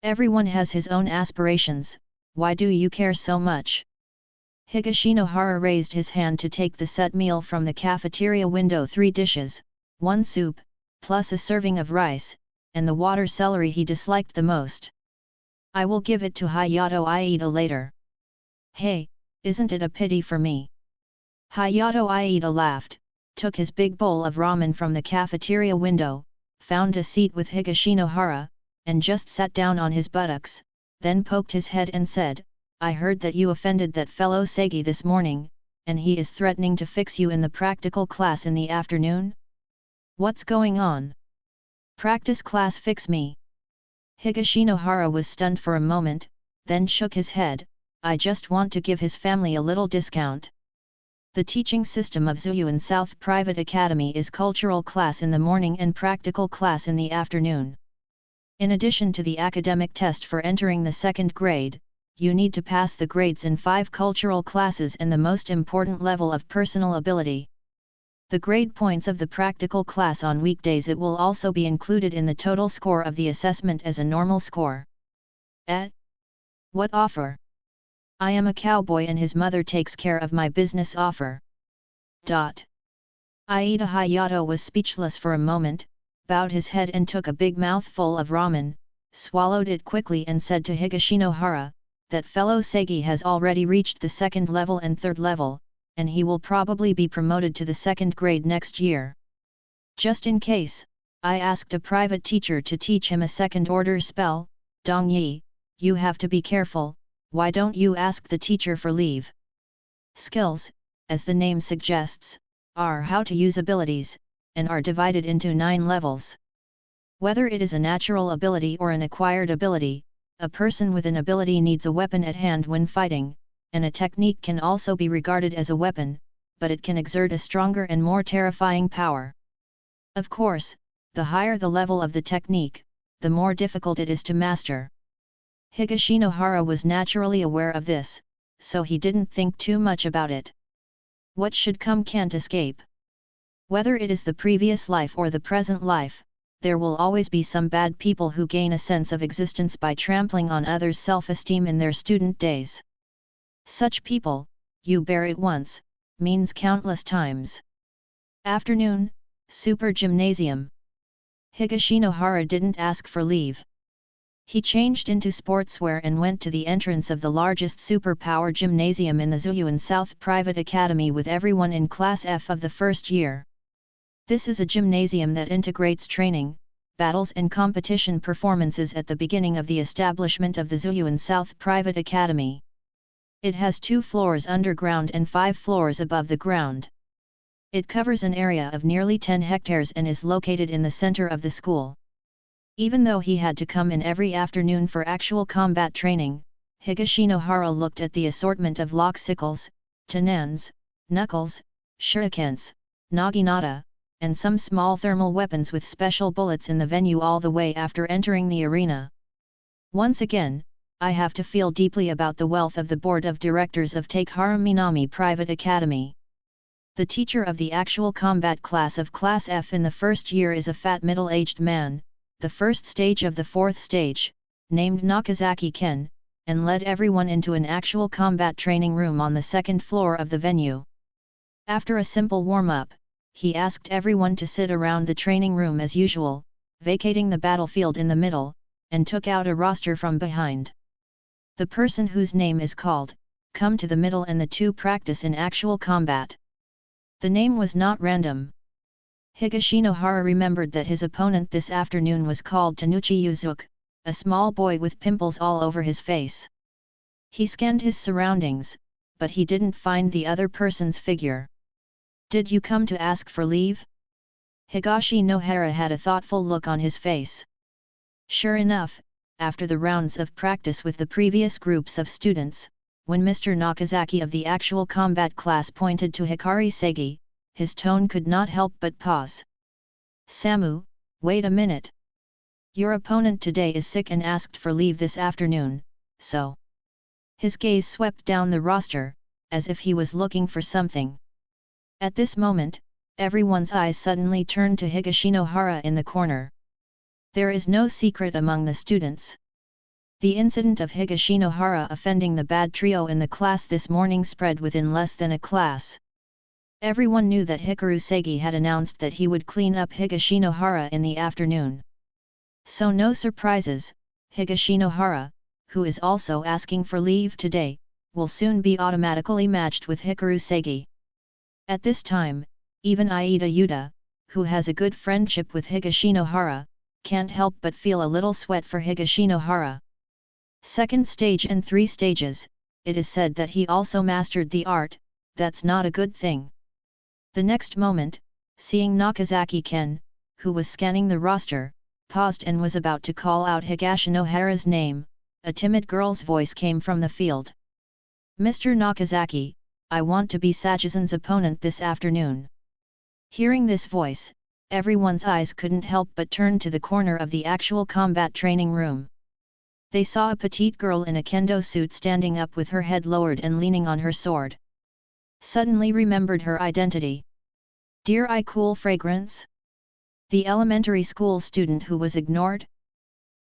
Everyone has his own aspirations, why do you care so much?" Higashinohara raised his hand to take the set meal from the cafeteria window. 3 dishes, 1 soup, plus a serving of rice, and the water celery he disliked the most. I will give it to Hayato Aida later. Hey, isn't it a pity for me? Hayato Aida laughed, took his big bowl of ramen from the cafeteria window, found a seat with Higashinohara, and just sat down on his buttocks, then poked his head and said, "I heard that you offended that fellow Segi this morning, and he is threatening to fix you in the practical class in the afternoon? What's going on? Practice class fix me?" Higashinohara was stunned for a moment, then shook his head, "I just want to give his family a little discount." The teaching system of Zuyuan South Private Academy is cultural class in the morning and practical class in the afternoon. In addition to the academic test for entering the second grade, you need to pass the grades in 5 cultural classes and the most important level of personal ability. The grade points of the practical class on weekdays, it will also be included in the total score of the assessment as a normal score. What offer? I am a cowboy and his mother takes care of my business offer. Aida Hayato was speechless for a moment, bowed his head and took a big mouthful of ramen, swallowed it quickly and said to Higashinohara, "That fellow Segi has already reached the second level and third level, and he will probably be promoted to the second grade next year. Just in case, I asked a private teacher to teach him a second-order spell. Dong Yi, you have to be careful, why don't you ask the teacher for leave?" Skills, as the name suggests, are how to use abilities, and are divided into 9 levels. Whether it is a natural ability or an acquired ability, a person with an ability needs a weapon at hand when fighting, and a technique can also be regarded as a weapon, but it can exert a stronger and more terrifying power. Of course, the higher the level of the technique, the more difficult it is to master. Higashinohara was naturally aware of this, so he didn't think too much about it. What should come can't escape. Whether it is the previous life or the present life, there will always be some bad people who gain a sense of existence by trampling on others' self-esteem in their student days. Such people, you bear it once, means countless times. Afternoon, Super Gymnasium. Higashinohara didn't ask for leave. He changed into sportswear and went to the entrance of the largest superpower gymnasium in the Zuyuan South Private Academy with everyone in Class F of the first year. This is a gymnasium that integrates training, battles and competition performances at the beginning of the establishment of the Zuyuan South Private Academy. It has 2 floors underground and 5 floors above the ground. It covers an area of nearly 10 hectares and is located in the center of the school. Even though he had to come in every afternoon for actual combat training, Higashinohara looked at the assortment of lock sickles, tenans, knuckles, shurikens, naginata, and some small thermal weapons with special bullets in the venue all the way after entering the arena. Once again, I have to feel deeply about the wealth of the board of directors of Takehara Minami Private Academy. The teacher of the actual combat class of Class F in the first year is a fat middle-aged man, the first stage of the 4th stage, named Nakazaki Ken, and led everyone into an actual combat training room on the 2nd floor of the venue. After a simple warm-up, he asked everyone to sit around the training room as usual, vacating the battlefield in the middle, and took out a roster from behind. The person whose name is called, come to the middle and the 2 practice in actual combat. The name was not random. Higashinohara remembered that his opponent this afternoon was called Tanuchi Yuzuki, a small boy with pimples all over his face. He scanned his surroundings, but he didn't find the other person's figure. Did you come to ask for leave? Higashinohara had a thoughtful look on his face. Sure enough, after the rounds of practice with the previous groups of students, when Mr. Nakazaki of the actual combat class pointed to Hikari Segi, his tone could not help but pause. Samu, wait a minute. Your opponent today is sick and asked for leave this afternoon, so. His gaze swept down the roster, as if he was looking for something. At this moment, everyone's eyes suddenly turned to Higashinohara in the corner. There is no secret among the students. The incident of Higashinohara offending the bad trio in the class this morning spread within less than a class. Everyone knew that Hikaru Segi had announced that he would clean up Higashinohara in the afternoon. So no surprises, Higashinohara, who is also asking for leave today, will soon be automatically matched with Hikaru Segi. At this time, even Aida Yuta, who has a good friendship with Higashinohara, can't help but feel a little sweat for Higashinohara. 2nd stage and 3 stages, it is said that he also mastered the art, that's not a good thing. The next moment, seeing Nakazaki Ken, who was scanning the roster, paused and was about to call out Higashinohara's name, a timid girl's voice came from the field. Mr. Nakazaki, I want to be Sajizan's opponent this afternoon. Hearing this voice, everyone's eyes couldn't help but turn to the corner of the actual combat training room. They saw a petite girl in a kendo suit standing up with her head lowered and leaning on her sword. Suddenly remembered her identity. Dear I Cool Fragrance? The elementary school student who was ignored?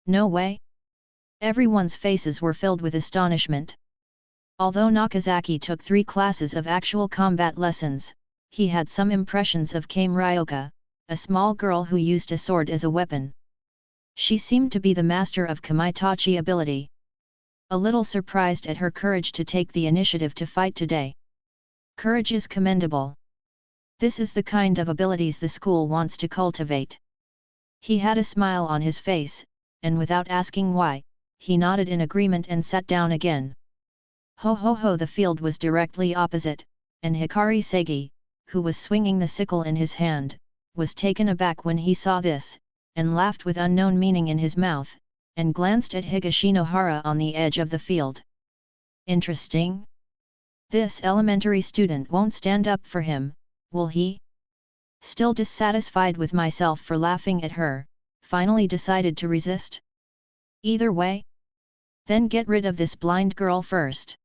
No way! Everyone's faces were filled with astonishment. Although Nakazaki took 3 classes of actual combat lessons, he had some impressions of Kame Ryoka, a small girl who used a sword as a weapon. She seemed to be the master of Kamaitachi ability. A little surprised at her courage to take the initiative to fight today. Courage is commendable. This is the kind of abilities the school wants to cultivate. He had a smile on his face, and without asking why, he nodded in agreement and sat down again. Ho ho ho! The field was directly opposite, and Hikari Segi, who was swinging the sickle in his hand, was taken aback when he saw this, and laughed with unknown meaning in his mouth, and glanced at Higashinohara on the edge of the field. Interesting? This elementary student won't stand up for him, will he? Still dissatisfied with myself for laughing at her, finally decided to resist? Either way? Then get rid of this blind girl first.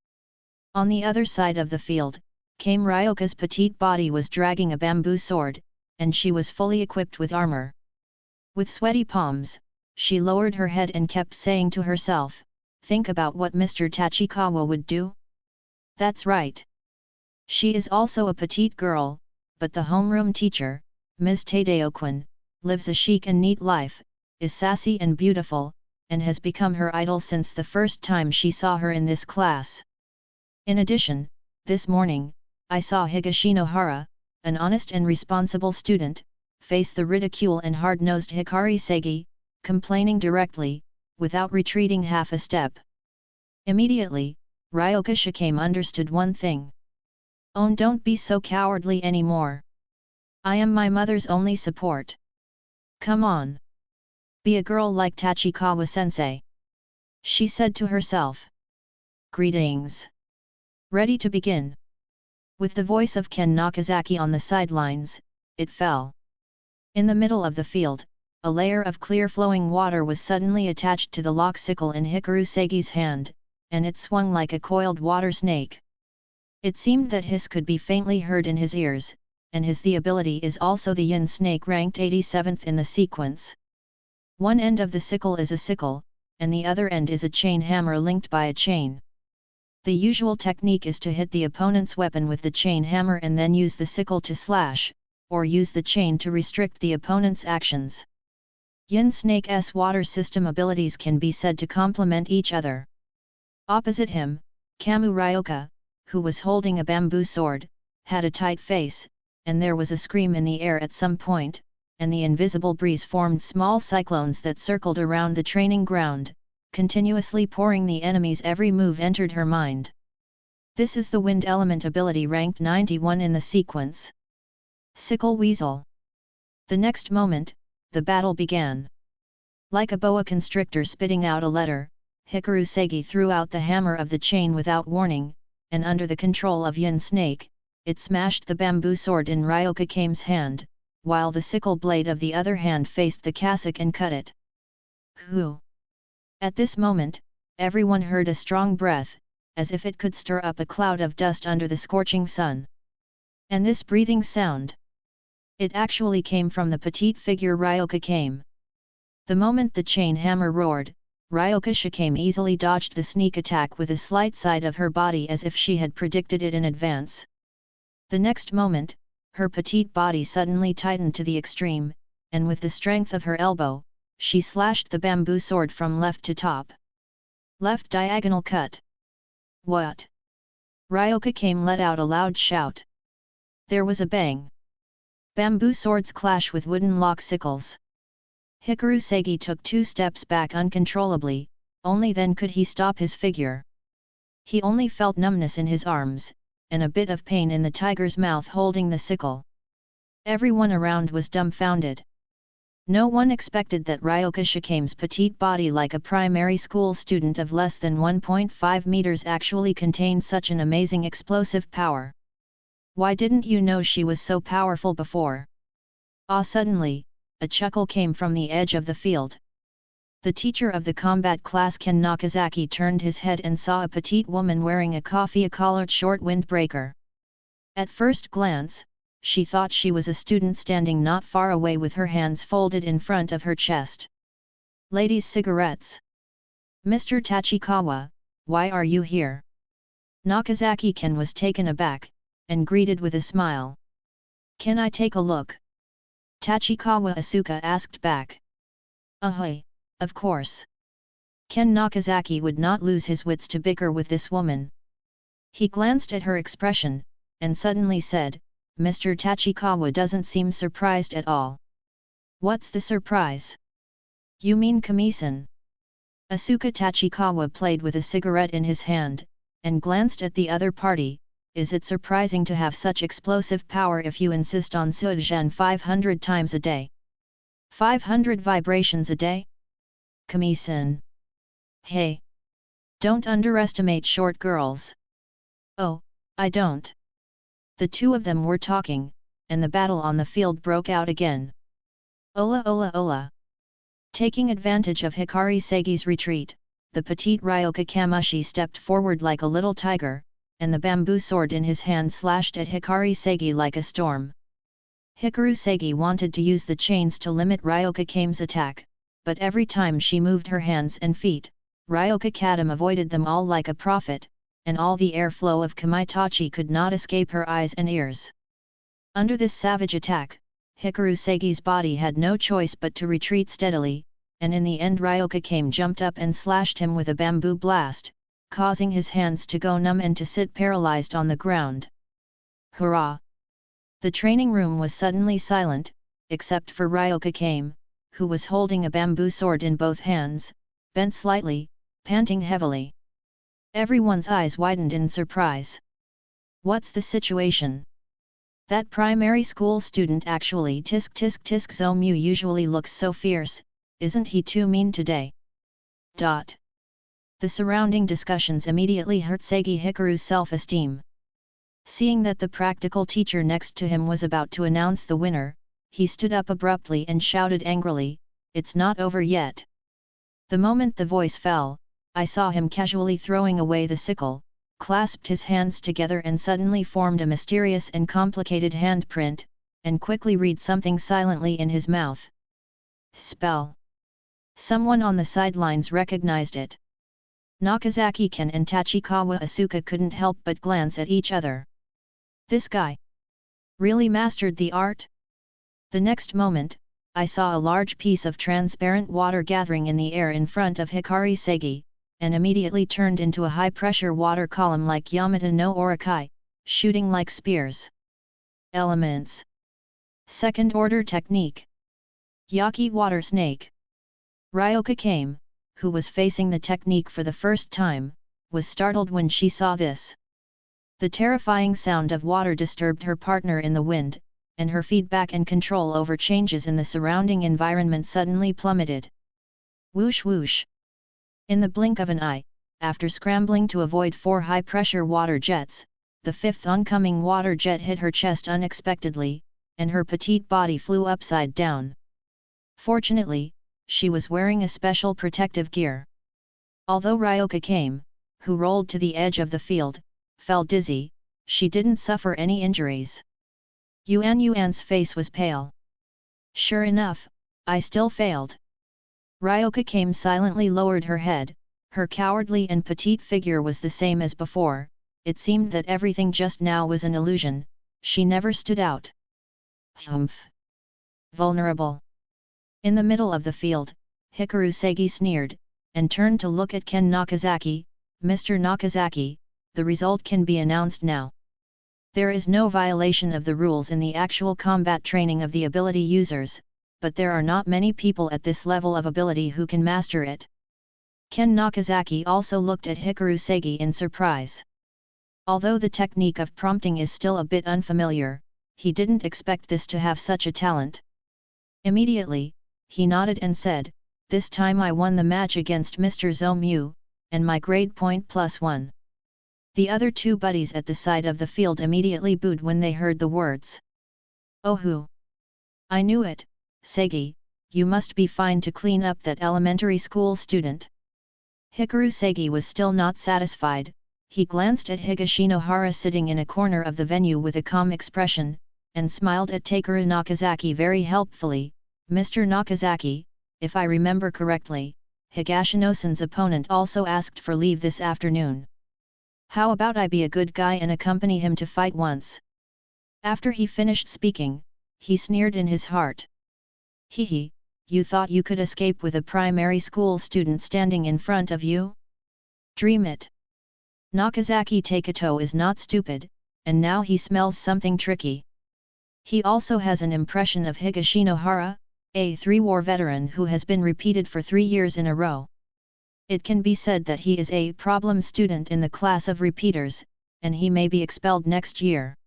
On the other side of the field, Kame Ryoka's petite body was dragging a bamboo sword, and she was fully equipped with armor. With sweaty palms, she lowered her head and kept saying to herself, "Think about what Mr. Tachikawa would do? That's right. She is also a petite girl, but the homeroom teacher, Ms. Tadeo-kun, lives a chic and neat life, is sassy and beautiful, and has become her idol since the first time she saw her in this class. In addition, this morning, I saw Higashinohara, an honest and responsible student, face the ridicule and hard-nosed Hikari Segi, complaining directly, without retreating half a step. Immediately, Ryoka Shikame understood one thing. Oh, don't be so cowardly anymore. I am my mother's only support. Come on. Be a girl like Tachikawa-sensei. She said to herself. Greetings. Ready to begin. With the voice of Ken Nakazaki on the sidelines, it fell. In the middle of the field, a layer of clear flowing water was suddenly attached to the lock sickle in Hikaru Segi's hand, and it swung like a coiled water snake. It seemed that hiss could be faintly heard in his ears, and the ability is also the yin snake ranked 87th in the sequence. One end of the sickle is a sickle, and the other end is a chain hammer linked by a chain. The usual technique is to hit the opponent's weapon with the chain hammer and then use the sickle to slash, or use the chain to restrict the opponent's actions. Yin Snake's water system abilities can be said to complement each other. Opposite him, Kamu Ryoka, who was holding a bamboo sword, had a tight face, and there was a scream in the air at some point, and the invisible breeze formed small cyclones that circled around the training ground, continuously pouring the enemy's every move entered her mind. This is the wind element ability ranked 91 in the sequence. Sickle Weasel. The next moment, the battle began. Like a boa constrictor spitting out a letter, Hikaru Segi threw out the hammer of the chain without warning, and under the control of Yin Snake, it smashed the bamboo sword in Ryoka Kame's hand, while the sickle blade of the other hand faced the cassock and cut it. Hoo! At this moment, everyone heard a strong breath, as if it could stir up a cloud of dust under the scorching sun. And this breathing sound? It actually came from the petite figure Ryoka Kame. The moment the chain hammer roared, Ryoka Shikame easily dodged the sneak attack with a slight side of her body as if she had predicted it in advance. The next moment, her petite body suddenly tightened to the extreme, and with the strength of her elbow, she slashed the bamboo sword from left to top. Left diagonal cut. What? Ryoka Kame let out a loud shout. There was a bang. Bamboo swords clash with wooden lock sickles. Hikaru Segi took 2 steps back uncontrollably, only then could he stop his figure. He only felt numbness in his arms, and a bit of pain in the tiger's mouth holding the sickle. Everyone around was dumbfounded. No one expected that Ryoka Shikame's petite body like a primary school student of less than 1.5 meters actually contained such an amazing explosive power. Why didn't you know she was so powerful before? Suddenly, a chuckle came from the edge of the field. The teacher of the combat class Ken Nakazaki turned his head and saw a petite woman wearing a collared short windbreaker. At first glance, she thought she was a student standing not far away with her hands folded in front of her chest. Ladies' cigarettes. Mr. Tachikawa, why are you here? Nakazaki Ken was taken aback, and greeted with a smile. Can I take a look? Tachikawa Asuka asked back. Ahoy, of course. Ken Nakazaki would not lose his wits to bicker with this woman. He glanced at her expression, and suddenly said, Mr. Tachikawa doesn't seem surprised at all. What's the surprise? You mean Kami-san? Asuka Tachikawa played with a cigarette in his hand, and glanced at the other party. Is it surprising to have such explosive power if you insist on Suijan 500 times a day? 500 vibrations a day? Kami-san. Hey! Don't underestimate short girls. Oh, I don't. The two of them were talking, and the battle on the field broke out again. Ola ola ola! Taking advantage of Hikari Segi's retreat, the petite Ryoka Kamushi stepped forward like a little tiger, and the bamboo sword in his hand slashed at Hikari Segi like a storm. Hikaru Segi wanted to use the chains to limit Ryoka Kame's attack, but every time she moved her hands and feet, Ryoka Kadam avoided them all like a prophet, and all the airflow of Kamaitachi could not escape her eyes and ears. Under this savage attack, Hikaru Segi's body had no choice but to retreat steadily, and in the end Ryoka came jumped up and slashed him with a bamboo blast, causing his hands to go numb and to sit paralyzed on the ground. Hurrah! The training room was suddenly silent, except for Ryoka Kame, who was holding a bamboo sword in both hands, bent slightly, panting heavily. Everyone's eyes widened in surprise. What's the situation? That primary school student actually tisk tisk tisk Zomyu usually looks so fierce, isn't he too mean today? The surrounding discussions immediately hurt Segi Hikaru's self-esteem. Seeing that the practical teacher next to him was about to announce the winner, he stood up abruptly and shouted angrily, "It's not over yet." The moment the voice fell, I saw him casually throwing away the sickle, clasped his hands together and suddenly formed a mysterious and complicated handprint, and quickly read something silently in his mouth. Spell. Someone on the sidelines recognized it. Nakazaki-ken and Tachikawa Asuka couldn't help but glance at each other. This guy really mastered the art? The next moment, I saw a large piece of transparent water gathering in the air in front of Hikari Segi, and immediately turned into a high-pressure water column like Yamata no Orakai, shooting like spears. Elements. Second-order technique. Yaki water snake. Ryoka Kame, who was facing the technique for the first time, was startled when she saw this. The terrifying sound of water disturbed her partner in the wind, and her feedback and control over changes in the surrounding environment suddenly plummeted. Whoosh whoosh! In the blink of an eye, after scrambling to avoid 4 high-pressure water jets, the 5th oncoming water jet hit her chest unexpectedly, and her petite body flew upside down. Fortunately, she was wearing a special protective gear. Although Ryoka Kame, who rolled to the edge of the field, fell dizzy, she didn't suffer any injuries. Yuan's face was pale. Sure enough, I still failed. Ryoka Kame silently lowered her head, her cowardly and petite figure was the same as before, it seemed that everything just now was an illusion, she never stood out. Humph! Vulnerable! In the middle of the field, Hikaru Segi sneered, and turned to look at Ken Nakazaki. Mr. Nakazaki, the result can be announced now. There is no violation of the rules in the actual combat training of the ability users, but there are not many people at this level of ability who can master it. Ken Nakazaki also looked at Hikaru Segi in surprise. Although the technique of prompting is still a bit unfamiliar, he didn't expect this to have such a talent. Immediately, he nodded and said, "This time I won the match against Mr. Zomyu, and my grade point +1. The other 2 buddies at the side of the field immediately booed when they heard the words. "Oh hoo! I knew it, Segi, you must be fine to clean up that elementary school student." Hikaru Segi was still not satisfied, he glanced at Higashinohara sitting in a corner of the venue with a calm expression, and smiled at Takeru Nakazaki very helpfully. "Mr. Nakazaki, if I remember correctly, Higashino-san's opponent also asked for leave this afternoon. How about I be a good guy and accompany him to fight once?" After he finished speaking, he sneered in his heart. "Hee, you thought you could escape with a primary school student standing in front of you? Dream it! Nakazaki Taketo is not stupid, and now he smells something tricky. He also has an impression of Higashinohara, a 3-war veteran who has been repeated for 3 years in a row. It can be said that he is a problem student in the class of repeaters, and he may be expelled next year."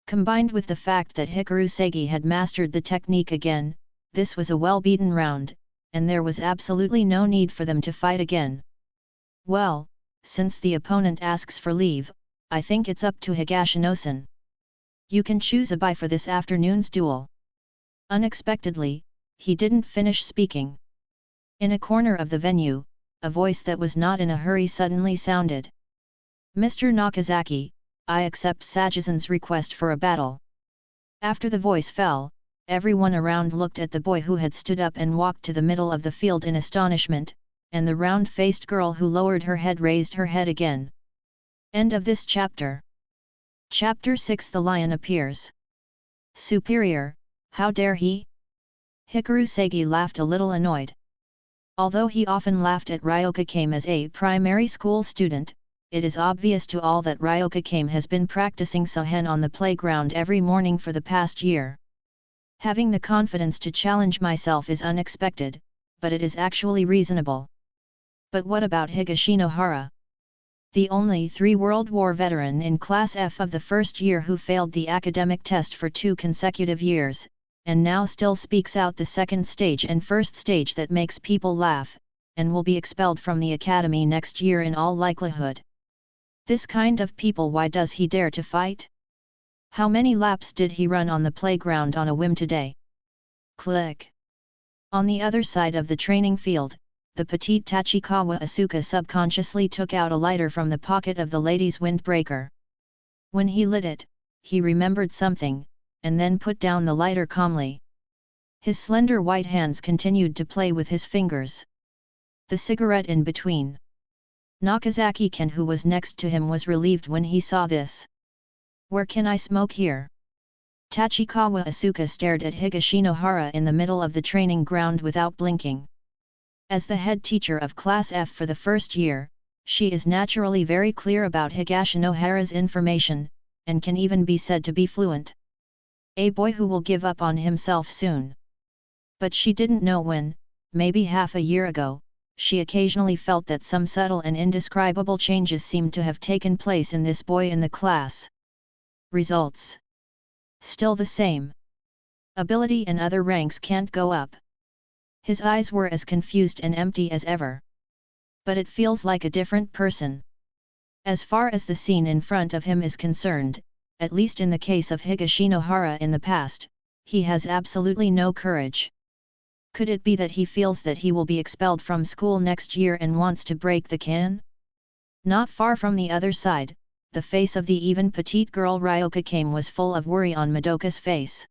Combined with the fact that Hikaru Segi had mastered the technique again, this was a well-beaten round, and there was absolutely no need for them to fight again. "Well, since the opponent asks for leave, I think it's up to Higashino-san. You can choose a bye for this afternoon's duel." Unexpectedly, he didn't finish speaking. In a corner of the venue, a voice that was not in a hurry suddenly sounded. "Mr. Nakazaki, I accept Sajizan's request for a battle." After the voice fell, everyone around looked at the boy who had stood up and walked to the middle of the field in astonishment, and the round-faced girl who lowered her head raised her head again. End of this chapter. Chapter 6 The Lion Appears. Superior, how dare he? Hikaru Sagi laughed a little annoyed. Although he often laughed at Ryoka Kame as a primary school student, it is obvious to all that Ryoka Kame has been practicing Sohen on the playground every morning for the past year. Having the confidence to challenge myself is unexpected, but it is actually reasonable. But what about Higashinohara? The only 3 World War veteran in Class F of the first year who failed the academic test for 2 consecutive years, and now still speaks out the second stage and first stage that makes people laugh, and will be expelled from the academy next year in all likelihood. This kind of people, why does he dare to fight? How many laps did he run on the playground on a whim today? Click. On the other side of the training field, the petite Tachikawa Asuka subconsciously took out a lighter from the pocket of the lady's windbreaker. When he lit it, he remembered something, and then put down the lighter calmly. His slender white hands continued to play with his fingers. The cigarette in between. Nakazaki-ken, who was next to him, was relieved when he saw this. Where can I smoke here? Tachikawa Asuka stared at Higashinohara in the middle of the training ground without blinking. As the head teacher of Class F for the first year, she is naturally very clear about Higashinohara's information, and can even be said to be fluent. A boy who will give up on himself soon. But she didn't know when, maybe half a year ago, she occasionally felt that some subtle and indescribable changes seemed to have taken place in this boy in the class. Results. Still the same. Ability and other ranks can't go up. His eyes were as confused and empty as ever. But it feels like a different person. As far as the scene in front of him is concerned, at least in the case of Higashinohara in the past, he has absolutely no courage. Could it be that he feels that he will be expelled from school next year and wants to break the can? Not far from the other side, the face of the even petite girl Ryoka Kame was full of worry on Madoka's face.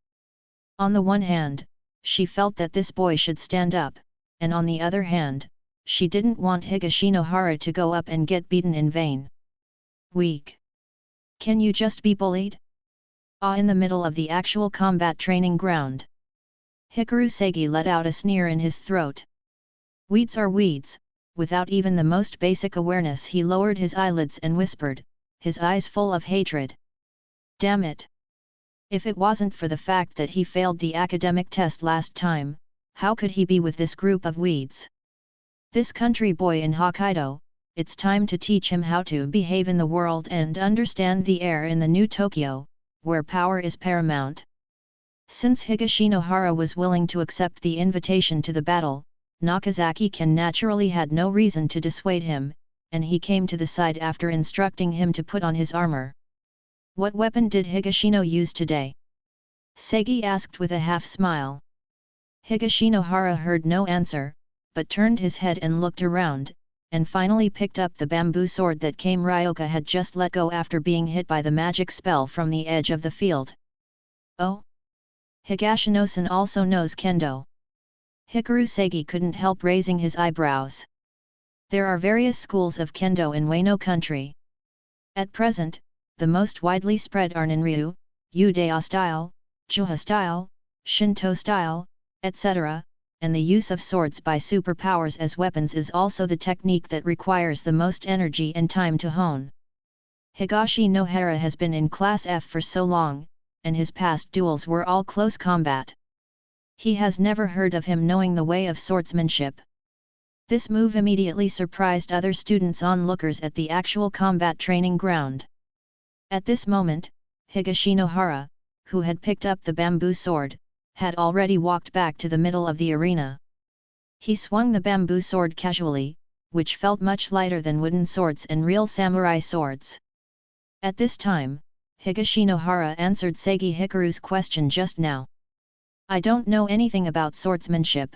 On the one hand, she felt that this boy should stand up, and on the other hand, she didn't want Higashinohara to go up and get beaten in vain. Weak. Can you just be bullied? In the middle of the actual combat training ground. Hikaru Sagi let out a sneer in his throat. Weeds are weeds. Without even the most basic awareness, he lowered his eyelids and whispered, his eyes full of hatred. Damn it! If it wasn't for the fact that he failed the academic test last time, how could he be with this group of weeds? This country boy in Hokkaido, it's time to teach him how to behave in the world and understand the air in the new Tokyo, where power is paramount. Since Higashinohara was willing to accept the invitation to the battle, Nakazaki-ken naturally had no reason to dissuade him, and he came to the side after instructing him to put on his armor. What weapon did Higashino use today? Sagi asked with a half-smile. Higashinohara heard no answer, but turned his head and looked around, and finally picked up the bamboo sword that Kame Ryoka had just let go after being hit by the magic spell from the edge of the field. Oh? Higashino-san also knows kendo. Hikaru Sagi couldn't help raising his eyebrows. There are various schools of kendo in Wano country. At present, the most widely spread are Ninryu, Udaya style, Juha style, Shinto style, etc., and the use of swords by superpowers as weapons is also the technique that requires the most energy and time to hone. Higashinohara has been in Class F for so long, and his past duels were all close combat. He has never heard of him knowing the way of swordsmanship. This move immediately surprised other students onlookers at the actual combat training ground. At this moment, Higashinohara, who had picked up the bamboo sword, had already walked back to the middle of the arena. He swung the bamboo sword casually, which felt much lighter than wooden swords and real samurai swords. At this time, Higashinohara answered Sagi Hikaru's question just now. I don't know anything about swordsmanship.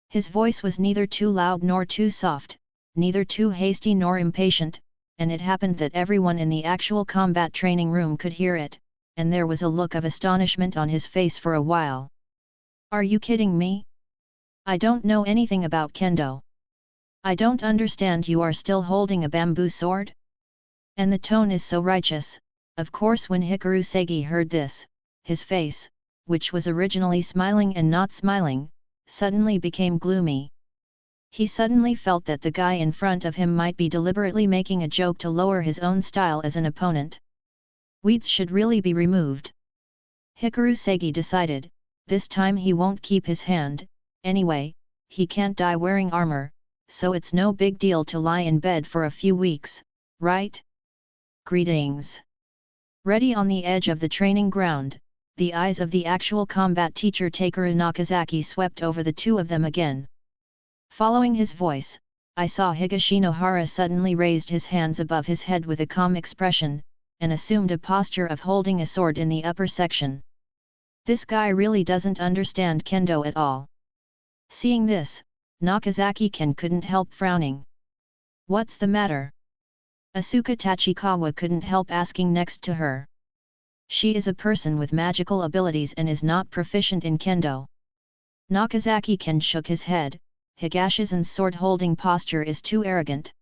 His voice was neither too loud nor too soft, neither too hasty nor impatient, and it happened that everyone in the actual combat training room could hear it, and there was a look of astonishment on his face for a while. Are you kidding me? I don't know anything about kendo. I don't understand, you are still holding a bamboo sword? And the tone is so righteous. Of course, when Hikaru Segi heard this, his face, which was originally smiling and not smiling, suddenly became gloomy. He suddenly felt that the guy in front of him might be deliberately making a joke to lower his own style as an opponent. Weeds should really be removed. Hikaru Segi decided, this time he won't keep his hand. Anyway, he can't die wearing armor, so it's no big deal to lie in bed for a few weeks, right? Greetings. Ready on the edge of the training ground, the eyes of the actual combat teacher Takeru Nakazaki swept over the two of them again. Following his voice, I saw Higashinohara suddenly raised his hands above his head with a calm expression, and assumed a posture of holding a sword in the upper section. This guy really doesn't understand kendo at all. Seeing this, Nakazaki-ken couldn't help frowning. What's the matter? Asuka Tachikawa couldn't help asking next to her. She is a person with magical abilities and is not proficient in kendo. Nakazaki-ken shook his head. Higashisan's sword-holding posture is too arrogant.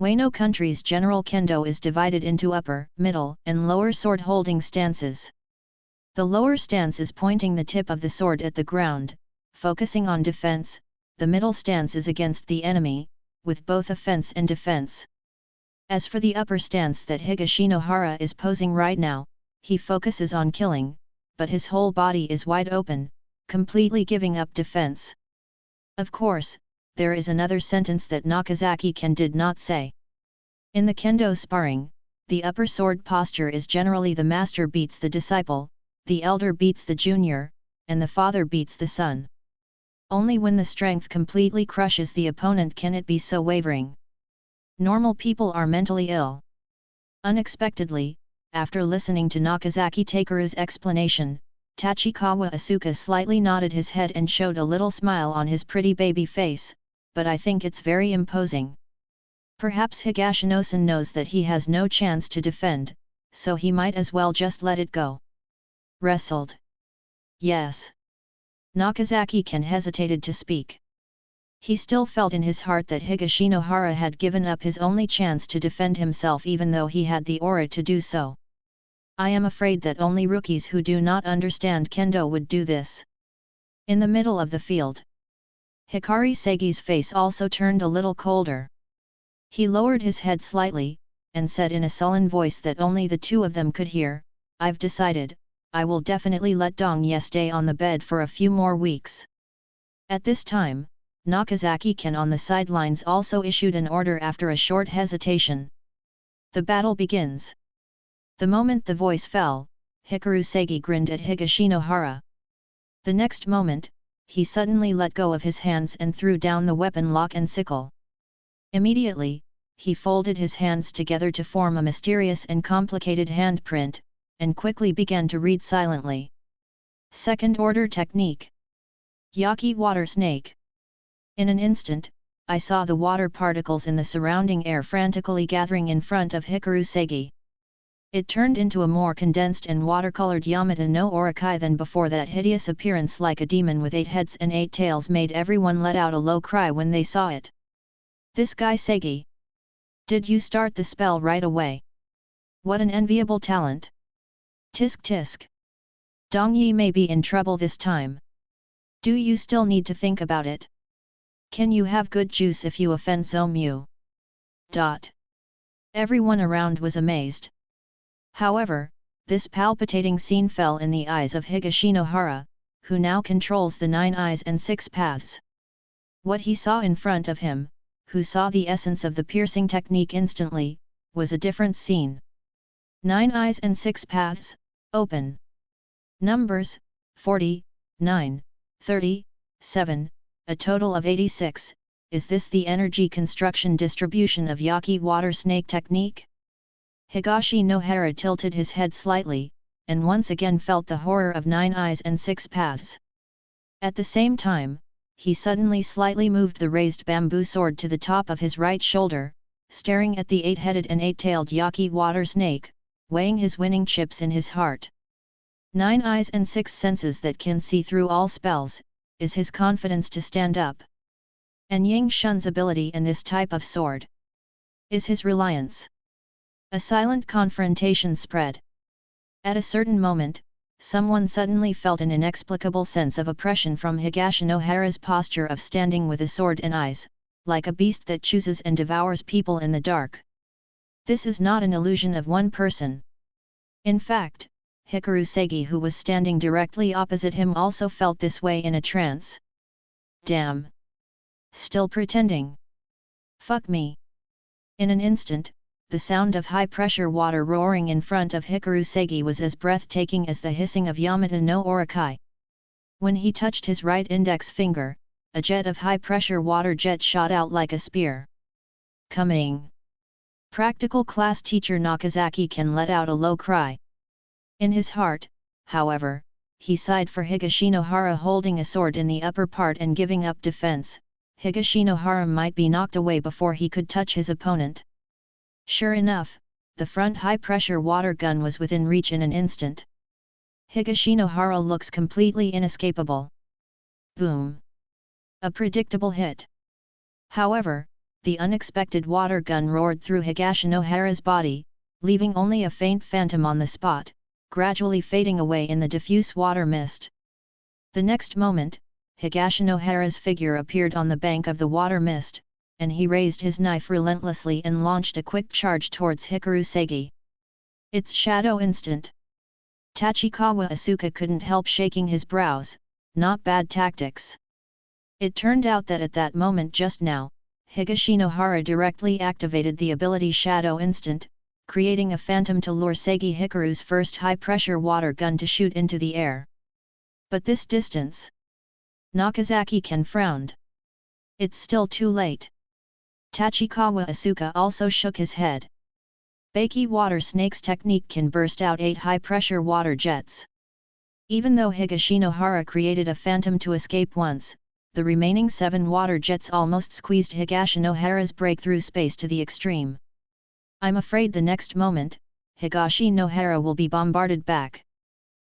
Wano country's general kendo is divided into upper, middle, and lower sword-holding stances. The lower stance is pointing the tip of the sword at the ground, focusing on defense. The middle stance is against the enemy, with both offense and defense. As for the upper stance that Higashinohara is posing right now, he focuses on killing, but his whole body is wide open, completely giving up defense. Of course, there is another sentence that Nakazaki-ken did not say. In the kendo sparring, the upper sword posture is generally the master beats the disciple, the elder beats the junior, and the father beats the son. Only when the strength completely crushes the opponent can it be so wavering. Normal people are mentally ill. Unexpectedly, after listening to Nakazaki Takeru's explanation, Tachikawa Asuka slightly nodded his head and showed a little smile on his pretty baby face, but I think it's very imposing. Perhaps Higashino-san knows that he has no chance to defend, so he might as well just let it go. Wrestled. Yes. Nakazaki-ken hesitated to speak. He still felt in his heart that Higashinohara had given up his only chance to defend himself even though he had the aura to do so. I am afraid that only rookies who do not understand kendo would do this. In the middle of the field, Hikari Segi's face also turned a little colder. He lowered his head slightly, and said in a sullen voice that only the two of them could hear, I've decided, I will definitely let Dong-ye stay on the bed for a few more weeks. At this time, Nakazaki-ken on the sidelines also issued an order after a short hesitation. The battle begins. The moment the voice fell, Hikaru Segi grinned at Higashinohara. The next moment, he suddenly let go of his hands and threw down the weapon lock and sickle. Immediately, he folded his hands together to form a mysterious and complicated handprint, and quickly began to read silently. Second order technique. Yaki water snake. In an instant, I saw the water particles in the surrounding air frantically gathering in front of Hikaru Segi. It turned into a more condensed and watercolored Yamata no Orokai than before. That hideous appearance like a demon with 8 heads and 8 tails made everyone let out a low cry when they saw it. This guy Segi. Did you start the spell right away? What an enviable talent. Tisk tisk. Dong-ye may be in trouble this time. Do you still need to think about it? Can you have good juice if you offend Zomyu? Everyone around was amazed. However, this palpitating scene fell in the eyes of Higashinohara, who now controls the 9 eyes and 6 paths. What he saw in front of him, who saw the essence of the piercing technique instantly, was a different scene. 9 eyes and 6 paths, open. Numbers, 40, 9, 30, 7, a total of 86, is this the energy construction distribution of Yaki water snake technique? Higashinohara tilted his head slightly, and once again felt the horror of 9 eyes and 6 paths. At the same time, he suddenly slightly moved the raised bamboo sword to the top of his right shoulder, staring at the 8-headed and 8-tailed Yaki water snake, weighing his winning chips in his heart. 9 eyes and 6 senses that can see through all spells, is his confidence to stand up. And Yang Shun's ability in this type of sword is his reliance. A silent confrontation spread. At a certain moment, someone suddenly felt an inexplicable sense of oppression from Higashinohara's posture of standing with a sword and eyes, like a beast that chooses and devours people in the dark. This is not an illusion of one person. In fact, Hikaru Segi, who was standing directly opposite him, also felt this way in a trance. Damn! Still pretending? Fuck me! In an instant, the sound of high-pressure water roaring in front of Hikaru Segi was as breathtaking as the hissing of Yamata no Orakai. When he touched his right index finger, a jet of high-pressure water jet shot out like a spear. Coming! Practical class teacher Nakazaki can let out a low cry. In his heart, however, he sighed for Higashinohara holding a sword in the upper part and giving up defense. Higashinohara might be knocked away before he could touch his opponent. Sure enough, the front high-pressure water gun was within reach in an instant. Higashinohara looks completely inescapable. Boom! A predictable hit. However, the unexpected water gun roared through Higashinohara's body, leaving only a faint phantom on the spot, gradually fading away in the diffuse water mist. The next moment, Higashinohara's figure appeared on the bank of the water mist, and he raised his knife relentlessly and launched a quick charge towards Hikaru Segi. It's shadow instant. Tachikawa Asuka couldn't help shaking his brows. Not bad tactics. It turned out that at that moment just now, Higashinohara directly activated the ability Shadow Instant, creating a phantom to lure Segi Hikaru's first high-pressure water gun to shoot into the air. But this distance? Nakazaki frowned. It's still too late. Tachikawa Asuka also shook his head. Baki water snake's technique can burst out 8 high-pressure water jets. Even though Higashinohara created a phantom to escape once, the remaining 7 water jets almost squeezed Higashinohara's breakthrough space to the extreme. I'm afraid the next moment, Higashinohara will be bombarded back.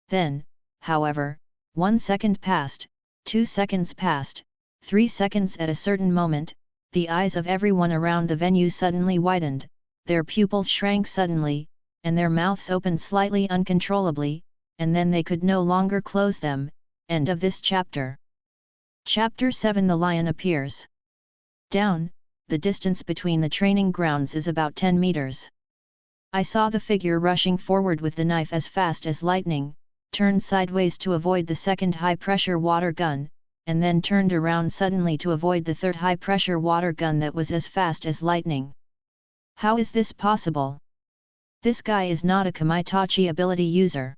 Then, however, 1 second passed, 2 seconds passed, 3 seconds. At a certain moment, the eyes of everyone around the venue suddenly widened, their pupils shrank suddenly, and their mouths opened slightly uncontrollably, and then they could no longer close them. End of this chapter. Chapter 7. The Lion appears. Down, the distance between the training grounds is about 10 meters. I saw the figure rushing forward with the knife as fast as lightning, turned sideways to avoid the second high-pressure water gun, and then turned around suddenly to avoid the third high-pressure water gun that was as fast as lightning. How is this possible? This guy is not a Kamaitachi ability user.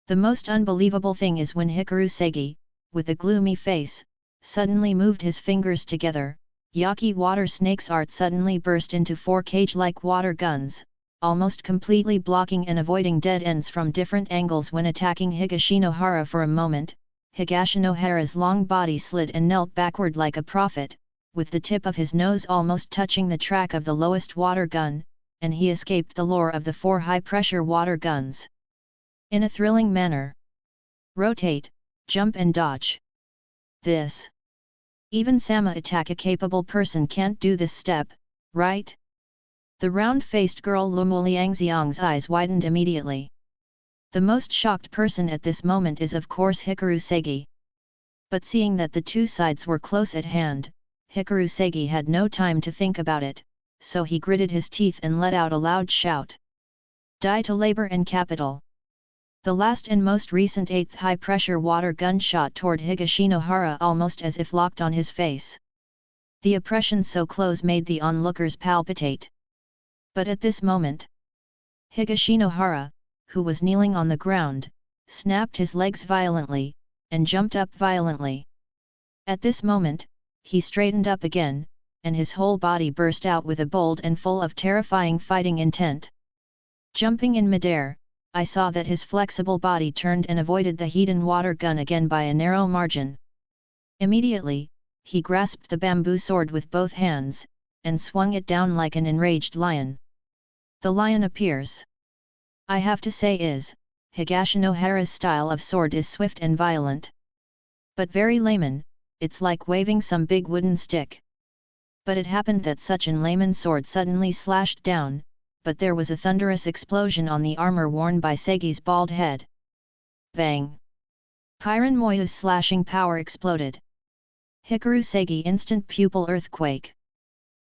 The most unbelievable thing is when Hikaru Segi, with a gloomy face, suddenly moved his fingers together, Yaki water snake's art suddenly burst into 4 cage-like water guns, almost completely blocking and avoiding dead ends from different angles when attacking Higashinohara. For a moment, Higashinohara's long body slid and knelt backward like a prophet, with the tip of his nose almost touching the track of the lowest water gun, and he escaped the lure of the 4 high-pressure water guns. In a thrilling manner. Rotate, jump and dodge. This. Even Sama attack a capable person can't do this step, right? The round-faced girl Lumo Liangxiang's eyes widened immediately. The most shocked person at this moment is of course Hikaru Segi. But seeing that the two sides were close at hand, Hikaru Segi had no time to think about it, so he gritted his teeth and let out a loud shout. Die to labor and capital! The last and most recent 8th high-pressure water gun shot toward Higashinohara almost as if locked on his face. The oppression so close made the onlookers palpitate. But at this moment, Higashinohara, who was kneeling on the ground, snapped his legs violently, and jumped up violently. At this moment, he straightened up again, and his whole body burst out with a bold and full of terrifying fighting intent. Jumping in midair, I saw that his flexible body turned and avoided the Hedon water gun again by a narrow margin. Immediately, he grasped the bamboo sword with both hands, and swung it down like an enraged lion. The lion appears. I have to say Higashinohara's style of sword is swift and violent. But very layman, it's like waving some big wooden stick. But it happened that such an layman sword suddenly slashed down, but there was a thunderous explosion on the armor worn by Segi's bald head. Bang! Pyron Moya's slashing power exploded. Hikaru Segi instant pupil earthquake.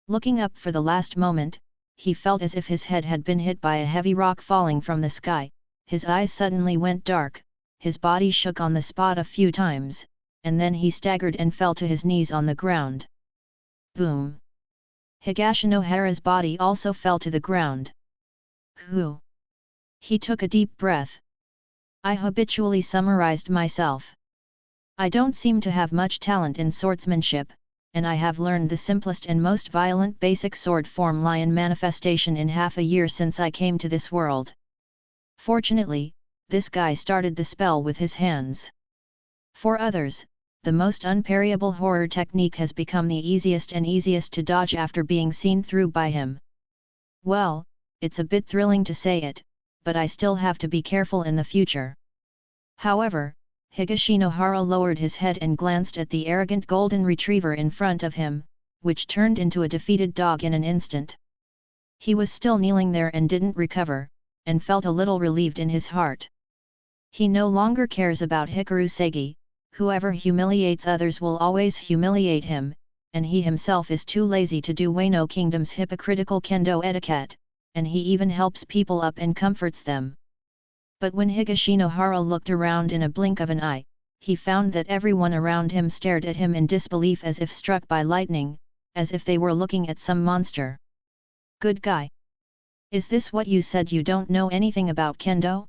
Looking up for the last moment, he felt as if his head had been hit by a heavy rock falling from the sky, his eyes suddenly went dark, his body shook on the spot a few times, and then he staggered and fell to his knees on the ground. Boom! Higashinohara's body also fell to the ground. Whew! He took a deep breath. I habitually summarized myself. I don't seem to have much talent in swordsmanship, and I have learned the simplest and most violent basic sword form lion manifestation in half a year since I came to this world. Fortunately, this guy started the spell with his hands. For others, the most unparryable horror technique has become the easiest and easiest to dodge after being seen through by him. Well, it's a bit thrilling to say it, but I still have to be careful in the future. However, Higashinohara lowered his head and glanced at the arrogant golden retriever in front of him, which turned into a defeated dog in an instant. He was still kneeling there and didn't recover, and felt a little relieved in his heart. He no longer cares about Hikaru Segi, whoever humiliates others will always humiliate him, and he himself is too lazy to do Wano Kingdom's hypocritical kendo etiquette, and he even helps people up and comforts them. But when Higashinohara looked around in a blink of an eye, he found that everyone around him stared at him in disbelief as if struck by lightning, as if they were looking at some monster. Good guy. Is this what you said, you don't know anything about kendo?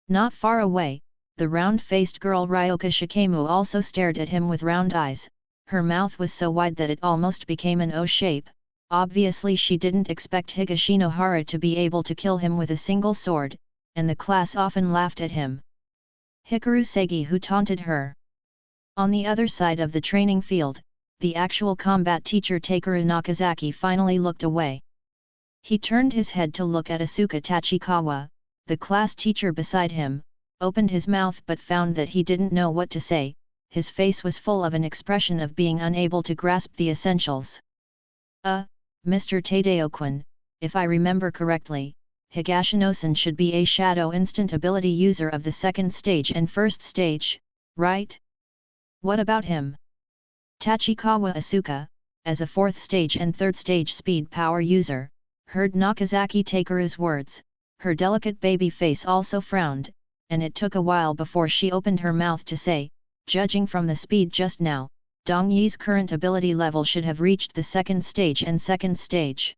Not far away, the round-faced girl Ryoka Shikemu also stared at him with round eyes. Her mouth was so wide that it almost became an O shape. Obviously she didn't expect Higashinohara to be able to kill him with a single sword, and the class often laughed at him. Hikaru Segi who taunted her. On the other side of the training field, the actual combat teacher Takeru Nakazaki finally looked away. He turned his head to look at Asuka Tachikawa, the class teacher beside him, opened his mouth but found that he didn't know what to say. His face was full of an expression of being unable to grasp the essentials. Mr. Tadeo-kun, if I remember correctly, Higashino-san should be a shadow instant ability user of the second stage and first stage, right? What about him? Tachikawa Asuka, as a fourth stage and third stage speed power user, heard Nakazaki Takeru's words. Her delicate baby face also frowned, and it took a while before she opened her mouth to say, judging from the speed just now, Dong Yi's current ability level should have reached the second stage and second stage.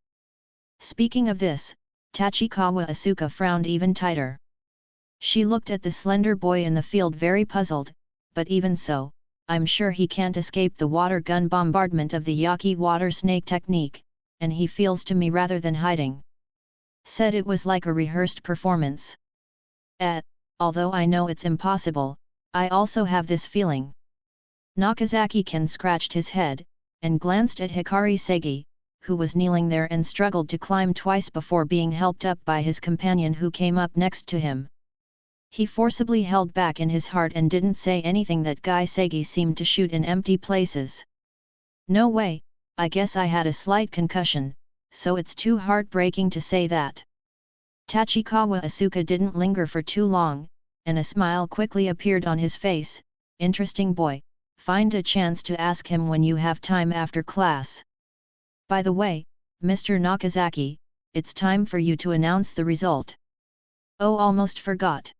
Speaking of this, Tachikawa Asuka frowned even tighter. She looked at the slender boy in the field very puzzled, but even so, I'm sure he can't escape the water gun bombardment of the Yaki water snake technique, and he feels to me rather than hiding. Said it was like a rehearsed performance. Although I know it's impossible, I also have this feeling. Nakazaki-kun scratched his head, and glanced at Hikari Segi, who was kneeling there and struggled to climb twice before being helped up by his companion who came up next to him. He forcibly held back in his heart and didn't say anything that Guy Segi seemed to shoot in empty places. No way, I guess I had a slight concussion, so it's too heartbreaking to say that. Tachikawa Asuka didn't linger for too long, and a smile quickly appeared on his face. Interesting boy, find a chance to ask him when you have time after class. By the way, Mr. Nakazaki, it's time for you to announce the result. Oh, almost forgot.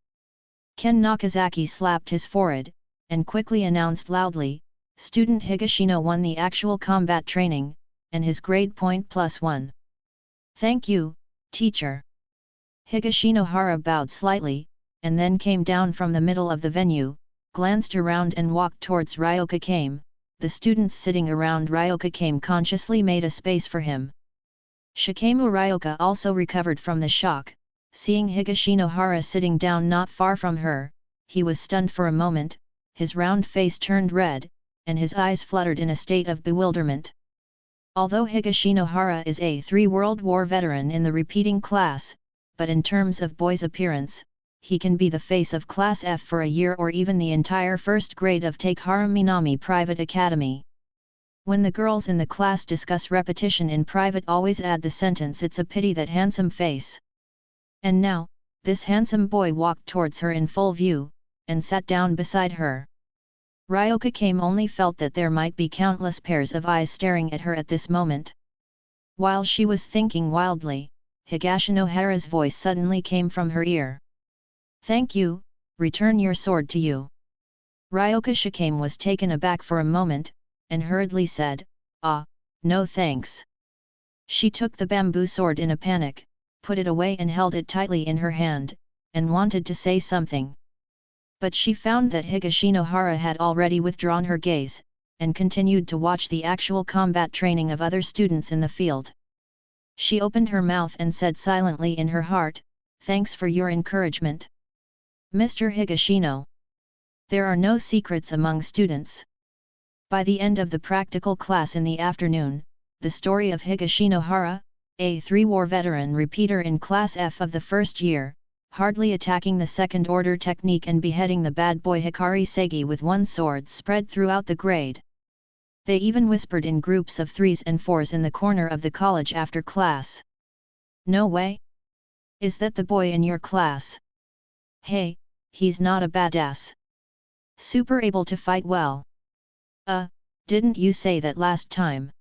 Ken Nakazaki slapped his forehead, and quickly announced loudly, Student Higashino won the actual combat training, and his grade point +1. Thank you, teacher. Higashinohara bowed slightly, and then came down from the middle of the venue, glanced around and walked towards Ryoka Kame. The students sitting around Ryoka Kame consciously made a space for him. Shikemu Ryoka also recovered from the shock, seeing Higashinohara sitting down not far from her. He was stunned for a moment, his round face turned red, and his eyes fluttered in a state of bewilderment. Although Higashinohara is a 3 World War veteran in the repeating class, but in terms of boy's appearance, he can be the face of Class F for a year or even the entire first grade of Takehara Minami Private Academy. When the girls in the class discuss repetition in private, always add the sentence, "It's a pity that handsome face." And now, this handsome boy walked towards her in full view, and sat down beside her. Ryoka Kame only felt that there might be countless pairs of eyes staring at her at this moment. While she was thinking wildly, Higashinohara's voice suddenly came from her ear. "Thank you, return your sword to you." Ryoka Shikame was taken aback for a moment, and hurriedly said, "Ah, no thanks." She took the bamboo sword in a panic, put it away and held it tightly in her hand, and wanted to say something. But she found that Higashinohara had already withdrawn her gaze, and continued to watch the actual combat training of other students in the field. She opened her mouth and said silently in her heart, "Thanks for your encouragement, Mr. Higashino. There are no secrets among students." By the end of the practical class in the afternoon, the story of Higashinohara, a 3-war veteran repeater in Class F of the first year, hardly attacking the second-order technique and beheading the bad boy Hikari Segi with one sword, spread throughout the grade. They even whispered in groups of 3s and 4s in the corner of the college after class. "No way! Is that the boy in your class? Hey, he's not a badass. Super able to fight well. Didn't you say that last time?"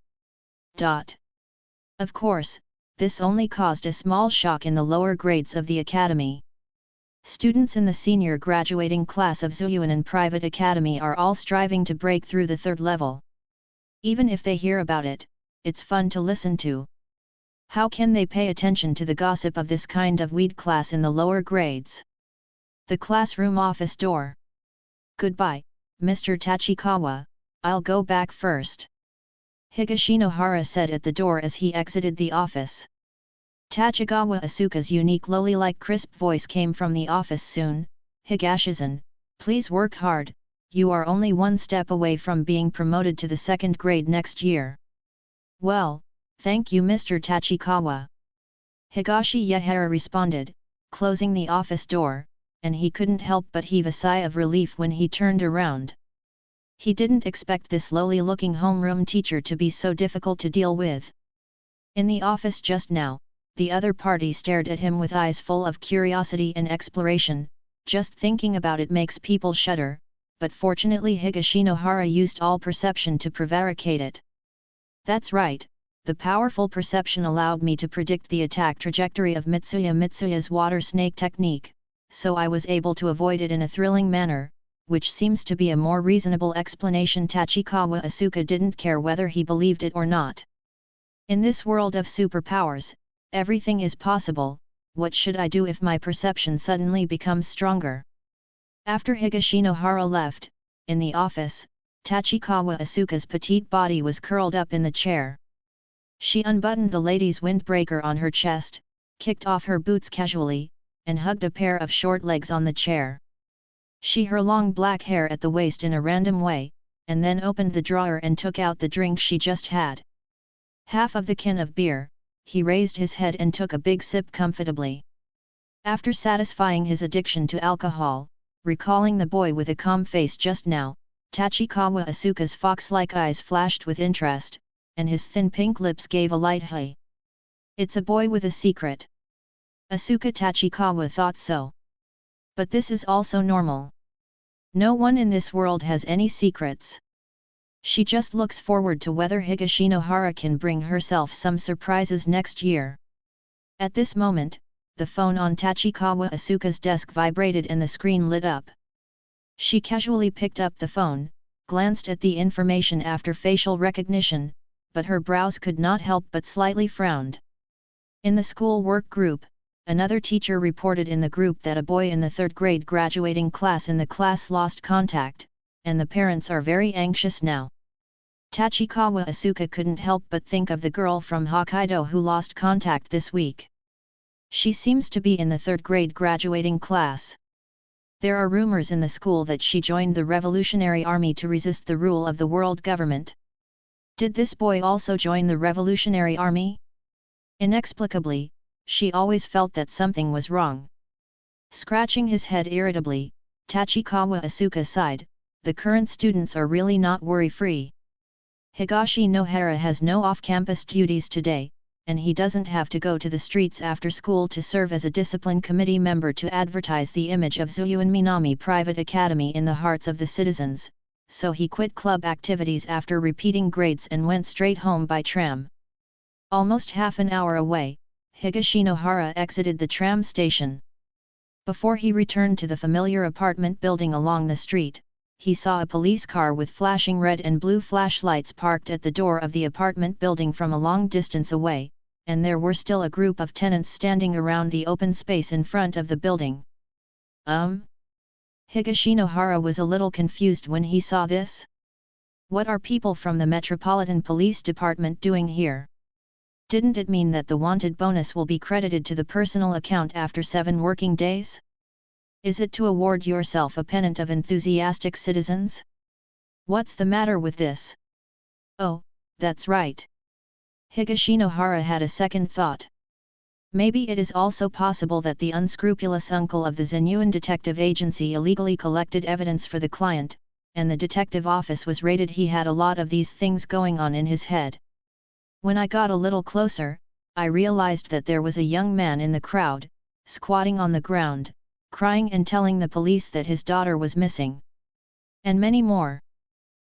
Of course, this only caused a small shock in the lower grades of the academy. Students in the senior graduating class of Zuyuan Private Academy are all striving to break through the 3rd level. Even if they hear about it, it's fun to listen to. How can they pay attention to the gossip of this kind of weed class in the lower grades? The classroom office door. "Goodbye, Mr. Tachikawa, I'll go back first," Higashinohara said at the door as he exited the office. Tachikawa Asuka's unique loli-like crisp voice came from the office soon. "Higashisan, please work hard, you are only one step away from being promoted to the 2nd grade next year." "Well, thank you Mr. Tachikawa," Higashi Yehara responded, closing the office door, and he couldn't help but heave a sigh of relief when he turned around. He didn't expect this lowly-looking homeroom teacher to be so difficult to deal with. In the office just now, the other party stared at him with eyes full of curiosity and exploration. Just thinking about it makes people shudder, but fortunately Higashinohara used all perception to prevaricate it. "That's right, the powerful perception allowed me to predict the attack trajectory of Mitsuya's water snake technique, so I was able to avoid it in a thrilling manner, which seems to be a more reasonable explanation." Tachikawa Asuka didn't care whether he believed it or not. "In this world of superpowers, everything is possible. What should I do if my perception suddenly becomes stronger?" After Higashinohara left, in the office, Tachikawa Asuka's petite body was curled up in the chair. She unbuttoned the lady's windbreaker on her chest, kicked off her boots casually, and hugged a pair of short legs on the chair. She her long black hair at the waist in a random way, and then opened the drawer and took out the drink she just had. Half of the can of beer. He raised his head and took a big sip comfortably. After satisfying his addiction to alcohol, recalling the boy with a calm face just now, Tachikawa Asuka's fox-like eyes flashed with interest, and his thin pink lips gave a light hi. It's a boy with a secret. Asuka Tachikawa thought so. But this is also normal. No one in this world has any secrets. She just looks forward to whether Higashinohara can bring herself some surprises next year. At this moment, the phone on Tachikawa Asuka's desk vibrated and the screen lit up. She casually picked up the phone, glanced at the information after facial recognition, but her brows could not help but slightly frowned. In the school work group, another teacher reported in the group that a boy in the 3rd grade graduating class in the class lost contact, and the parents are very anxious now. Tachikawa Asuka couldn't help but think of the girl from Hokkaido who lost contact this week. She seems to be in the 3rd grade graduating class. There are rumors in the school that she joined the Revolutionary Army to resist the rule of the world government. Did this boy also join the Revolutionary Army? Inexplicably, she always felt that something was wrong. Scratching his head irritably, Tachikawa Asuka sighed, the current students are really not worry-free. Higashi Nohara has no off-campus duties today, and he doesn't have to go to the streets after school to serve as a discipline committee member to advertise the image of Zuyuan Minami Private Academy in the hearts of the citizens, so he quit club activities after repeating grades and went straight home by tram. Almost half an hour away, Higashinohara exited the tram station. Before he returned to the familiar apartment building along the street, he saw a police car with flashing red and blue flashlights parked at the door of the apartment building from a long distance away, and there were still a group of tenants standing around the open space in front of the building. Higashinohara was a little confused when he saw this. What are people from the Metropolitan Police Department doing here? Didn't it mean that the wanted bonus will be credited to the personal account after 7 working days? Is it to award yourself a pennant of enthusiastic citizens? What's the matter with this? Oh, that's right. Higashinohara had a second thought. Maybe it is also possible that the unscrupulous uncle of the Zenyuan Detective Agency illegally collected evidence for the client, and the detective office was raided. He had a lot of these things going on in his head. When I got a little closer, I realized that there was a young man in the crowd, squatting on the ground, crying and telling the police that his daughter was missing. And many more.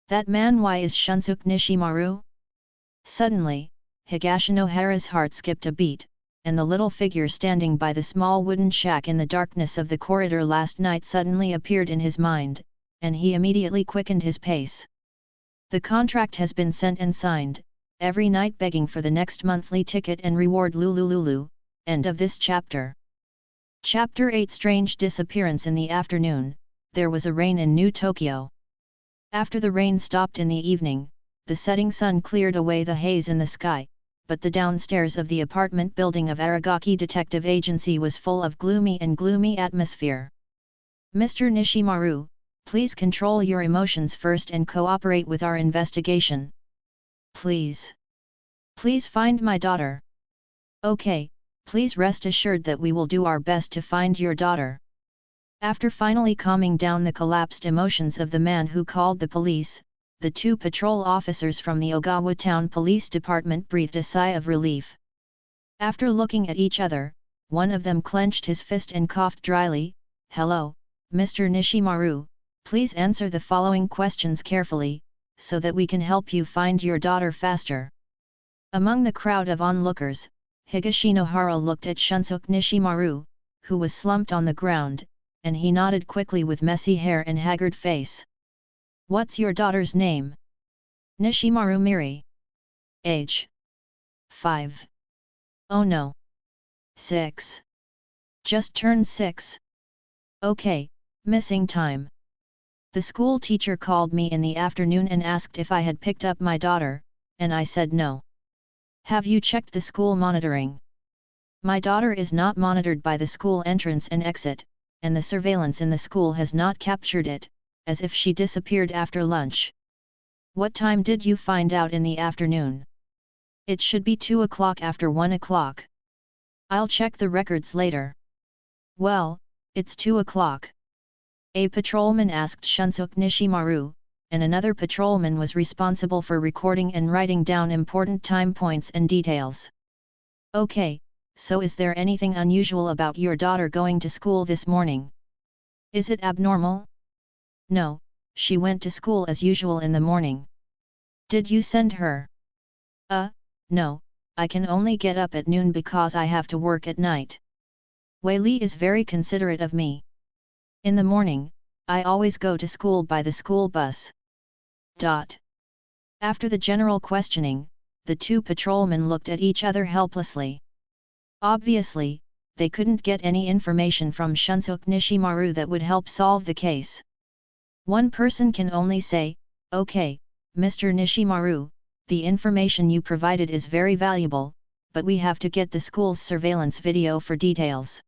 That man, why is Shunsuke Nishimaru? Suddenly, Higashinohara's heart skipped a beat, and the little figure standing by the small wooden shack in the darkness of the corridor last night suddenly appeared in his mind, and he immediately quickened his pace. The contract has been sent and signed, every night begging for the next monthly ticket and reward. Lulululu. End of this chapter. Chapter 8 Strange disappearance. In the afternoon, there was a rain in New Tokyo. After the rain stopped in the evening, the setting sun cleared away the haze in the sky, but the downstairs of the apartment building of Aragaki Detective Agency was full of gloomy atmosphere. Mr. Nishimaru, please control your emotions first and cooperate with our investigation. Please. Please find my daughter. Okay. Please rest assured that we will do our best to find your daughter. After finally calming down the collapsed emotions of the man who called the police, the 2 patrol officers from the Ogawa Town Police Department breathed a sigh of relief. After looking at each other, one of them clenched his fist and coughed dryly. Hello, Mr. Nishimaru, please answer the following questions carefully, so that we can help you find your daughter faster. Among the crowd of onlookers, Higashinohara looked at Shunsuke Nishimaru, who was slumped on the ground, and he nodded quickly with messy hair and haggard face. What's your daughter's name? Nishimaru Miri. Age? 5. Oh no. 6. Just turned 6. Okay, missing time. The school teacher called me in the afternoon and asked if I had picked up my daughter, and I said no. Have you checked the school monitoring? My daughter is not monitored by the school entrance and exit, and the surveillance in the school has not captured it, as if she disappeared after lunch. What time did you find out in the afternoon? It should be 2 o'clock after 1 o'clock. I'll check the records later. Well, it's 2 o'clock. A patrolman asked Shunsuke Nishimaru, and another patrolman was responsible for recording and writing down important time points and details. Okay, so is there anything unusual about your daughter going to school this morning? Is it abnormal? No, she went to school as usual in the morning. Did you send her? No, I can only get up at noon because I have to work at night. Wei Li is very considerate of me. In the morning, I always go to school by the school bus. After the general questioning, the 2 patrolmen looked at each other helplessly. Obviously, they couldn't get any information from Shunsuke Nishimaru that would help solve the case. One person can only say, okay, Mr. Nishimaru, the information you provided is very valuable, but we have to get the school's surveillance video for details.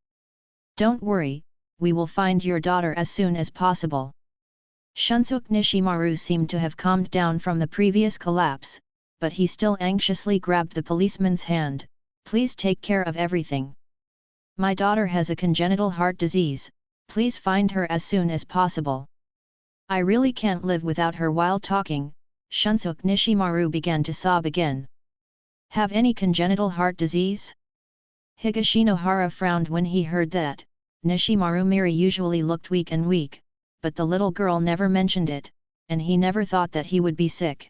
Don't worry, we will find your daughter as soon as possible. Shunsuke Nishimaru seemed to have calmed down from the previous collapse, but he still anxiously grabbed the policeman's hand. Please take care of everything. My daughter has a congenital heart disease, please find her as soon as possible. I really can't live without her. While talking, Shunsuke Nishimaru began to sob again. Have any congenital heart disease? Higashinohara frowned when he heard that. Nishimaru Miri usually looked weak and weak, but the little girl never mentioned it, and he never thought that he would be sick.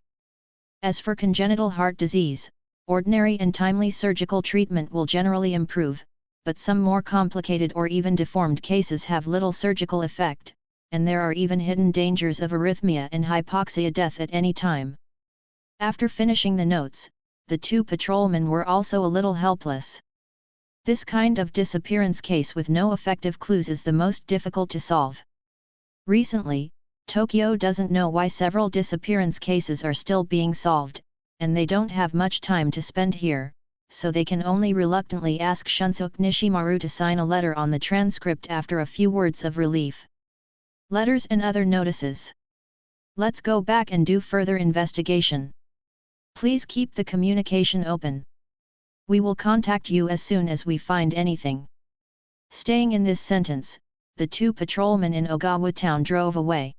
As for congenital heart disease, ordinary and timely surgical treatment will generally improve, but some more complicated or even deformed cases have little surgical effect, and there are even hidden dangers of arrhythmia and hypoxia death at any time. After finishing the notes, the two patrolmen were also a little helpless. This kind of disappearance case with no effective clues is the most difficult to solve. Recently, Tokyo doesn't know why several disappearance cases are still being solved, and they don't have much time to spend here, so they can only reluctantly ask Shunsuke Nishimaru to sign a letter on the transcript after a few words of relief. Letters and other notices. Let's go back and do further investigation. Please keep the communication open. We will contact you as soon as we find anything. Staying in this sentence, the two patrolmen in Ogawa town drove away.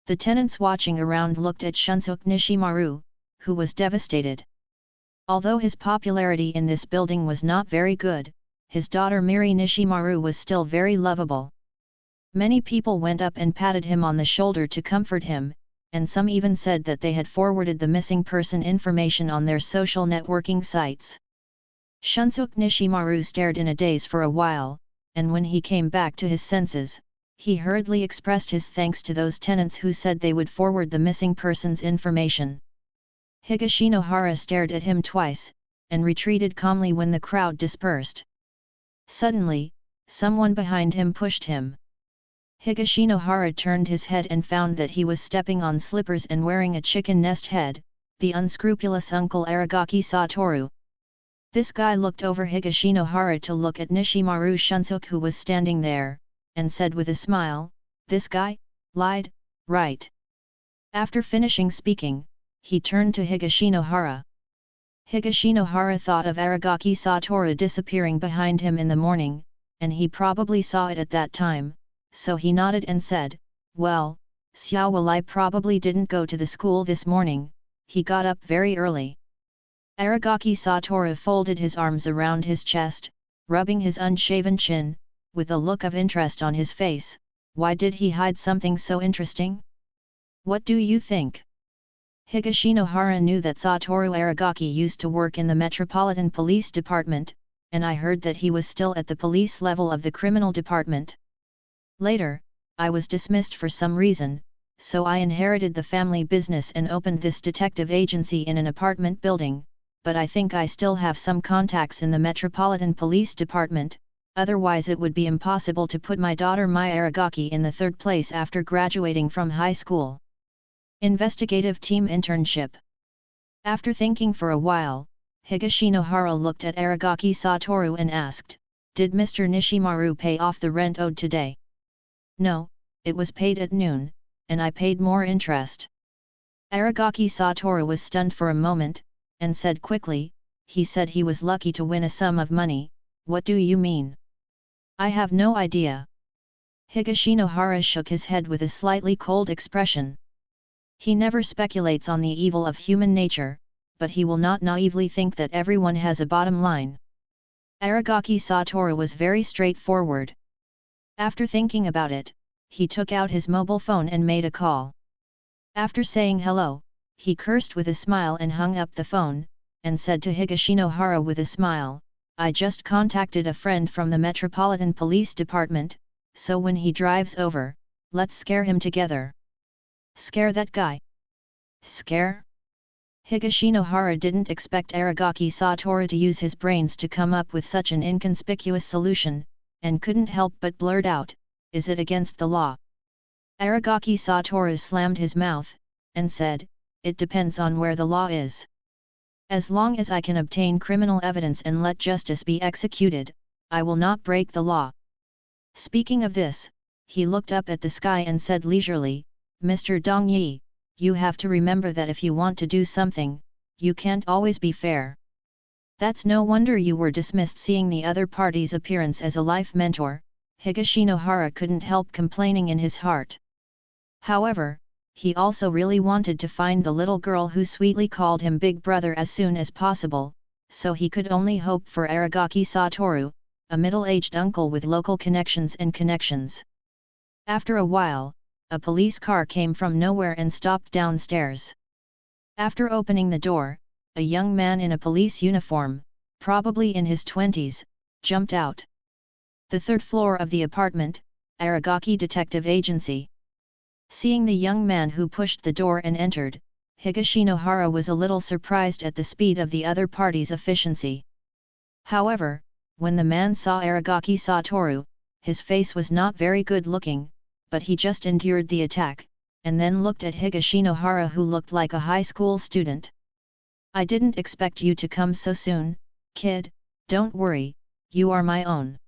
The tenants watching around looked at Shunsuke Nishimaru, who was devastated. Although his popularity in this building was not very good, his daughter Miri Nishimaru was still very lovable. Many people went up and patted him on the shoulder to comfort him, and some even said that they had forwarded the missing person information on their social networking sites. Shunsuke Nishimaru stared in a daze for a while, and when he came back to his senses, he hurriedly expressed his thanks to those tenants who said they would forward the missing person's information. Higashinohara stared at him twice, and retreated calmly when the crowd dispersed. Suddenly, someone behind him pushed him. Higashinohara turned his head and found that he was stepping on slippers and wearing a chicken nest head, the unscrupulous Uncle Aragaki Satoru. This guy looked over Higashinohara to look at Nishimaru Shunsuke, who was standing there, and said with a smile, "This guy, lied, right?" After finishing speaking, he turned to Higashinohara. Higashinohara thought of Aragaki Satoru disappearing behind him in the morning, and he probably saw it at that time, so he nodded and said, "Well, Xiaowalai probably didn't go to the school this morning, he got up very early." Aragaki Satoru folded his arms around his chest, rubbing his unshaven chin, with a look of interest on his face. Why did he hide something so interesting? What do you think? Higashinohara knew that Satoru Aragaki used to work in the Metropolitan Police Department, and I heard that he was still at the police level of the criminal department. Later, I was dismissed for some reason, so I inherited the family business and opened this detective agency in an apartment building, but I think I still have some contacts in the Metropolitan Police Department, otherwise it would be impossible to put my daughter Mai Aragaki in the third place after graduating from high school. Investigative Team Internship. After thinking for a while, Higashinohara looked at Aragaki Satoru and asked, "Did Mr. Nishimaru pay off the rent owed today?" "No, it was paid at noon, and I paid more interest." Aragaki Satoru was stunned for a moment, and said quickly, "He said he was lucky to win a sum of money. What do you mean?" "I have no idea." Higashinohara shook his head with a slightly cold expression. He never speculates on the evil of human nature, but he will not naively think that everyone has a bottom line. Aragaki Satoru was very straightforward. After thinking about it, he took out his mobile phone and made a call. After saying hello, he cursed with a smile and hung up the phone, and said to Higashinohara with a smile, "I just contacted a friend from the Metropolitan Police Department, so when he drives over, let's scare him together." "Scare that guy?" "Scare?" Higashinohara didn't expect Aragaki Satoru to use his brains to come up with such an inconspicuous solution, and couldn't help but blurt out, "Is it against the law?" Aragaki Satoru slammed his mouth, and said, "It depends on where the law is. As long as I can obtain criminal evidence and let justice be executed, I will not break the law." Speaking of this, he looked up at the sky and said leisurely, "Mr. Dong Yi, you have to remember that if you want to do something, you can't always be fair. That's no wonder you were dismissed." Seeing the other party's appearance as a life mentor, Higashinohara couldn't help complaining in his heart. However, he also really wanted to find the little girl who sweetly called him Big Brother as soon as possible, so he could only hope for Aragaki Satoru, a middle-aged uncle with local connections and connections. After a while, a police car came from nowhere and stopped downstairs. After opening the door, a young man in a police uniform, probably in his 20s, jumped out. The third floor of the apartment, Aragaki Detective Agency. Seeing the young man who pushed the door and entered, Higashinohara was a little surprised at the speed of the other party's efficiency. However, when the man saw Aragaki Satoru, his face was not very good looking, but he just endured the attack, and then looked at Higashinohara, who looked like a high school student. "I didn't expect you to come so soon, kid, don't worry, you are my own."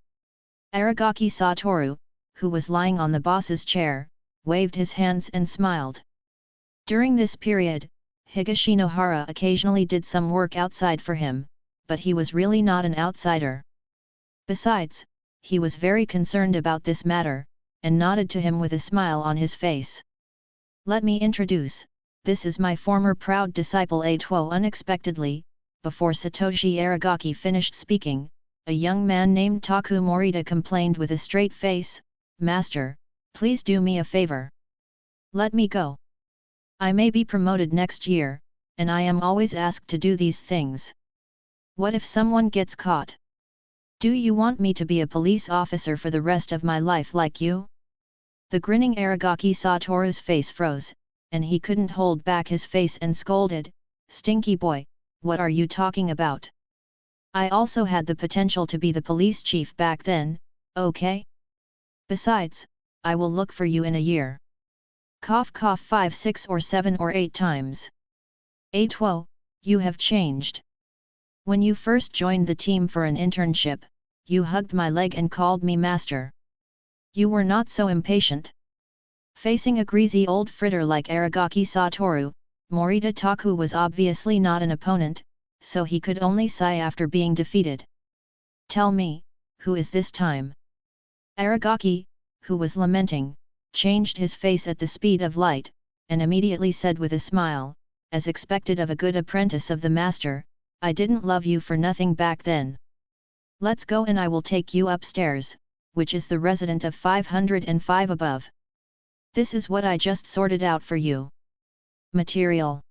Aragaki Satoru, who was lying on the boss's chair, waved his hands and smiled. During this period, Higashinohara occasionally did some work outside for him, but he was really not an outsider. Besides, he was very concerned about this matter, and nodded to him with a smile on his face. "Let me introduce, this is my former proud disciple Atuo." Unexpectedly, before Satoshi Aragaki finished speaking, a young man named Taku Morita complained with a straight face, "Master, please do me a favor. Let me go. I may be promoted next year, and I am always asked to do these things. What if someone gets caught? Do you want me to be a police officer for the rest of my life like you?" The grinning Aragaki Satoru's face froze, and he couldn't hold back his face and scolded, "Stinky boy, what are you talking about? I also had the potential to be the police chief back then, okay? Besides, I will look for you in a year. Cough cough 5, 6 or 7 or 8 times. Atuo, you have changed. When you first joined the team for an internship, you hugged my leg and called me master. You were not so impatient." Facing a greasy old fritter like Aragaki Satoru, Morita Taku was obviously not an opponent, so he could only sigh after being defeated. "Tell me, who is this time?" Aragaki, who was lamenting, changed his face at the speed of light, and immediately said with a smile, as expected of a good apprentice of the master, "I didn't love you for nothing back then. Let's go and I will take you upstairs, which is the resident of 505 above. This is what I just sorted out for you. Material."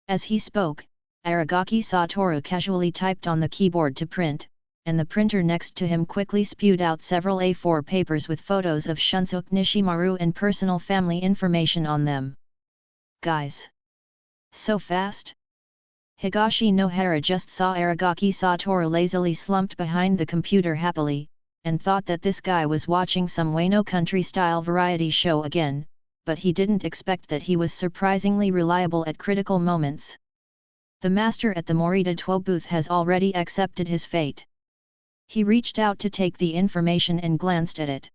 As he spoke, Aragaki Satoru casually typed on the keyboard to print, and the printer next to him quickly spewed out several A4 papers with photos of Shunsuke Nishimaru and personal family information on them. "Guys! So fast?" Higashinohara just saw Aragaki Satoru lazily slumped behind the computer happily, and thought that this guy was watching some Wano country-style variety show again, but he didn't expect that he was surprisingly reliable at critical moments. The master at the Morita Tuo booth has already accepted his fate. He reached out to take the information and glanced at it.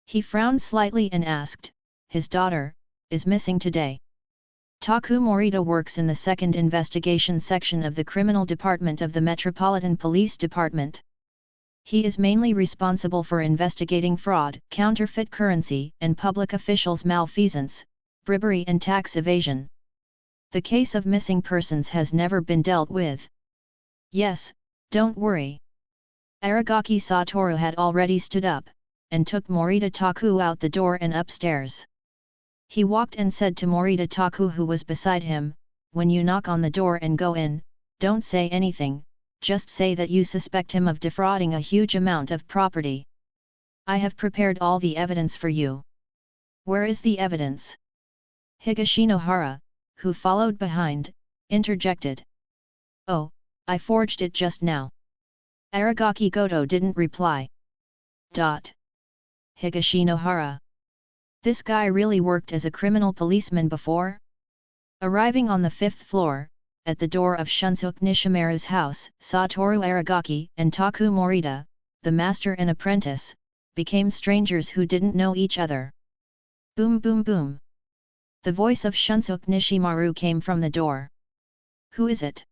He frowned slightly and asked, "His daughter, is missing today." Taku Morita works in the second investigation section of the criminal department of the Metropolitan Police Department. He is mainly responsible for investigating fraud, counterfeit currency, and public officials' malfeasance, bribery and tax evasion. The case of missing persons has never been dealt with. "Yes, don't worry." Aragaki Satoru had already stood up, and took Morita Taku out the door and upstairs. He walked and said to Morita Taku, who was beside him, "When you knock on the door and go in, don't say anything, just say that you suspect him of defrauding a huge amount of property. I have prepared all the evidence for you." "Where is the evidence?" Higashinohara, who followed behind, interjected. "Oh, I forged it just now." Aragaki Goto didn't reply. Higashinohara. This guy really worked as a criminal policeman before? Arriving on the 5th floor, at the door of Shunsuke Nishimaru's house, Satoru Aragaki and Taku Morita, the master and apprentice, became strangers who didn't know each other. Boom boom boom. The voice of Shunsuke Nishimaru came from the door. "Who is it?"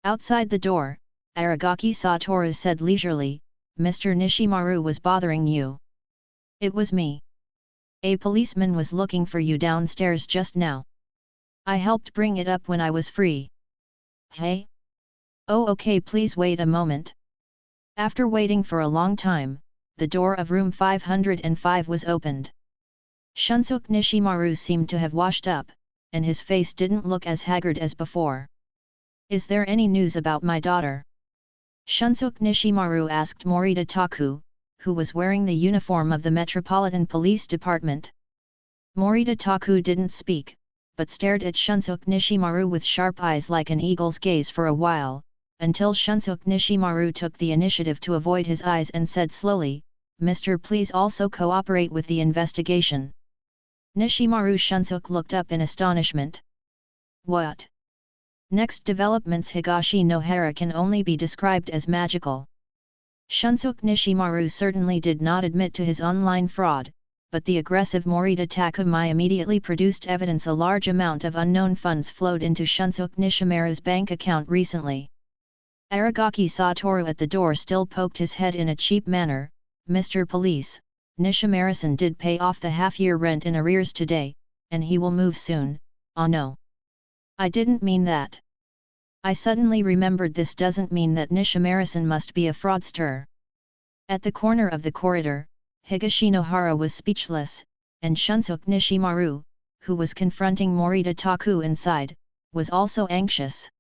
Outside the door, Aragaki Satoru said leisurely, "Mr. Nishimaru was bothering you." "It was me." A policeman was looking for you downstairs just now. I helped bring it up when I was free. Hey? Oh okay, please wait a moment. After waiting for a long time, the door of room 505 was opened. Shunsuke Nishimaru seemed to have washed up, and his face didn't look as haggard as before. Is there any news about my daughter? Shunsuke Nishimaru asked Morita Taku, who was wearing the uniform of the Metropolitan Police Department. Morita Taku didn't speak, but stared at Shunsuke Nishimaru with sharp eyes like an eagle's gaze for a while, until Shunsuke Nishimaru took the initiative to avoid his eyes and said slowly, "Mister, please also cooperate with the investigation." Nishimaru Shunsuke looked up in astonishment. What? Next developments. Higashi Nohara can only be described as magical. Shunsuke Nishimaru certainly did not admit to his online fraud, but the aggressive Morita Takumi immediately produced evidence a large amount of unknown funds flowed into Shunsuke Nishimaru's bank account recently. Aragaki Satoru at the door still poked his head in a cheap manner. "Mr. Police, Nishimaru-san did pay off the half-year rent in arrears today, and he will move soon." "Oh no. I didn't mean that. I suddenly remembered this doesn't mean that Nishimaru-san must be a fraudster." At the corner of the corridor, Higashi Nohara was speechless, and Shunsuke Nishimaru, who was confronting Morita Taku inside, was also anxious.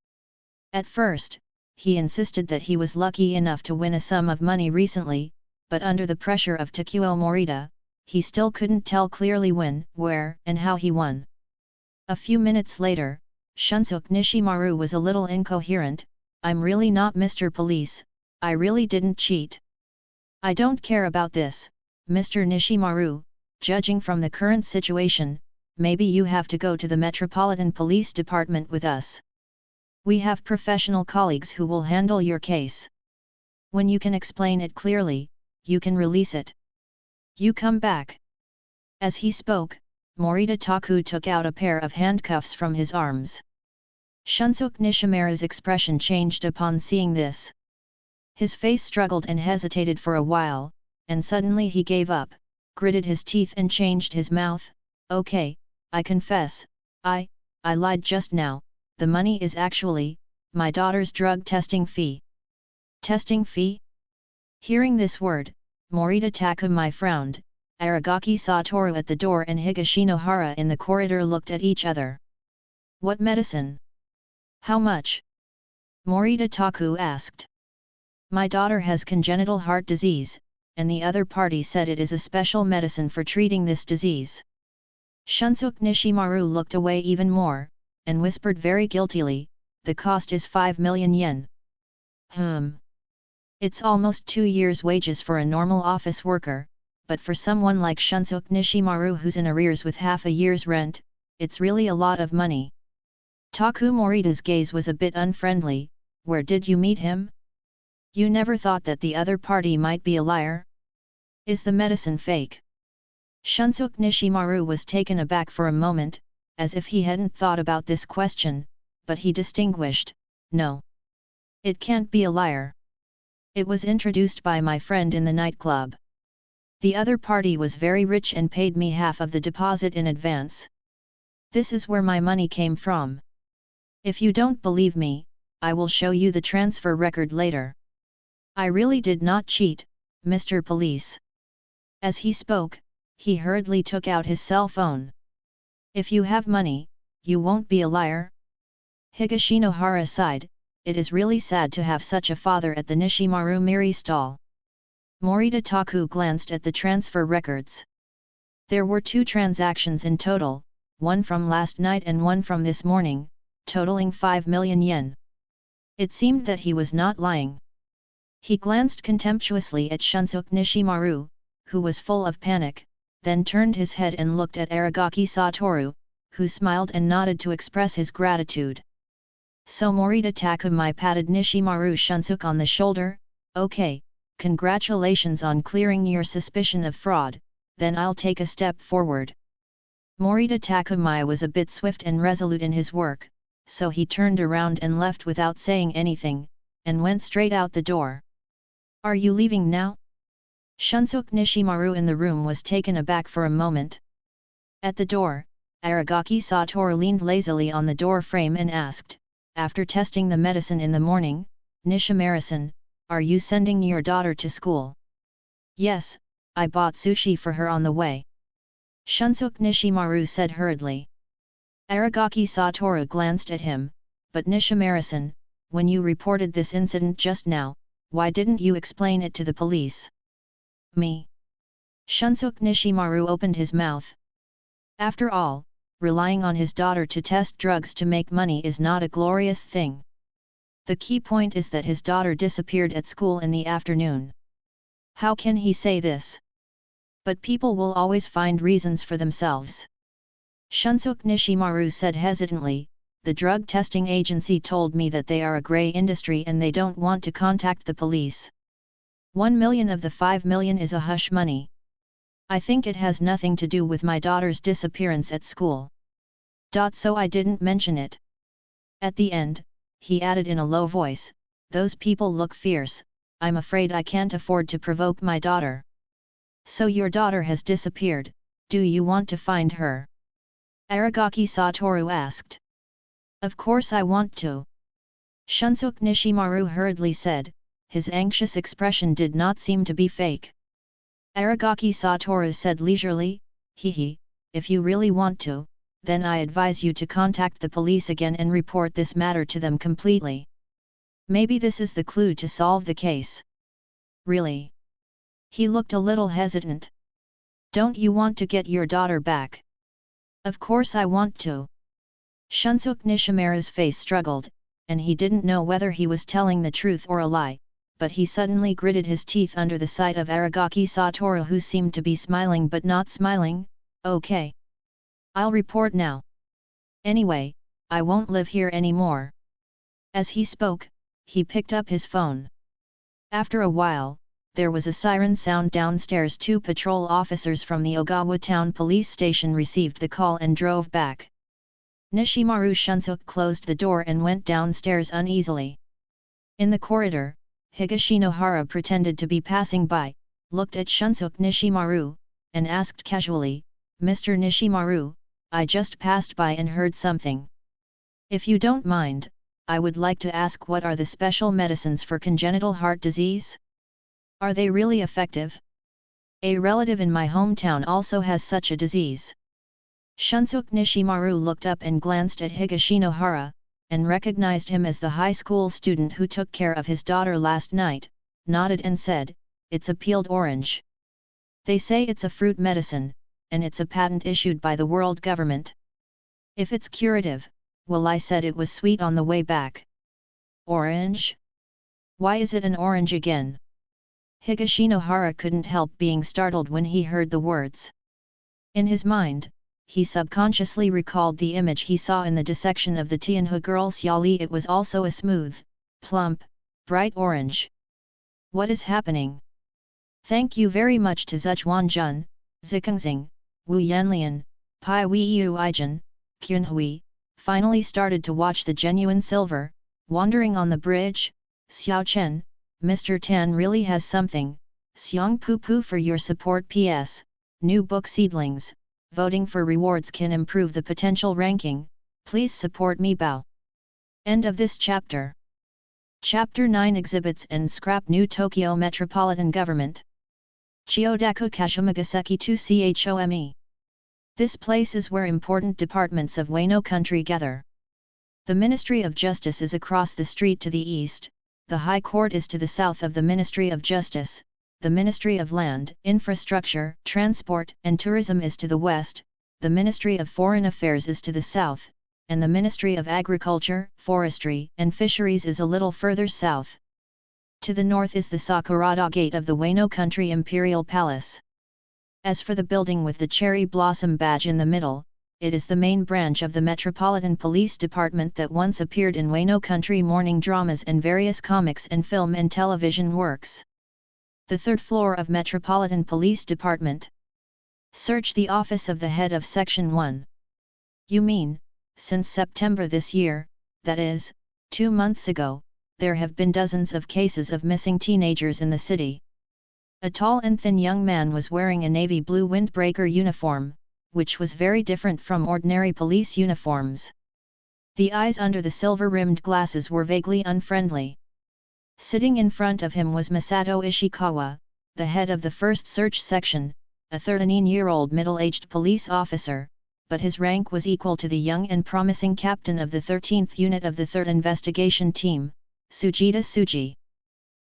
At first, he insisted that he was lucky enough to win a sum of money recently, but under the pressure of Takuo Morita, he still couldn't tell clearly when, where, and how he won. A few minutes later, Shunsuke Nishimaru was a little incoherent. "I'm really not Mr. Police, I really didn't cheat. I don't care about this, Mr. Nishimaru, judging from the current situation, maybe you have to go to the Metropolitan Police Department with us. We have professional colleagues who will handle your case. When you can explain it clearly, you can release it. You come back." As he spoke, Morita Taku took out a pair of handcuffs from his arms. Shunsuke Nishimaru's expression changed upon seeing this. His face struggled and hesitated for a while, and suddenly he gave up, gritted his teeth and changed his mouth. "Okay, I confess, I lied just now. The money is actually my daughter's drug testing fee." "Testing fee?" Hearing this word, Morita Takumi frowned. Aragaki Satoru at the door and Higashi Nohara in the corridor looked at each other. "What medicine? How much?" Morita Taku asked. "My daughter has congenital heart disease, and the other party said it is a special medicine for treating this disease." Shunsuke Nishimaru looked away even more, and whispered very guiltily, "The cost is 5 million yen. It's almost 2 years' wages for a normal office worker, but for someone like Shunsuke Nishimaru who's in arrears with half a year's rent, it's really a lot of money." Taku Morita's gaze was a bit unfriendly. "Where did you meet him? You never thought that the other party might be a liar? Is the medicine fake?" Shunsuke Nishimaru was taken aback for a moment, as if he hadn't thought about this question, but he distinguished, "No. It can't be a liar. It was introduced by my friend in the nightclub. The other party was very rich and paid me half of the deposit in advance. This is where my money came from. If you don't believe me, I will show you the transfer record later. I really did not cheat, Mr. Police." As he spoke, he hurriedly took out his cell phone. "If you have money, you won't be a liar?" Higashi Nohara sighed. "It is really sad to have such a father at the Nishimaru Miri stall." Morita Taku glanced at the transfer records. There were 2 transactions in total, one from last night and one from this morning, totaling 5 million yen. It seemed that he was not lying. He glanced contemptuously at Shunsuke Nishimaru, who was full of panic, then turned his head and looked at Aragaki Satoru, who smiled and nodded to express his gratitude. So Morita Takumi patted Nishimaru Shunsuke on the shoulder. "Okay, congratulations on clearing your suspicion of fraud, then I'll take a step forward." Morita Takumi was a bit swift and resolute in his work, so he turned around and left without saying anything, and went straight out the door. "Are you leaving now?" Shunsuke Nishimaru in the room was taken aback for a moment. At the door, Aragaki Satoru leaned lazily on the door frame and asked, after testing the medicine in the morning, "Nishimura-san, are you sending your daughter to school?" "Yes, I bought sushi for her on the way," Shunsuke Nishimaru said hurriedly. Aragaki Satoru glanced at him, "But Nishimura-san, when you reported this incident just now, why didn't you explain it to the police?" "Me?" Shunsuke Nishimaru opened his mouth. After all, relying on his daughter to test drugs to make money is not a glorious thing. The key point is that his daughter disappeared at school in the afternoon. How can he say this? But people will always find reasons for themselves. Shunsuke Nishimaru said hesitantly, "The drug testing agency told me that they are a grey industry and they don't want to contact the police. 1 million of the 5 million is a hush money. I think it has nothing to do with my daughter's disappearance at school. So I didn't mention it." At the end, he added in a low voice, "Those people look fierce, I'm afraid I can't afford to provoke my daughter." "So your daughter has disappeared, do you want to find her?" Aragaki Satoru asked. "Of course I want to," Shunsuke Nishimaru hurriedly said, his anxious expression did not seem to be fake. Aragaki Satoru said leisurely, "Hehe, if you really want to, then I advise you to contact the police again and report this matter to them completely. Maybe this is the clue to solve the case." "Really?" He looked a little hesitant. "Don't you want to get your daughter back?" "Of course I want to." Shunsuke Nishimaru's face struggled, and he didn't know whether he was telling the truth or a lie, but he suddenly gritted his teeth under the sight of Aragaki Satoru, who seemed to be smiling but not smiling. "Okay. I'll report now. Anyway, I won't live here anymore." As he spoke, he picked up his phone. After a while, there was a siren sound downstairs. 2 patrol officers from the Ogawa Town Police Station received the call and drove back. Nishimaru Shunsuke closed the door and went downstairs uneasily. In the corridor, Higashinohara pretended to be passing by, looked at Shunsuke Nishimaru, and asked casually, "Mr. Nishimaru, I just passed by and heard something. If you don't mind, I would like to ask, what are the special medicines for congenital heart disease? Are they really effective? A relative in my hometown also has such a disease." Shunsuke Nishimaru looked up and glanced at Higashinohara, and recognized him as the high school student who took care of his daughter last night, nodded and said, "It's a peeled orange. They say it's a fruit medicine, and it's a patent issued by the world government. If it's curative, well, I said it was sweet on the way back." "Orange? Why is it an orange again?" Higashinohara couldn't help being startled when he heard the words. In his mind, he subconsciously recalled the image he saw in the dissection of the Tianhu girl's yali. It was also a smooth, plump, bright orange. What is happening? Thank you very much to Zhuan Jun, Zikengxing, Wu Yanlian, Pai Weiyu Ijan, Qunhui, finally started to watch the genuine silver, wandering on the bridge. Xiao Chen, Mr. Tan really has something. Xiang Pu Pu for your support. PS, new book Seedlings. Voting for rewards can improve the potential ranking, please support me. Bao. End of this chapter. Chapter 9 Exhibits and Scrap. New Tokyo Metropolitan Government. Chiyodaku Kashimagaseki 2 Chome. This place is where important departments of Wano country gather. The Ministry of Justice is across the street to the east, the High Court is to the south of the Ministry of Justice, the Ministry of Land, Infrastructure, Transport and Tourism is to the west, the Ministry of Foreign Affairs is to the south, and the Ministry of Agriculture, Forestry and Fisheries is a little further south. To the north is the Sakurada Gate of the Wano Country Imperial Palace. As for the building with the cherry blossom badge in the middle, it is the main branch of the Metropolitan Police Department that once appeared in Wano Country morning dramas and various comics and film and television works. The third floor of Metropolitan Police Department. Search the office of the head of Section 1. You mean, since September this year, that is, 2 months ago, there have been dozens of cases of missing teenagers in the city. A tall and thin young man was wearing a navy blue windbreaker uniform, which was very different from ordinary police uniforms. The eyes under the silver-rimmed glasses were vaguely unfriendly. Sitting in front of him was Masato Ishikawa, the head of the first search section, a 13-year-old middle-aged police officer, but his rank was equal to the young and promising captain of the 13th unit of the 3rd investigation team, Sujita Suji.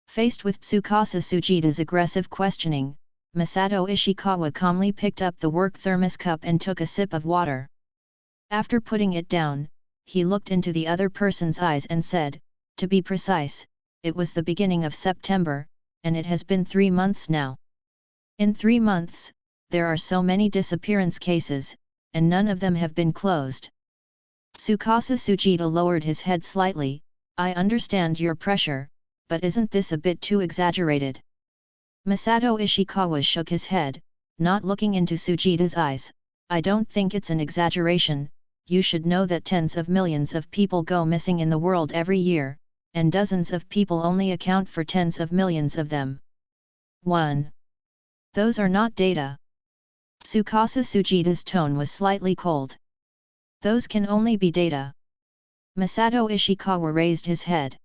Faced with Tsukasa Sujita's aggressive questioning, Masato Ishikawa calmly picked up the work thermos cup and took a sip of water. After putting it down, he looked into the other person's eyes and said, "To be precise, it was the beginning of September, and it has been 3 months now. In 3 months, there are so many disappearance cases, and none of them have been closed." Tsukasa Sujita lowered his head slightly. "I understand your pressure, but isn't this a bit too exaggerated?" Masato Ishikawa shook his head, not looking into Sujita's eyes. "I don't think it's an exaggeration. You should know that tens of millions of people go missing in the world every year, and dozens of people only account for tens of millions of them. 1. Those are not data." Tsukasa Sujita's tone was slightly cold. "Those can only be data." Masato Ishikawa raised his head.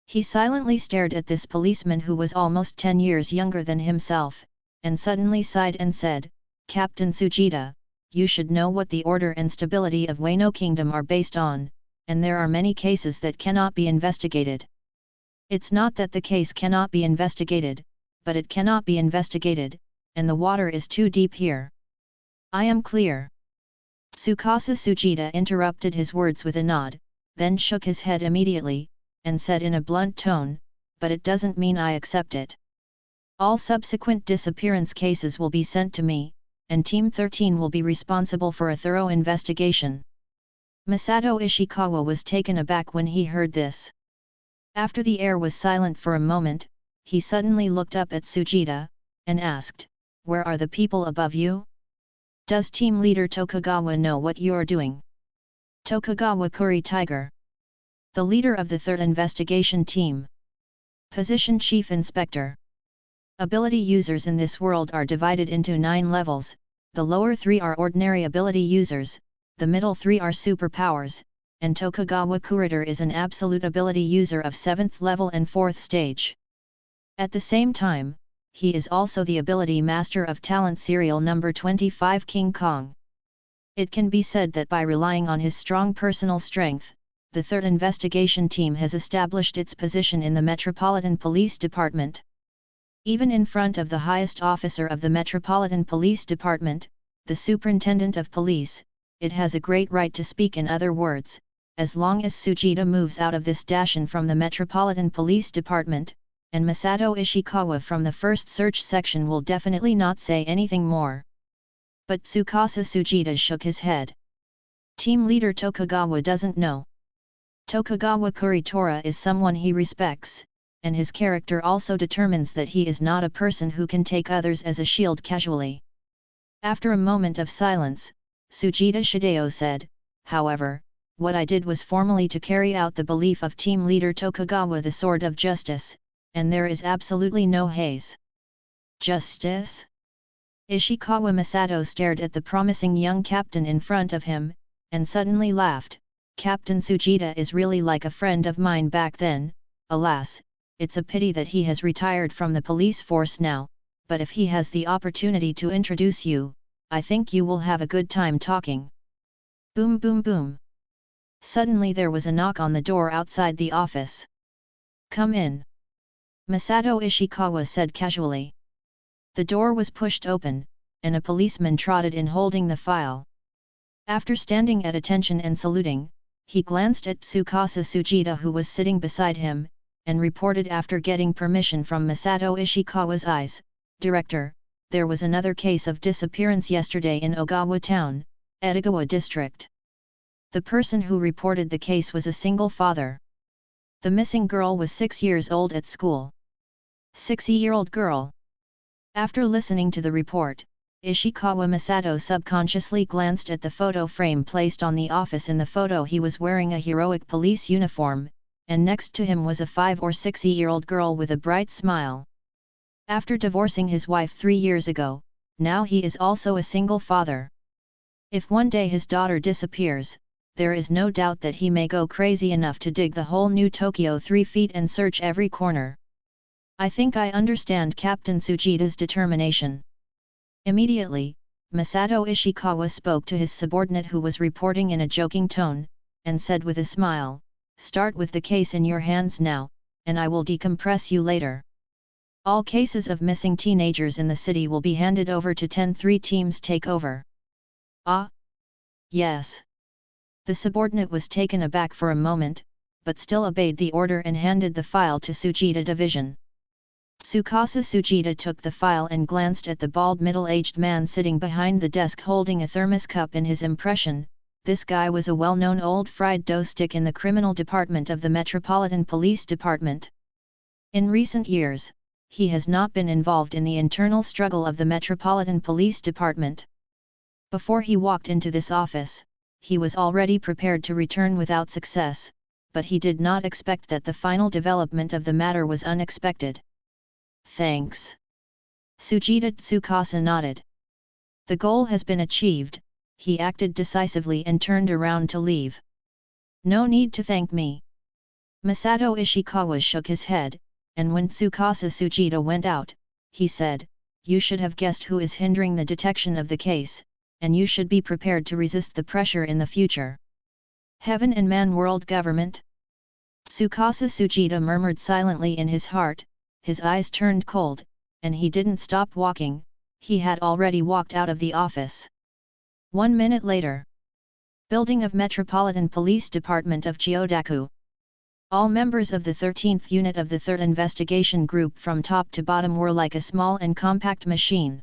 He silently stared at this policeman who was almost 10 years younger than himself, and suddenly sighed and said, "Captain Sujita, you should know what the order and stability of Wano Kingdom are based on, and there are many cases that cannot be investigated. It's not that the case cannot be investigated, but it cannot be investigated, and the water is too deep here. I am clear." Tsukasa Sujita interrupted his words with a nod, then shook his head immediately, and said in a blunt tone, "But it doesn't mean I accept it. All subsequent disappearance cases will be sent to me, and Team 13 will be responsible for a thorough investigation." Masato Ishikawa was taken aback when he heard this. After the air was silent for a moment, he suddenly looked up at Sujita, and asked, "Where are the people above you? Does team leader Tokugawa know what you're doing?" Tokugawa Kuri Tiger. The leader of the 3rd investigation team. Position Chief Inspector. Ability users in this world are divided into 9 levels. The lower 3 are ordinary ability users, the middle 3 are superpowers, and Tokugawa Kurider is an absolute ability user of 7th level and 4th stage. At the same time, he is also the ability master of talent serial number 25 King Kong. It can be said that by relying on his strong personal strength, the 3rd investigation team has established its position in the Metropolitan Police Department. Even in front of the highest officer of the Metropolitan Police Department, the Superintendent of Police, it has a great right to speak. In other words, as long as Sujita moves out of this dashin from the Metropolitan Police Department, and Masato Ishikawa from the first search section will definitely not say anything more. But Tsukasa Sujita shook his head. Team leader Tokugawa doesn't know. Tokugawa Kuritora is someone he respects, and his character also determines that he is not a person who can take others as a shield casually. After a moment of silence, Sujita Shideo said, "However, what I did was formally to carry out the belief of team leader Tokugawa, the sword of justice, and there is absolutely no haze." Justice? Ishikawa Masato stared at the promising young captain in front of him, and suddenly laughed. "Captain Sujita is really like a friend of mine back then. Alas, it's a pity that he has retired from the police force now, but if he has the opportunity to introduce you, I think you will have a good time talking." Boom boom boom. Suddenly there was a knock on the door outside the office. "Come in," Masato Ishikawa said casually. The door was pushed open, and a policeman trotted in holding the file. After standing at attention and saluting, he glanced at Tsukasa Sujita, who was sitting beside him, and reported after getting permission from Masato Ishikawa's eyes, "Director, there was another case of disappearance yesterday in Ogawa Town, Edogawa District. The person who reported the case was a single father. The missing girl was 6 years old at school." 6-year-old girl. After listening to the report, Ishikawa Masato subconsciously glanced at the photo frame placed on the office. In the photo he was wearing a heroic police uniform, and next to him was a 5 or 6-year-old girl with a bright smile. After divorcing his wife 3 years ago, now he is also a single father. If one day his daughter disappears, there is no doubt that he may go crazy enough to dig the whole New Tokyo 3 feet and search every corner. I think I understand Captain Tsujita's determination. Immediately, Masato Ishikawa spoke to his subordinate who was reporting in a joking tone, and said with a smile, "Start with the case in your hands now, and I will decompress you later. All cases of missing teenagers in the city will be handed over to 10-3 teams take over." Ah? Yes. The subordinate was taken aback for a moment, but still obeyed the order and handed the file to Tsujita Division. Tsukasa Tsujita took the file and glanced at the bald middle-aged man sitting behind the desk holding a thermos cup. In his impression, this guy was a well-known old fried dough stick in the criminal department of the Metropolitan Police Department. In recent years, he has not been involved in the internal struggle of the Metropolitan Police Department. Before he walked into this office, he was already prepared to return without success, but he did not expect that the final development of the matter was unexpected. Thanks. Tsujita Tsukasa nodded. The goal has been achieved, he acted decisively and turned around to leave. No need to thank me. Masato Ishikawa shook his head, and when Tsukasa Tsujita went out, he said, "You should have guessed who is hindering the detection of the case, and you should be prepared to resist the pressure in the future." Heaven and man world government? Tsukasa Tsujita murmured silently in his heart, his eyes turned cold, and he didn't stop walking, he had already walked out of the office. 1 minute later. Building of Metropolitan Police Department of Chiyodaku. All members of the 13th Unit of the 3rd Investigation Group from top to bottom were like a small and compact machine.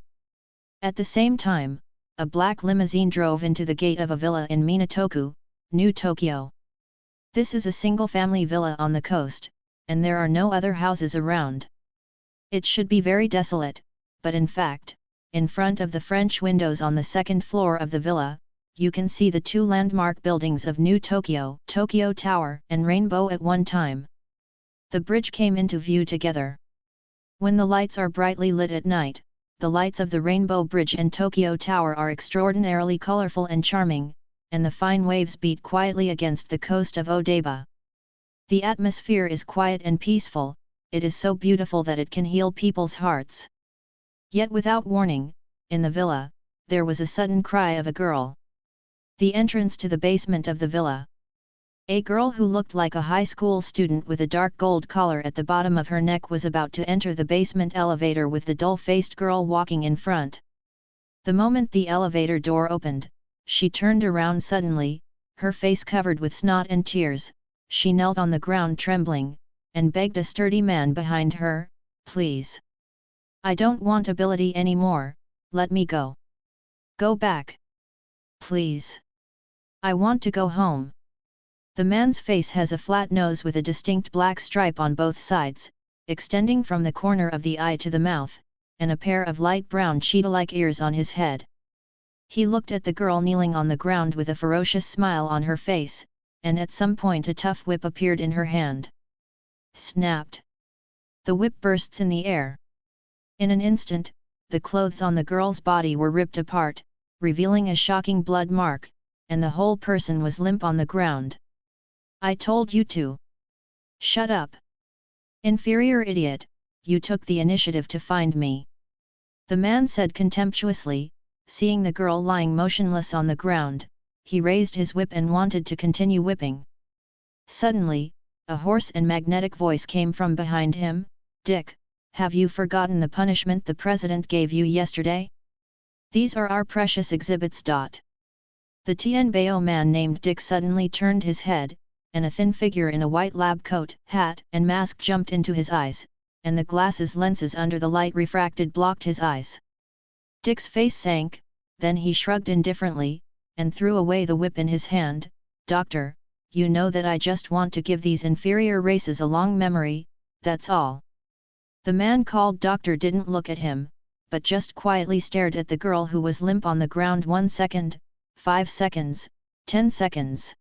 At the same time, a black limousine drove into the gate of a villa in Minatoku, New Tokyo. This is a single-family villa on the coast, and there are no other houses around. It should be very desolate, but in fact, in front of the French windows on the second floor of the villa, you can see the two landmark buildings of New Tokyo, Tokyo Tower and Rainbow at one time. The bridge came into view together. When the lights are brightly lit at night, the lights of the Rainbow Bridge and Tokyo Tower are extraordinarily colorful and charming, and the fine waves beat quietly against the coast of Odaiba. The atmosphere is quiet and peaceful, it is so beautiful that it can heal people's hearts. Yet without warning, in the villa, there was a sudden cry of a girl. The entrance to the basement of the villa. A girl who looked like a high school student with a dark gold collar at the bottom of her neck was about to enter the basement elevator with the dull-faced girl walking in front. The moment the elevator door opened, she turned around suddenly, her face covered with snot and tears. She knelt on the ground trembling, and begged a sturdy man behind her, "Please. I don't want ability anymore, let me go. Go back. Please. I want to go home." The man's face has a flat nose with a distinct black stripe on both sides, extending from the corner of the eye to the mouth, and a pair of light brown cheetah-like ears on his head. He looked at the girl kneeling on the ground with a ferocious smile on her face, and at some point a tough whip appeared in her hand. Snapped. The whip bursts in the air. In an instant, the clothes on the girl's body were ripped apart, revealing a shocking blood mark, and the whole person was limp on the ground. "I told you to. Shut up. Inferior idiot, you took the initiative to find me," the man said contemptuously. Seeing the girl lying motionless on the ground, he raised his whip and wanted to continue whipping. Suddenly, a hoarse and magnetic voice came from behind him, "Dick, have you forgotten the punishment the president gave you yesterday? These are our precious exhibits." The Tianbao man named Dick suddenly turned his head, and a thin figure in a white lab coat, hat and mask jumped into his eyes, and the glasses lenses under the light refracted blocked his eyes. Dick's face sank, then he shrugged indifferently, and threw away the whip in his hand. "Doctor, you know that I just want to give these inferior races a long memory, that's all." The man called doctor didn't look at him, but just quietly stared at the girl who was limp on the ground. 1 second, 5 seconds, 10 seconds.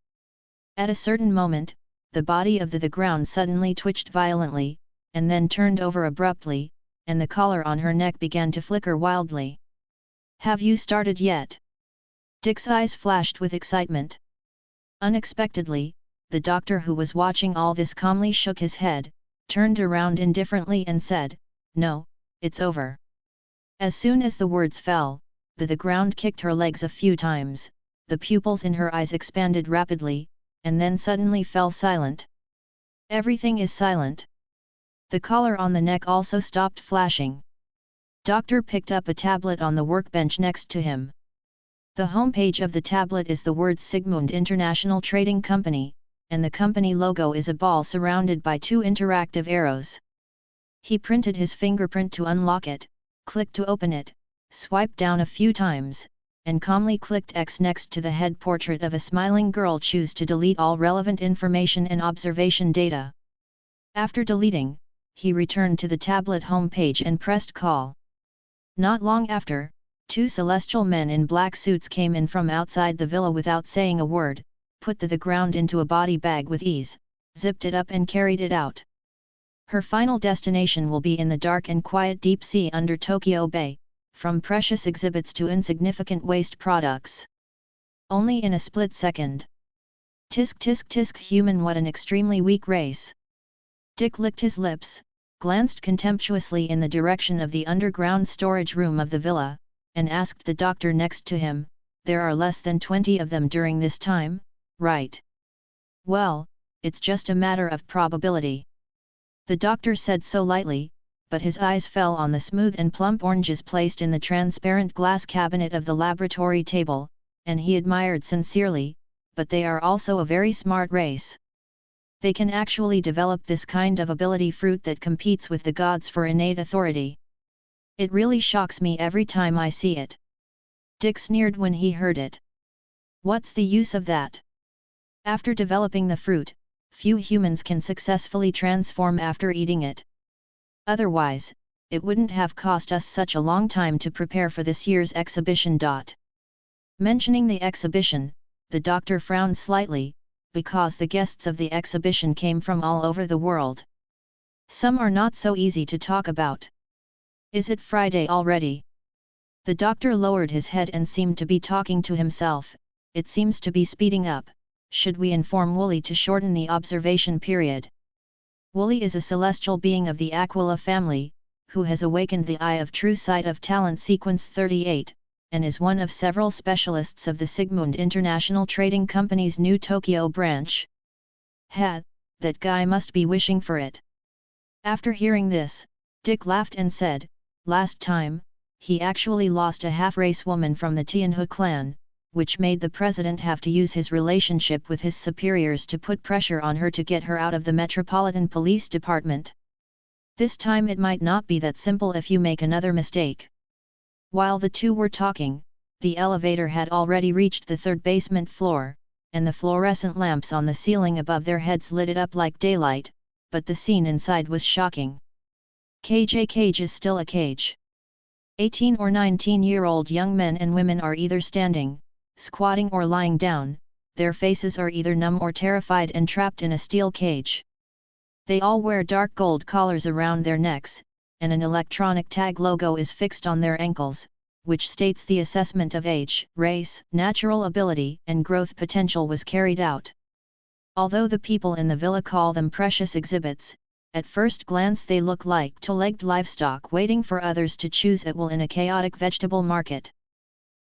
At a certain moment, the body of the ground suddenly twitched violently, and then turned over abruptly, and the collar on her neck began to flicker wildly. "Have you started yet?" Dick's eyes flashed with excitement. Unexpectedly, the doctor who was watching all this calmly shook his head, turned around indifferently and said, "No, it's over." As soon as the words fell, the ground kicked her legs a few times, the pupils in her eyes expanded rapidly, and then suddenly fell silent. Everything is silent. The collar on the neck also stopped flashing. Doctor picked up a tablet on the workbench next to him. The homepage of the tablet is the words Sigmund International Trading Company, and the company logo is a ball surrounded by two interactive arrows. He printed his fingerprint to unlock it, clicked to open it, swiped down a few times, and calmly clicked X next to the head portrait of a smiling girl. Choose to delete all relevant information and observation data. After deleting, he returned to the tablet homepage and pressed call. Not long after, two celestial men in black suits came in from outside the villa without saying a word, put the ground into a body bag with ease, zipped it up and carried it out. Her final destination will be in the dark and quiet deep sea under Tokyo Bay, from precious exhibits to insignificant waste products. Only in a split second. Tisk tisk tisk, human, what an extremely weak race. Dick licked his lips, glanced contemptuously in the direction of the underground storage room of the villa, and asked the doctor next to him, "There are less than 20 of them during this time, right?" "Well, it's just a matter of probability." The doctor said so lightly, but his eyes fell on the smooth and plump oranges placed in the transparent glass cabinet of the laboratory table, and he admired sincerely, "But they are also a very smart race. They can actually develop this kind of ability, fruit that competes with the gods for innate authority. It really shocks me every time I see it." Dick sneered when he heard it. "What's the use of that? After developing the fruit, few humans can successfully transform after eating it. Otherwise, it wouldn't have cost us such a long time to prepare for this year's exhibition." Mentioning the exhibition, the doctor frowned slightly, because the guests of the exhibition came from all over the world. Some are not so easy to talk about. "Is it Friday already?" The doctor lowered his head and seemed to be talking to himself. "It seems to be speeding up. Should we inform Wooly to shorten the observation period?" Wooly is a celestial being of the Aquila family, who has awakened the eye of true sight of talent sequence 38, and is one of several specialists of the Sigmund International Trading Company's new Tokyo branch. That guy must be wishing for it." After hearing this, Dick laughed and said, "Last time, he actually lost a half-race woman from the Tianhu clan, which made the president have to use his relationship with his superiors to put pressure on her to get her out of the Metropolitan Police Department. This time it might not be that simple if you make another mistake." While the two were talking, the elevator had already reached the third basement floor, and the fluorescent lamps on the ceiling above their heads lit it up like daylight, but the scene inside was shocking. A cage is still a cage. 18 or 19-year-old young men and women are either standing, squatting or lying down, their faces are either numb or terrified and trapped in a steel cage. They all wear dark gold collars around their necks, and an electronic tag logo is fixed on their ankles, which states the assessment of age, race, natural ability, and growth potential was carried out. Although the people in the villa call them precious exhibits, at first glance they look like two-legged livestock waiting for others to choose at will in a chaotic vegetable market.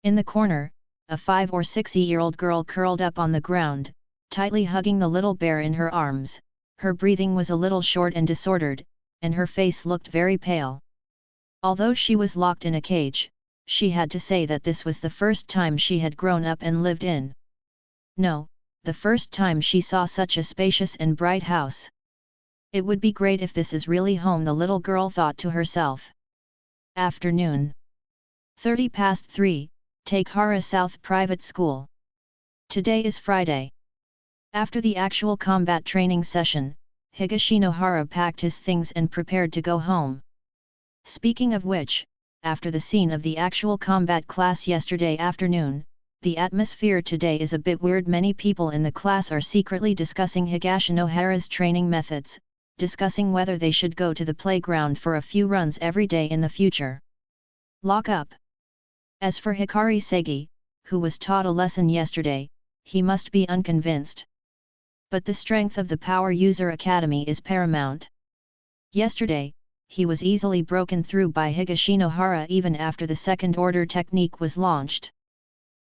In the corner, a 5 or 6-year-old girl curled up on the ground, tightly hugging the little bear in her arms. Her breathing was a little short and disordered, and her face looked very pale. Although she was locked in a cage, she had to say that this was the first time she had grown up and lived in. No, the first time she saw such a spacious and bright house. It would be great if this is really home, the little girl thought to herself. Afternoon. 3:30, Takehara South Private School. Today is Friday. After the actual combat training session, Higashinohara packed his things and prepared to go home. Speaking of which, after the scene of the actual combat class yesterday afternoon, the atmosphere today is a bit weird. Many people in the class are secretly discussing Higashinohara's training methods, discussing whether they should go to the playground for a few runs every day in the future. Lock up. As for Hikari Segi, who was taught a lesson yesterday, he must be unconvinced. But the strength of the Power User Academy is paramount. Yesterday, he was easily broken through by Higashinohara even after the second order technique was launched.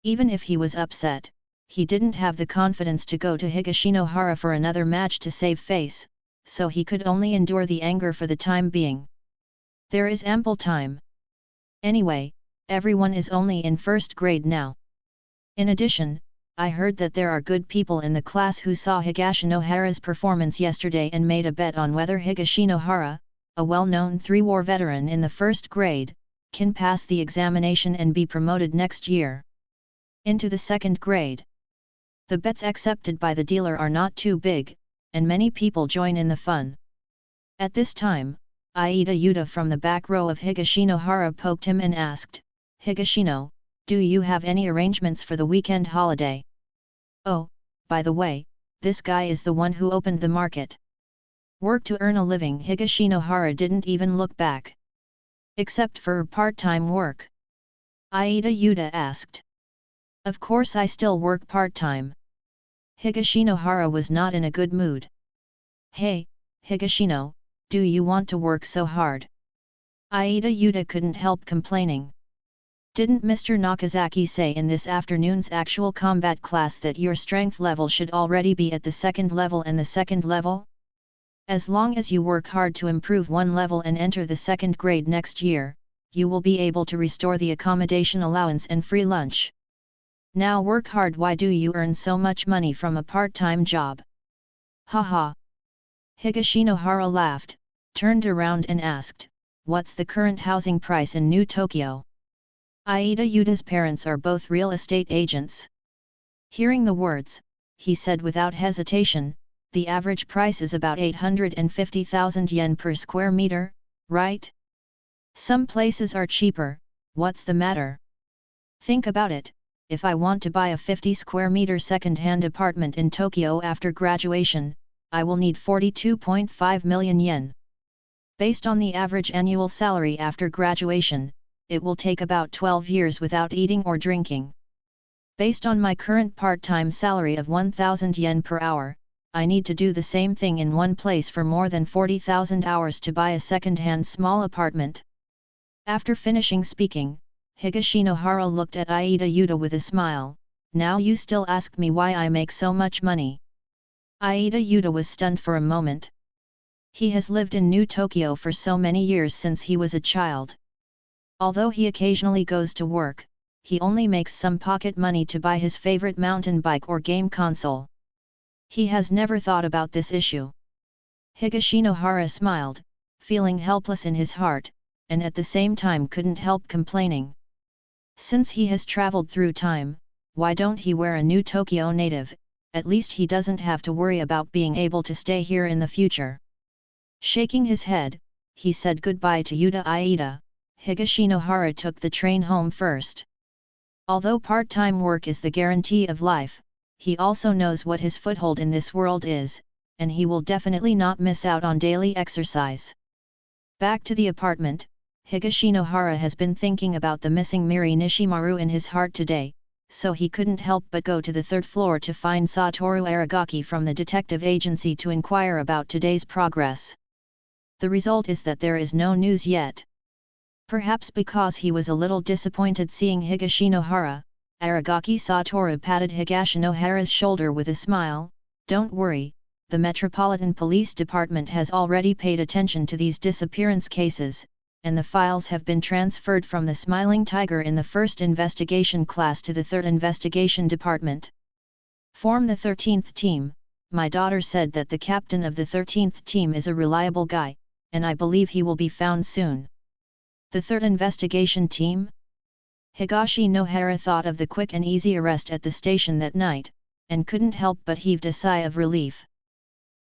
Even if he was upset, he didn't have the confidence to go to Higashinohara for another match to save face, so he could only endure the anger for the time being. There is ample time. Anyway, everyone is only in first grade now. In addition, I heard that there are good people in the class who saw Higashinohara's performance yesterday and made a bet on whether Higashinohara, a well-known three-war veteran in the first grade, can pass the examination and be promoted next year into the second grade. The bets accepted by the dealer are not too big, and many people join in the fun. At this time, Aida Yuta from the back row of Higashinohara poked him and asked, "Higashino, do you have any arrangements for the weekend holiday? Oh, by the way, this guy is the one who opened the market. Work to earn a living." Higashinohara didn't even look back. "Except for part-time work?" Aida Yuta asked. "Of course I still work part-time." Higashinohara was not in a good mood. "Hey, Higashino, do you want to work so hard?" Aida Yuta couldn't help complaining. "Didn't Mr. Nakazaki say in this afternoon's actual combat class that your strength level should already be at the second level and the second level? As long as you work hard to improve one level and enter the second grade next year, you will be able to restore the accommodation allowance and free lunch. Now work hard. Why do you earn so much money from a part-time job?" "Haha." Higashinohara laughed, turned around and asked, "What's the current housing price in New Tokyo?" Aida Yuta's parents are both real estate agents. Hearing the words, he said without hesitation, "The average price is about 850,000 yen per square meter, right? Some places are cheaper, what's the matter? Think about it, if I want to buy a 50 square meter second-hand apartment in Tokyo after graduation, I will need 42.5 million yen. Based on the average annual salary after graduation, it will take about 12 years without eating or drinking. Based on my current part-time salary of 1,000 yen per hour, I need to do the same thing in one place for more than 40,000 hours to buy a second-hand small apartment." After finishing speaking, Higashinohara looked at Aida Yuta with a smile. "Now you still ask me why I make so much money?" Aida Yuta was stunned for a moment. He has lived in New Tokyo for so many years since he was a child. Although he occasionally goes to work, he only makes some pocket money to buy his favorite mountain bike or game console. He has never thought about this issue. Higashinohara smiled, feeling helpless in his heart, and at the same time couldn't help complaining. Since he has traveled through time, why don't he wear a New Tokyo native? At least he doesn't have to worry about being able to stay here in the future. Shaking his head, he said goodbye to Yuta Aida. Higashinohara took the train home first. Although part-time work is the guarantee of life, he also knows what his foothold in this world is, and he will definitely not miss out on daily exercise. Back to the apartment, Higashinohara has been thinking about the missing Miri Nishimaru in his heart today, so he couldn't help but go to the third floor to find Satoru Aragaki from the detective agency to inquire about today's progress. The result is that there is no news yet. Perhaps because he was a little disappointed seeing Higashinohara, Aragaki Satoru patted Higashinohara's shoulder with a smile. "Don't worry, the Metropolitan Police Department has already paid attention to these disappearance cases, and the files have been transferred from the Smiling Tiger in the first investigation class to the third investigation department. Form the 13th team. My daughter said that the captain of the 13th team is a reliable guy, and I believe he will be found soon." The third investigation team? Higashinohara thought of the quick and easy arrest at the station that night, and couldn't help but heaved a sigh of relief.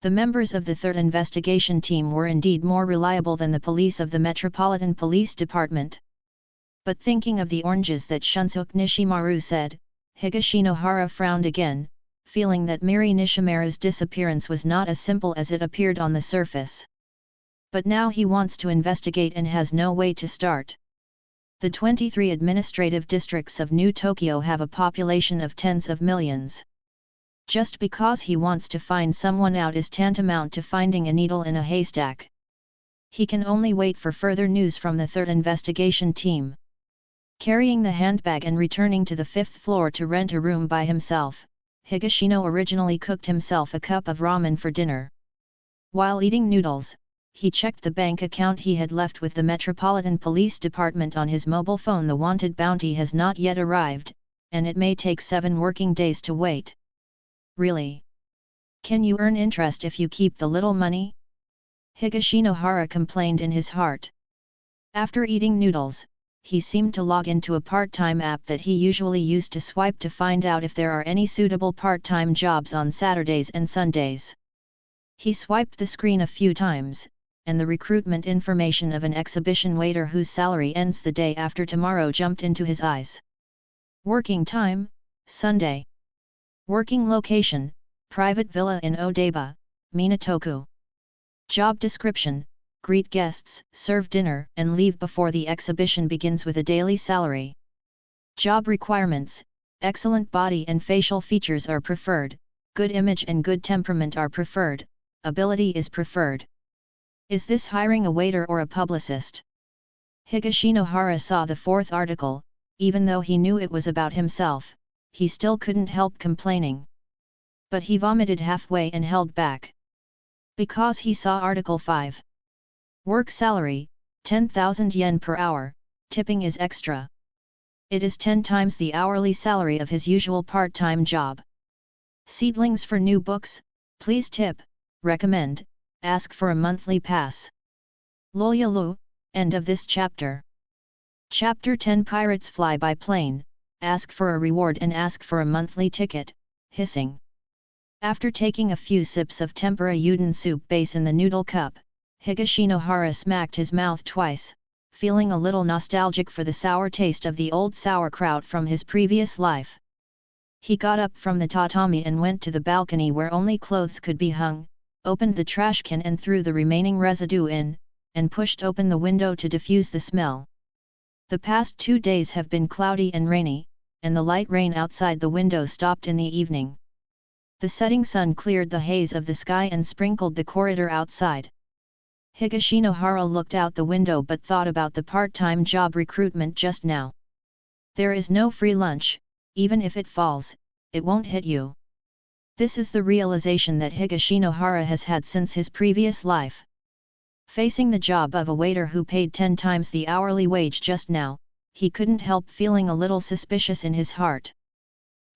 The members of the third investigation team were indeed more reliable than the police of the Metropolitan Police Department. But thinking of the oranges that Shunsuke Nishimaru said, Higashinohara frowned again, feeling that Miri Nishimaru's disappearance was not as simple as it appeared on the surface. But now he wants to investigate and has no way to start. The 23 administrative districts of New Tokyo have a population of tens of millions. Just because he wants to find someone out is tantamount to finding a needle in a haystack. He can only wait for further news from the third investigation team. Carrying the handbag and returning to the 5th floor to rent a room by himself, Higashino originally cooked himself a cup of ramen for dinner. While eating noodles, he checked the bank account he had left with the Metropolitan Police Department on his mobile phone. The wanted bounty has not yet arrived, and it may take 7 working days to wait. Really? Can you earn interest if you keep the little money? Higashinohara complained in his heart. After eating noodles, he seemed to log into a part-time app that he usually used to swipe to find out if there are any suitable part-time jobs on Saturdays and Sundays. He swiped the screen a few times, and the recruitment information of an exhibition waiter whose salary ends the day after tomorrow jumped into his eyes. Working time, Sunday. Working location, private villa in Odaiba, Minato-ku. Job description, greet guests, serve dinner and leave before the exhibition begins with a daily salary. Job requirements, excellent body and facial features are preferred, good image and good temperament are preferred, ability is preferred. Is this hiring a waiter or a publicist? Higashinohara saw the 4th article. Even though he knew it was about himself, he still couldn't help complaining. But he vomited halfway and held back. Because he saw Article 5. Work salary, 10,000 yen per hour, tipping is extra. It is 10 times the hourly salary of his usual part-time job. Seedlings for new books, please tip, recommend, ask for a monthly pass. Loyalu, end of this chapter. Chapter 10 Pirates fly by plane, ask for a reward and ask for a monthly ticket, hissing. After taking a few sips of tempura udon soup base in the noodle cup, Higashinohara smacked his mouth twice, feeling a little nostalgic for the sour taste of the old sauerkraut from his previous life. He got up from the tatami and went to the balcony where only clothes could be hung, opened the trash can and threw the remaining residue in, and pushed open the window to diffuse the smell. The past 2 days have been cloudy and rainy, and the light rain outside the window stopped in the evening. The setting sun cleared the haze of the sky and sprinkled the corridor outside. Higashinohara looked out the window but thought about the part-time job recruitment just now. There is no free lunch, even if it falls, it won't hit you. This is the realization that Higashinohara has had since his previous life. Facing the job of a waiter who paid 10 times the hourly wage just now, he couldn't help feeling a little suspicious in his heart.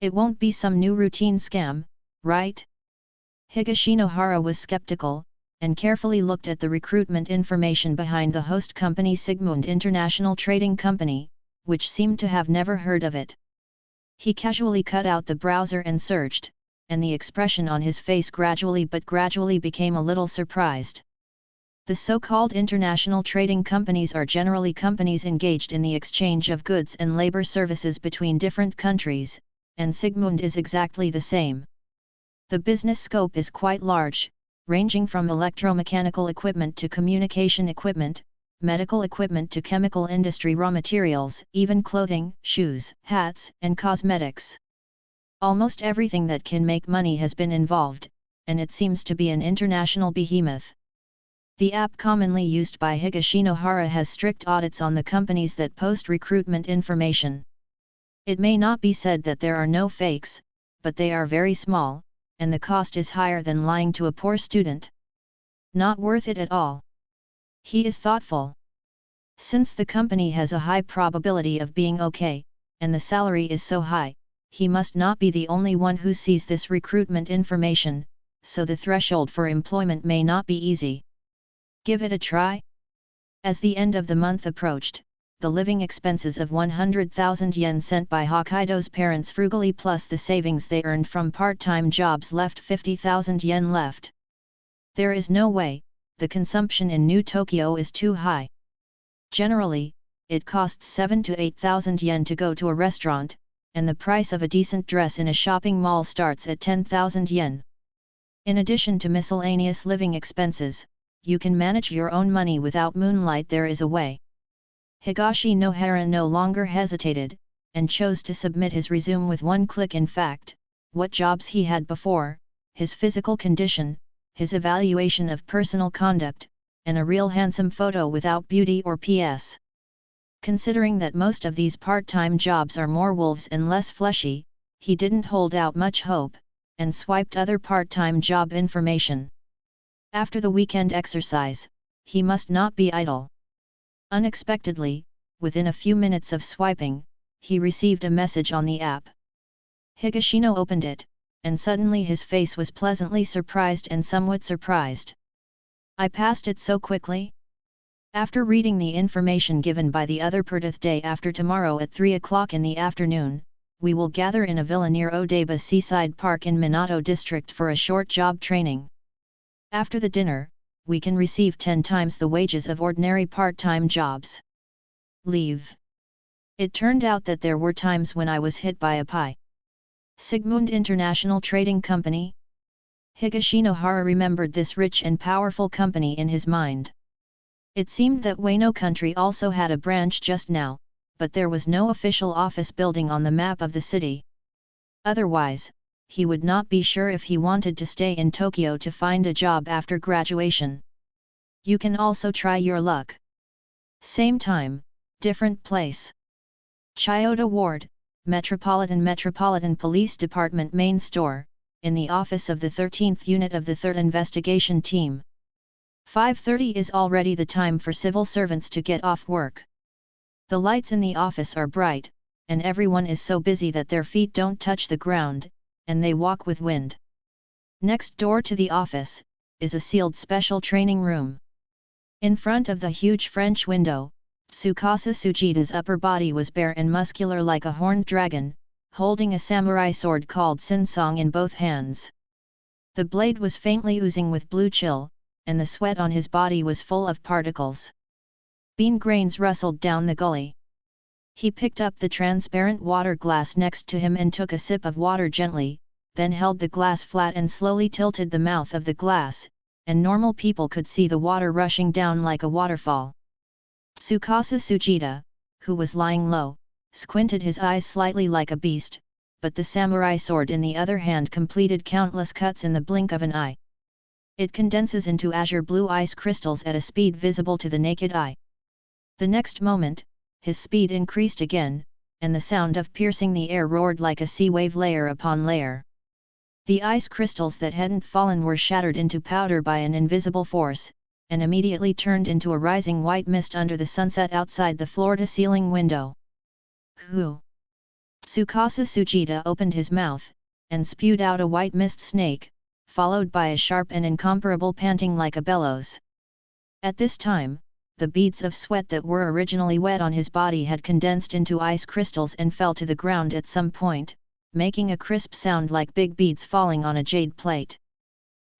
It won't be some new routine scam, right? Higashinohara was skeptical, and carefully looked at the recruitment information behind the host company Sigmund International Trading Company, which seemed to have never heard of it. He casually cut out the browser and searched, and the expression on his face gradually became a little surprised. The so-called international trading companies are generally companies engaged in the exchange of goods and labor services between different countries, and Sigmund is exactly the same. The business scope is quite large, ranging from electromechanical equipment to communication equipment, medical equipment to chemical industry raw materials, even clothing, shoes, hats, and cosmetics. Almost everything that can make money has been involved, and it seems to be an international behemoth. The app commonly used by Higashinohara has strict audits on the companies that post recruitment information. It may not be said that there are no fakes, but they are very small, and the cost is higher than lying to a poor student. Not worth it at all. He is thoughtful. Since the company has a high probability of being okay, and the salary is so high, he must not be the only one who sees this recruitment information, so the threshold for employment may not be easy. Give it a try? As the end of the month approached, the living expenses of 100,000 yen sent by Hokkaido's parents frugally plus the savings they earned from part-time jobs left 50,000 yen left. There is no way, the consumption in New Tokyo is too high. Generally, it costs 7,000 to 8,000 yen to go to a restaurant, and the price of a decent dress in a shopping mall starts at 10,000 yen. In addition to miscellaneous living expenses, you can manage your own money without moonlight. There is a way. Higashi Nohara no longer hesitated, and chose to submit his resume with one click. In fact, what jobs he had before, his physical condition, his evaluation of personal conduct, and a real handsome photo without beauty or PS. Considering that most of these part-time jobs are more wolves and less fleshy, he didn't hold out much hope, and swiped other part-time job information. After the weekend exercise, he must not be idle. Unexpectedly, within a few minutes of swiping, he received a message on the app. Higashino opened it, and suddenly his face was pleasantly surprised and somewhat surprised. I passed it so quickly? After reading the information given by the other Perth day after tomorrow at 3 o'clock in the afternoon, we will gather in a villa near Odaiba Seaside Park in Minato District for a short job training. After the dinner, we can receive 10 times the wages of ordinary part-time jobs. Leave. It turned out that there were times when I was hit by a pie. Sigmund International Trading Company? Higashinohara remembered this rich and powerful company in his mind. It seemed that Wano country also had a branch just now, but there was no official office building on the map of the city. Otherwise, he would not be sure if he wanted to stay in Tokyo to find a job after graduation. You can also try your luck. Same time, different place. Chiyoda Ward, Metropolitan Police Department Main Store, in the office of the 13th Unit of the 3rd Investigation Team. 5:30 is already the time for civil servants to get off work. The lights in the office are bright, and everyone is so busy that their feet don't touch the ground, and they walk with wind. Next door to the office, is a sealed special training room. In front of the huge French window, Tsukasa Tsuchida's upper body was bare and muscular like a horned dragon, holding a samurai sword called Sinsong in both hands. The blade was faintly oozing with blue chill, and the sweat on his body was full of particles. Bean grains rustled down the gully. He picked up the transparent water glass next to him and took a sip of water gently, then held the glass flat and slowly tilted the mouth of the glass, and normal people could see the water rushing down like a waterfall. Tsukasa Tsuchida, who was lying low, squinted his eyes slightly like a beast, but the samurai sword in the other hand completed countless cuts in the blink of an eye. It condenses into azure blue ice crystals at a speed visible to the naked eye. The next moment, his speed increased again, and the sound of piercing the air roared like a sea wave layer upon layer. The ice crystals that hadn't fallen were shattered into powder by an invisible force, and immediately turned into a rising white mist under the sunset outside the floor-to-ceiling window. Who? Tsukasa Tsuchida opened his mouth, and spewed out a white mist snake, followed by a sharp and incomparable panting like a bellows. At this time, the beads of sweat that were originally wet on his body had condensed into ice crystals and fell to the ground at some point, making a crisp sound like big beads falling on a jade plate.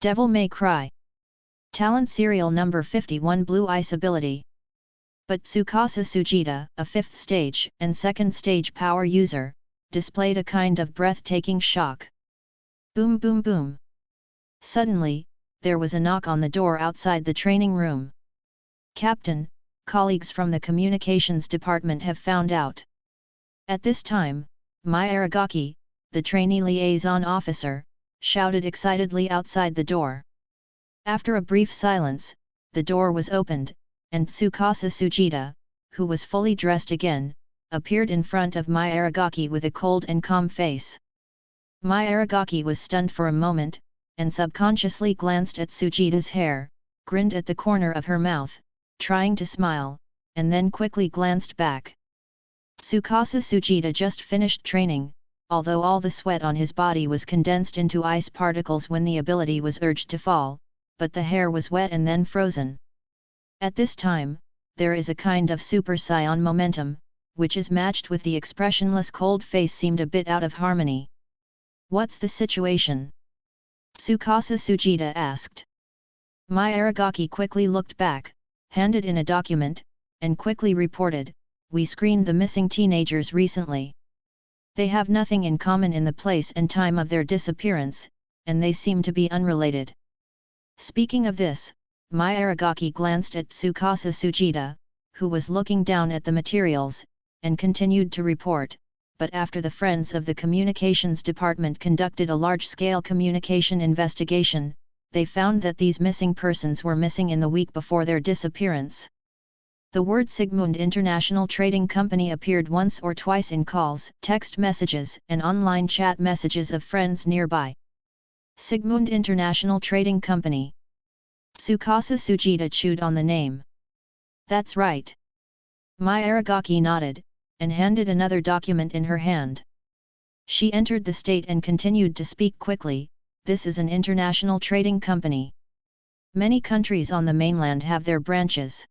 Devil May Cry. Talent Serial Number 51 Blue Ice Ability. But Tsukasa Tsuchida, a 5th stage and 2nd stage power user, displayed a kind of breathtaking shock. Boom boom boom. Suddenly, there was a knock on the door outside the training room. Captain, colleagues from the communications department have found out. At this time, Mai Aragaki, the trainee liaison officer, shouted excitedly outside the door. After a brief silence, the door was opened, and Tsukasa Tsuchida, who was fully dressed again, appeared in front of Mai Aragaki with a cold and calm face. Mai Aragaki was stunned for a moment, and subconsciously glanced at Tsuchida's hair, grinned at the corner of her mouth, trying to smile, and then quickly glanced back. Tsukasa Tsuchida just finished training, although all the sweat on his body was condensed into ice particles when the ability was urged to fall, but the hair was wet and then frozen. At this time, there is a kind of super saiyan momentum, which is matched with the expressionless cold face seemed a bit out of harmony. What's the situation? Tsukasa Tsuchida asked. Mai Aragaki quickly looked back, handed in a document, and quickly reported, "We screened the missing teenagers recently. They have nothing in common in the place and time of their disappearance, and they seem to be unrelated." Speaking of this, Mai Aragaki glanced at Tsukasa Tsuchida, who was looking down at the materials, and continued to report, but after the Friends of the Communications Department conducted a large-scale communication investigation, they found that these missing persons were missing in the week before their disappearance. The word Sigmund International Trading Company appeared once or twice in calls, text messages, and online chat messages of friends nearby. Sigmund International Trading Company. Tsukasa Sujita chewed on the name. That's right. Mai Aragaki nodded, and handed another document in her hand. She entered the state and continued to speak quickly. This is an international trading company. Many countries on the mainland have their branches.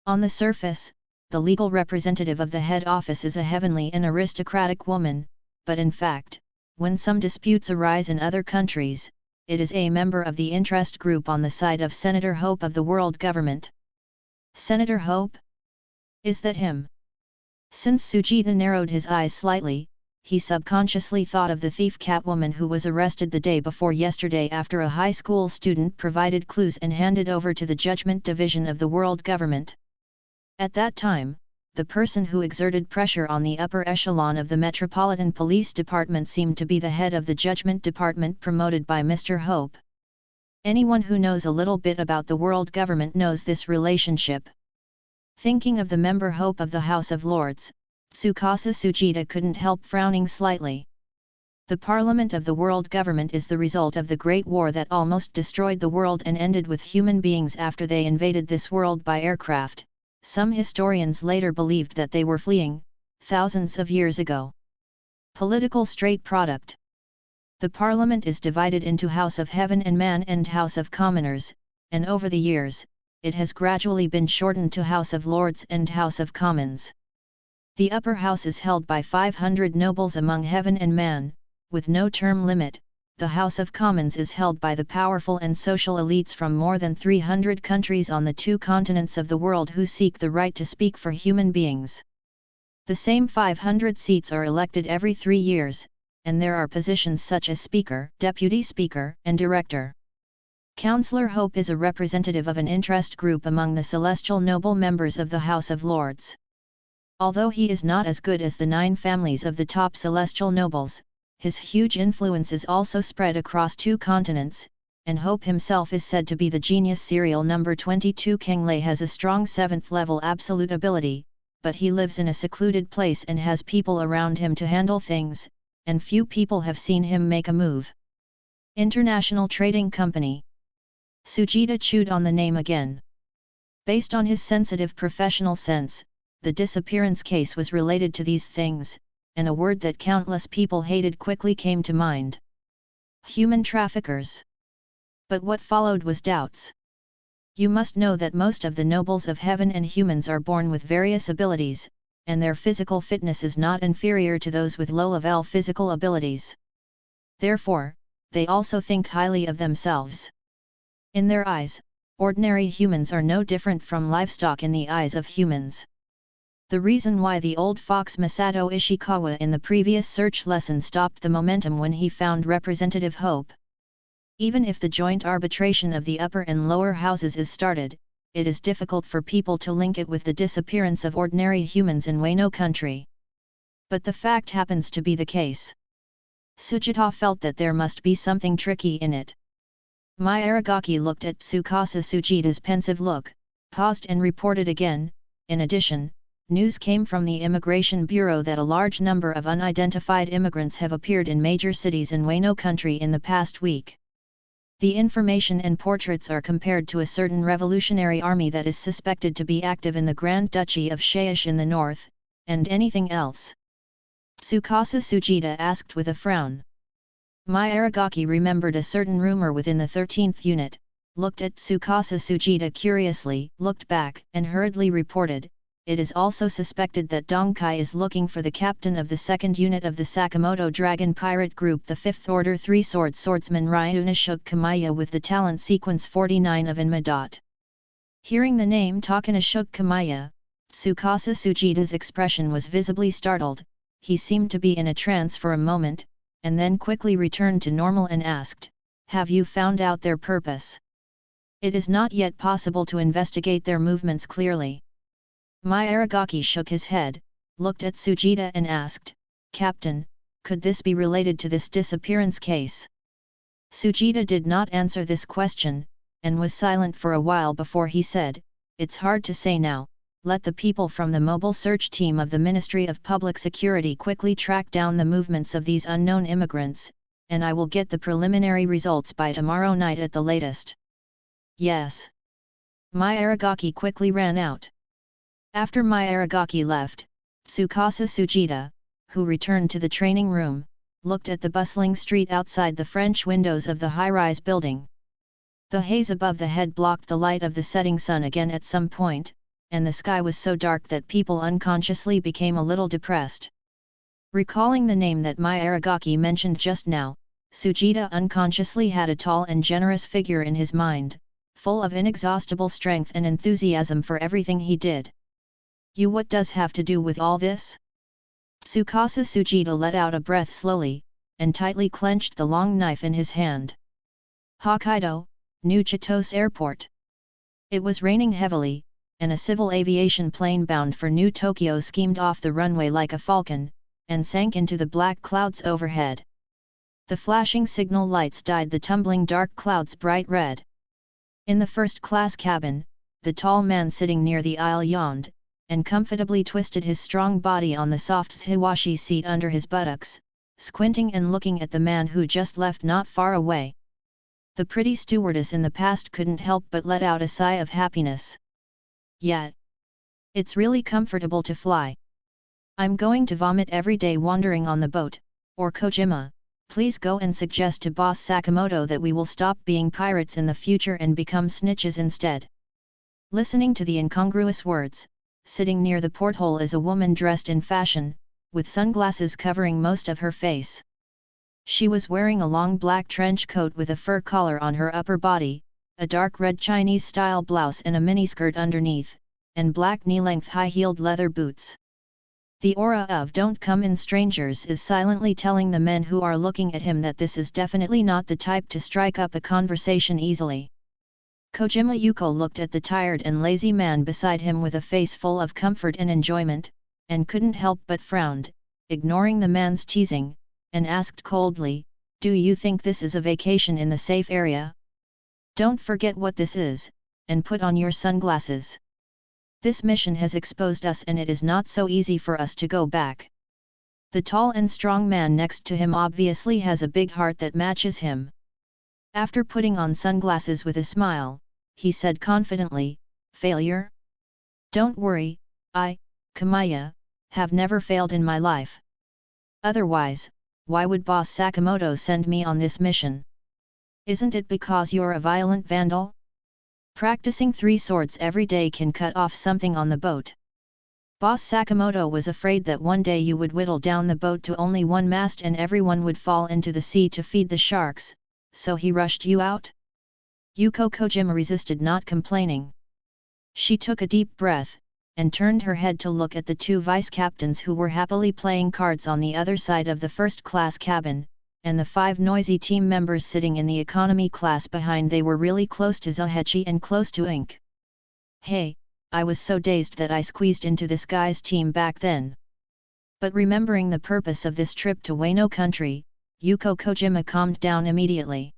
On the surface, the legal representative of the head office is a heavenly and aristocratic woman, but in fact, when some disputes arise in other countries, it is a member of the interest group on the side of Senator Hope of the world government. Senator Hope? Is that him? Since Sujita narrowed his eyes slightly, he subconsciously thought of the thief Catwoman who was arrested the day before yesterday after a high school student provided clues and handed over to the Judgment Division of the world government. At that time, the person who exerted pressure on the upper echelon of the Metropolitan Police Department seemed to be the head of the Judgment Department promoted by Mr. Hope. Anyone who knows a little bit about the world government knows this relationship. Thinking of the member Hope of the House of Lords, Tsukasa Sujita couldn't help frowning slightly. The Parliament of the world government is the result of the Great War that almost destroyed the world and ended with human beings after they invaded this world by aircraft. Some historians later believed that they were fleeing, thousands of years ago. Political straight product. The Parliament is divided into House of Heaven and Man and House of Commoners, and over the years, it has gradually been shortened to House of Lords and House of Commons. The upper house is held by 500 nobles among heaven and man, with no term limit. The House of Commons is held by the powerful and social elites from more than 300 countries on the 2 continents of the world who seek the right to speak for human beings. The same 500 seats are elected every 3 years, and there are positions such as Speaker, Deputy Speaker, and Director. Councillor Hope is a representative of an interest group among the celestial noble members of the House of Lords. Although he is not as good as the 9 families of the top celestial nobles, his huge influence is also spread across 2 continents, and Hope himself is said to be the genius. Serial number 22. Kenglei has a strong 7th level absolute ability, but he lives in a secluded place and has people around him to handle things, and few people have seen him make a move. International Trading Company. Sujita chewed on the name again. Based on his sensitive professional sense, the disappearance case was related to these things, and a word that countless people hated quickly came to mind. Human traffickers. But what followed was doubts. You must know that most of the nobles of heaven and humans are born with various abilities, and their physical fitness is not inferior to those with low-level physical abilities. Therefore, they also think highly of themselves. In their eyes, ordinary humans are no different from livestock in the eyes of humans. The reason why the old fox Masato Ishikawa in the previous search lesson stopped the momentum when he found Representative Hope. Even if the joint arbitration of the upper and lower houses is started, it is difficult for people to link it with the disappearance of ordinary humans in Wano country. But the fact happens to be the case. Sujita felt that there must be something tricky in it. Mai Aragaki looked at Tsukasa Sujita's pensive look, paused and reported again. In addition, news came from the Immigration Bureau that a large number of unidentified immigrants have appeared in major cities in Wano country in the past week. The information and portraits are compared to a certain revolutionary army that is suspected to be active in the Grand Duchy of Shaish in the north, and anything else? Tsukasa Sujita asked with a frown. Mai Aragaki remembered a certain rumor within the 13th unit, looked at Tsukasa Sujita curiously, looked back, and hurriedly reported, "It is also suspected that Dongkai is looking for the captain of the 2nd unit of the Sakamoto Dragon Pirate Group, the 5th Order 3-sword swordsman Ryuna Shugkamiya with the talent sequence 49 of Inma. Hearing the name Takana Shugkamiya, Tsukasa Sujita's expression was visibly startled. He seemed to be in a trance for a moment, and then quickly returned to normal and asked, "Have you found out their purpose?" "It is not yet possible to investigate their movements clearly. Mai Aragaki shook his head, looked at Sujita and asked, "Captain, could this be related to this disappearance case?" Sujita did not answer this question, and was silent for a while before he said, "It's hard to say now. Let the people from the mobile search team of the Ministry of Public Security quickly track down the movements of these unknown immigrants, and I will get the preliminary results by tomorrow night at the latest." "Yes." Mai Aragaki quickly ran out. After Mai Aragaki left, Tsukasa Sujita, who returned to the training room, looked at the bustling street outside the French windows of the high-rise building. The haze above the head blocked the light of the setting sun again at some point, and the sky was so dark that people unconsciously became a little depressed. Recalling the name that Mai Aragaki mentioned just now, Sujita unconsciously had a tall and generous figure in his mind, full of inexhaustible strength and enthusiasm for everything he did. "You, what does have to do with all this?" Tsukasa Sujita let out a breath slowly, and tightly clenched the long knife in his hand. Hokkaido, New Chitose Airport. It was raining heavily, and a civil aviation plane bound for New Tokyo schemed off the runway like a falcon, and sank into the black clouds overhead. The flashing signal lights dyed the tumbling dark clouds bright red. In the first-class cabin, the tall man sitting near the aisle yawned, and comfortably twisted his strong body on the soft Hiwashi seat under his buttocks, squinting and looking at the man who just left not far away. The pretty stewardess in the past couldn't help but let out a sigh of happiness. "Yet, it's really comfortable to fly. I'm going to vomit every day wandering on the boat, or Kojima, please go and suggest to Boss Sakamoto that we will stop being pirates in the future and become snitches instead." Listening to the incongruous words, sitting near the porthole is a woman dressed in fashion, with sunglasses covering most of her face. She was wearing a long black trench coat with a fur collar on her upper body, a dark red Chinese-style blouse and a miniskirt underneath, and black knee-length high-heeled leather boots. The aura of "don't come in strangers" is silently telling the men who are looking at him that this is definitely not the type to strike up a conversation easily. Kojima Yuko looked at the tired and lazy man beside him with a face full of comfort and enjoyment, and couldn't help but frowned, ignoring the man's teasing, and asked coldly, "Do you think this is a vacation in the safe area? Don't forget what this is, and put on your sunglasses. This mission has exposed us and it is not so easy for us to go back." The tall and strong man next to him obviously has a big heart that matches him. After putting on sunglasses with a smile, he said confidently, "Failure? Don't worry, I, Kamaya, have never failed in my life. Otherwise, why would Boss Sakamoto send me on this mission? Isn't it because you're a violent vandal? Practicing 3 swords every day can cut off something on the boat. Boss Sakamoto was afraid that one day you would whittle down the boat to only one mast and everyone would fall into the sea to feed the sharks, so he rushed you out?" Yuko Kojima resisted not complaining. She took a deep breath, and turned her head to look at the 2 vice-captains who were happily playing cards on the other side of the first-class cabin, and the 5 noisy team members sitting in the economy class behind. They were really close to Zahechi and close to Ink. "Hey, I was so dazed that I squeezed into this guy's team back then." But remembering the purpose of this trip to Wano country, Yuko Kojima calmed down immediately.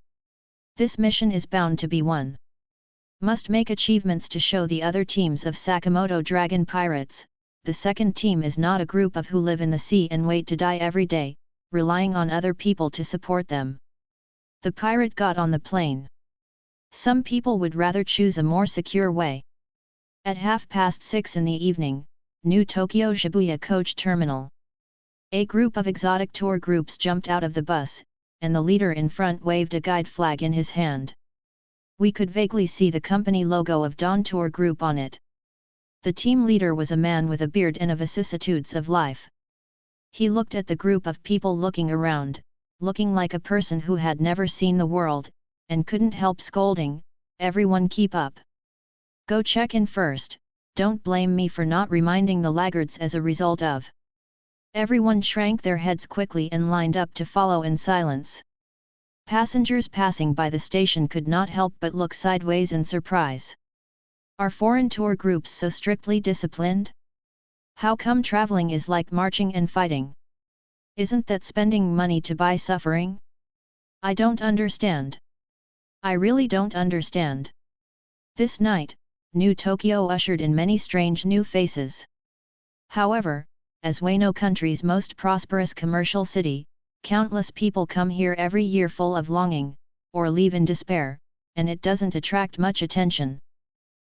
This mission is bound to be won. Must make achievements to show the other teams of Sakamoto Dragon Pirates. The second team is not a group of who live in the sea and wait to die every day, relying on other people to support them. The pirate got on the plane. Some people would rather choose a more secure way. At 6:30 in the evening, New Tokyo Shibuya Coach Terminal. A group of exotic tour groups jumped out of the bus, and the leader in front waved a guide flag in his hand. We could vaguely see the company logo of Dawn Tour Group on it. The team leader was a man with a beard and a vicissitudes of life. He looked at the group of people looking around, looking like a person who had never seen the world, and couldn't help scolding, "Everyone keep up. Go check in first, don't blame me for not reminding the laggards as a result of." Everyone shrank their heads quickly and lined up to follow in silence. Passengers passing by the station could not help but look sideways in surprise. Are foreign tour groups so strictly disciplined? How come traveling is like marching and fighting? Isn't that spending money to buy suffering? I don't understand. I really don't understand. This night, New Tokyo ushered in many strange new faces. However, as Wano country's most prosperous commercial city, countless people come here every year full of longing, or leave in despair, and it doesn't attract much attention.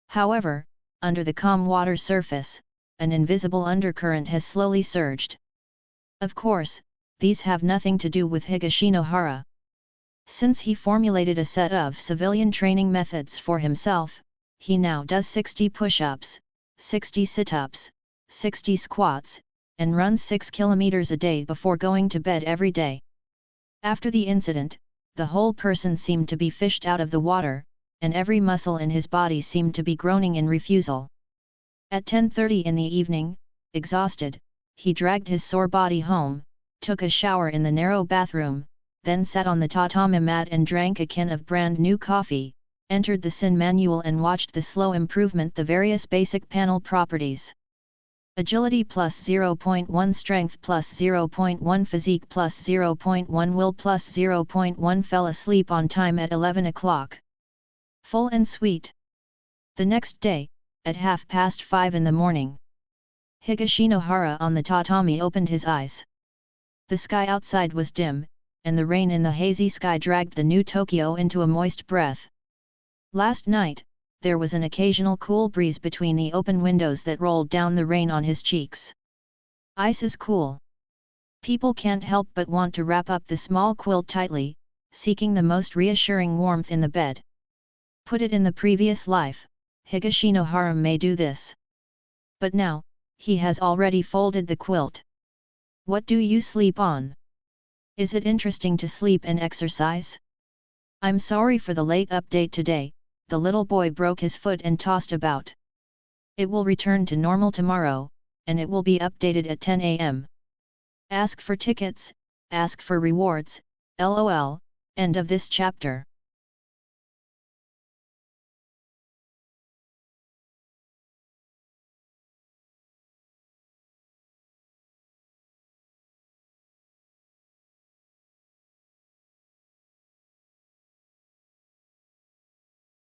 However, under the calm water surface, an invisible undercurrent has slowly surged. Of course, these have nothing to do with Higashinohara. Since he formulated a set of civilian training methods for himself, he now does 60 push-ups, 60 sit-ups, 60 squats, and runs 6 kilometers a day before going to bed every day. After the incident, the whole person seemed to be fished out of the water, and every muscle in his body seemed to be groaning in refusal. At 10:30 in the evening, exhausted, he dragged his sore body home, took a shower in the narrow bathroom, then sat on the tatami mat and drank a can of brand new coffee, entered the SIN manual and watched the slow improvement the various basic panel properties. Agility plus 0.1 strength plus 0.1 physique plus 0.1 will plus 0.1 fell asleep on time at 11 o'clock. Full and sweet. The next day, at 5:30 in the morning, Higashinohara on the tatami opened his eyes. The sky outside was dim, and the rain in the hazy sky dragged the New Tokyo into a moist breath. Last night, there was an occasional cool breeze between the open windows that rolled down the rain on his cheeks. Ice is cool. People can't help but want to wrap up the small quilt tightly, seeking the most reassuring warmth in the bed. Put it in the previous life, Higashinohara may do this. But now, he has already folded the quilt. What do you sleep on? Is it interesting to sleep and exercise? I'm sorry for the late update today. The little boy broke his foot and tossed about. It will return to normal tomorrow, and it will be updated at 10 a.m. Ask for tickets, ask for rewards, lol, end of this chapter.